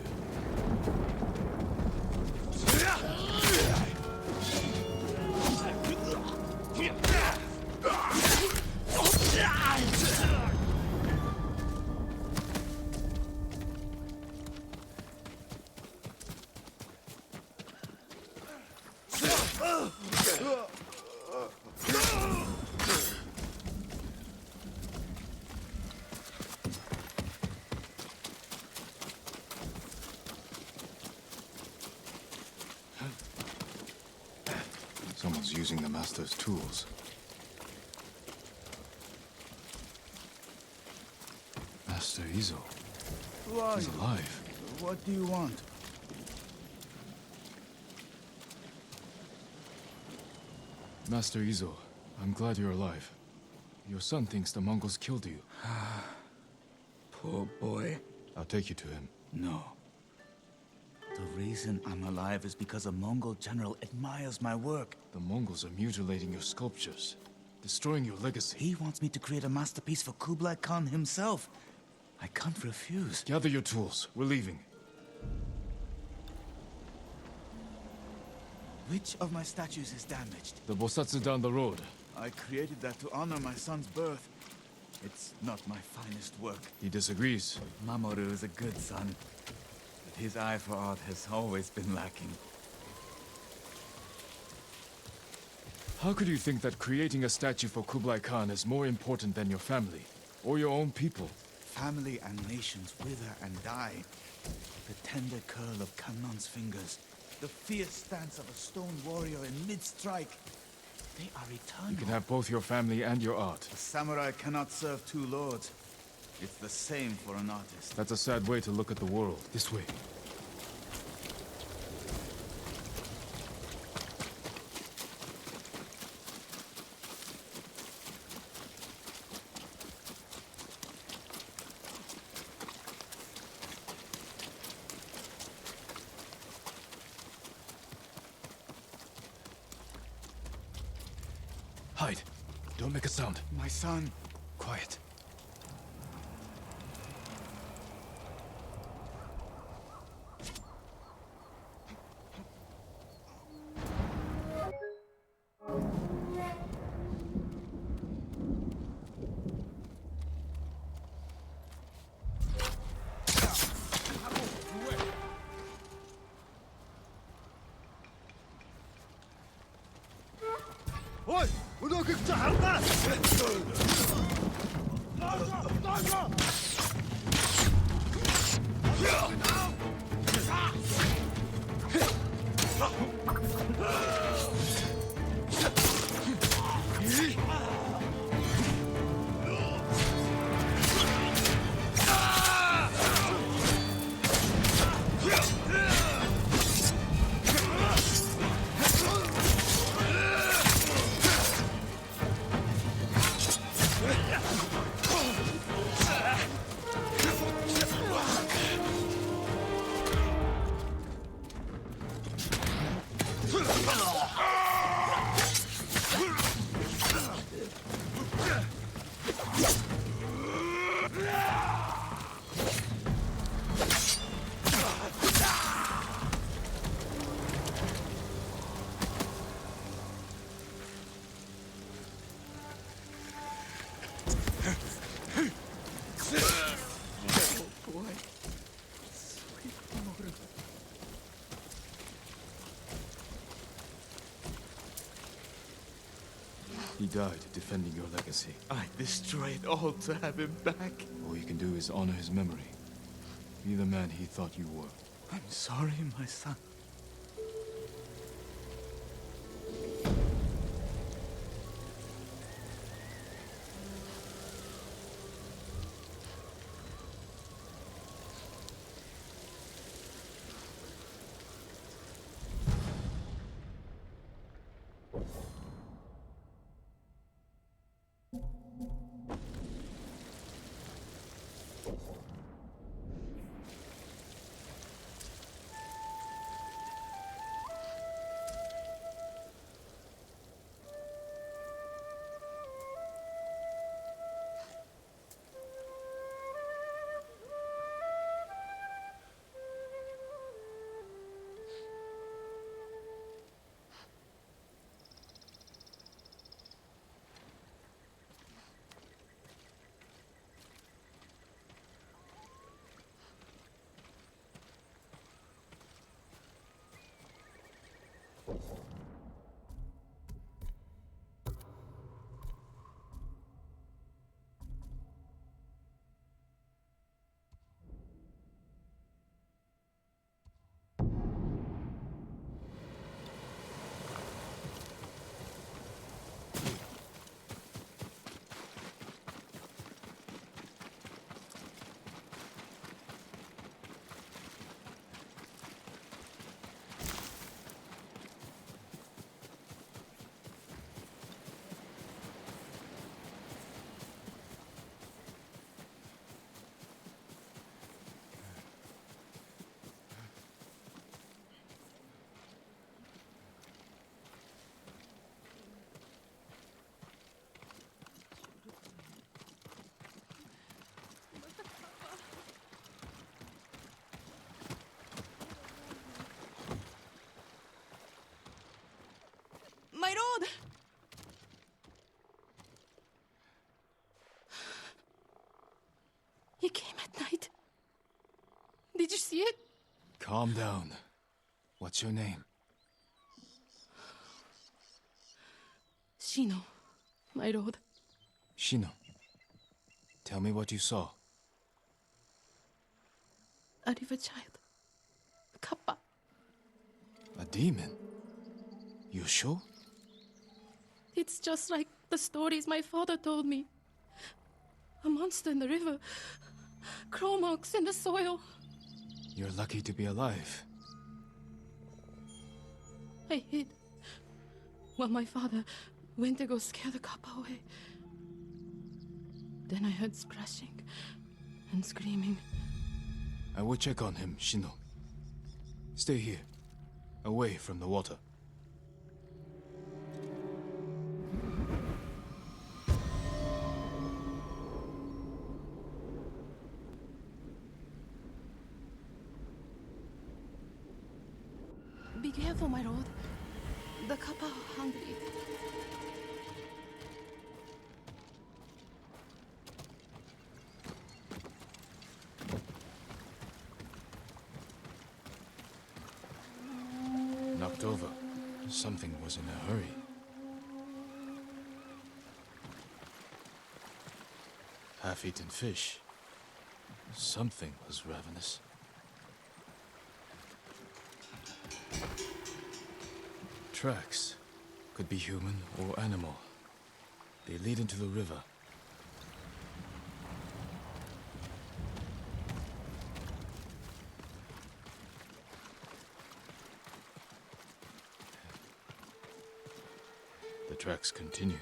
[SPEAKER 1] Someone's using the master's tools. Master Izo.
[SPEAKER 8] Who are
[SPEAKER 1] He's
[SPEAKER 8] you?
[SPEAKER 1] alive.
[SPEAKER 8] What do you want?
[SPEAKER 1] Master Izo, I'm glad you're alive. Your son thinks the Mongols killed you.
[SPEAKER 3] Poor boy.
[SPEAKER 1] I'll take you to him.
[SPEAKER 3] No. The reason I'm alive is because a Mongol general admires my work.
[SPEAKER 1] The Mongols are mutilating your sculptures, destroying your legacy.
[SPEAKER 3] He wants me to create a masterpiece for Kublai Khan himself. I can't refuse.
[SPEAKER 1] Gather your tools. We're leaving.
[SPEAKER 3] Which of my statues is damaged?
[SPEAKER 1] The Bosatsu down the road.
[SPEAKER 3] I created that to honor my son's birth. It's not my finest work.
[SPEAKER 1] He disagrees.
[SPEAKER 3] Mamoru is a good son, but his eye for art has always been lacking.
[SPEAKER 1] How could you think that creating a statue for Kublai Khan is more important than your family? Or your own people?
[SPEAKER 3] Family and nations wither and die. The tender curl of Kanon's fingers. The fierce stance of a stone warrior in mid-strike. They are eternal.
[SPEAKER 1] You can have both your family and your art.
[SPEAKER 3] A samurai cannot serve two lords. It's the same for an artist.
[SPEAKER 1] That's a sad way to look at the world. This way. Hide. Don't make a sound.
[SPEAKER 3] My son.
[SPEAKER 1] Quiet.
[SPEAKER 8] Oi! ودوكك تحرقه!
[SPEAKER 1] He died defending your legacy.
[SPEAKER 3] I destroyed all to have him back.
[SPEAKER 1] All you can do is honor his memory. Be the man he thought you were.
[SPEAKER 3] I'm sorry, my son.
[SPEAKER 14] My lord! He came at night. Did you see it?
[SPEAKER 1] Calm down. What's your name?
[SPEAKER 14] Shino, my lord.
[SPEAKER 1] Shino. Tell me what you saw.
[SPEAKER 14] A river child. Kappa.
[SPEAKER 1] A demon? You sure?
[SPEAKER 14] It's just like the stories my father told me. A monster in the river. Claw marks in the soil.
[SPEAKER 1] You're lucky to be alive.
[SPEAKER 14] I hid while my father went to go scare the kappa away. Then I heard splashing and screaming.
[SPEAKER 1] I will check on him, Shino. Stay here, away from the water.
[SPEAKER 14] Be careful, my lord. The kappa are hungry.
[SPEAKER 1] Knocked over. Something was in a hurry. Half-eaten fish. Something was ravenous. Tracks. Could be human or animal. They lead into the river. The tracks continue.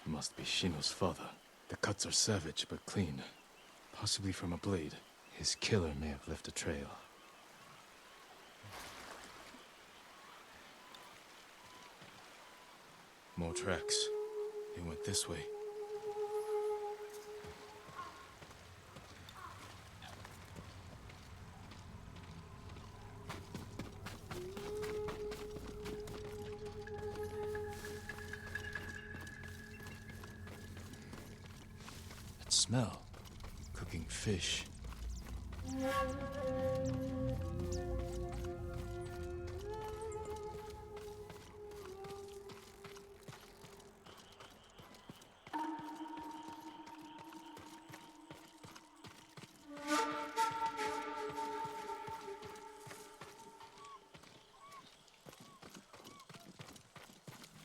[SPEAKER 1] Must be Shino's father. The cuts are savage but clean. Possibly from a blade. His killer may have left a trail. More tracks. They went this way. smell. Cooking fish.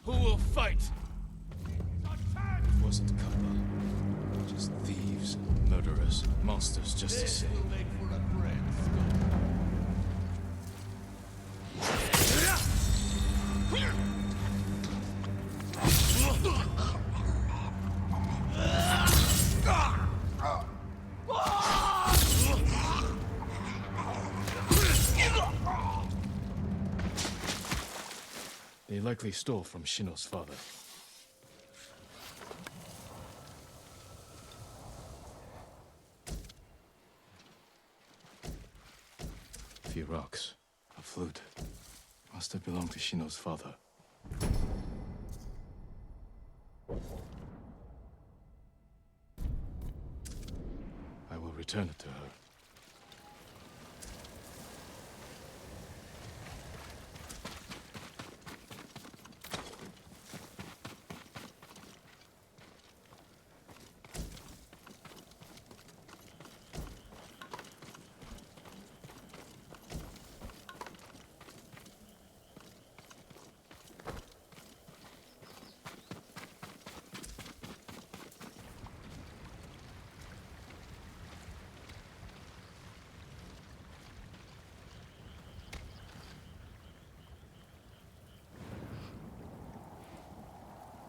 [SPEAKER 17] Who will fight?
[SPEAKER 1] It wasn't Kappa. Just thieves, murderers, monsters just the same. They likely stole from Shino's father. A few rocks. A flute. Must have belonged to Shino's father. I will return it to her.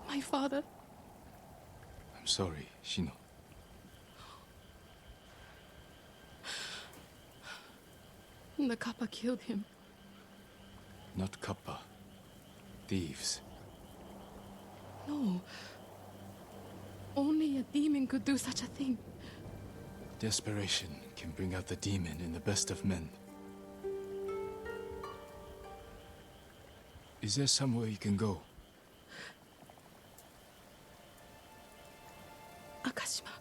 [SPEAKER 7] My father.
[SPEAKER 1] I'm sorry, Shino.
[SPEAKER 7] The Kappa killed him.
[SPEAKER 1] Not Kappa. Thieves.
[SPEAKER 7] No. Only a demon could do such a thing.
[SPEAKER 1] Desperation can bring out the demon in the best of men. Is there somewhere you can go?
[SPEAKER 7] Akashima.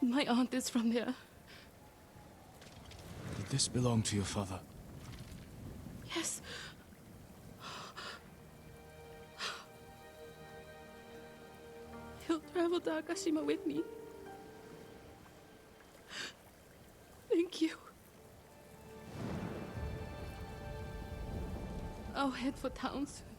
[SPEAKER 7] My aunt is from there.
[SPEAKER 1] Did this belong to your father?
[SPEAKER 7] Yes. He'll travel to Akashima with me. Thank you. I'll head for town soon.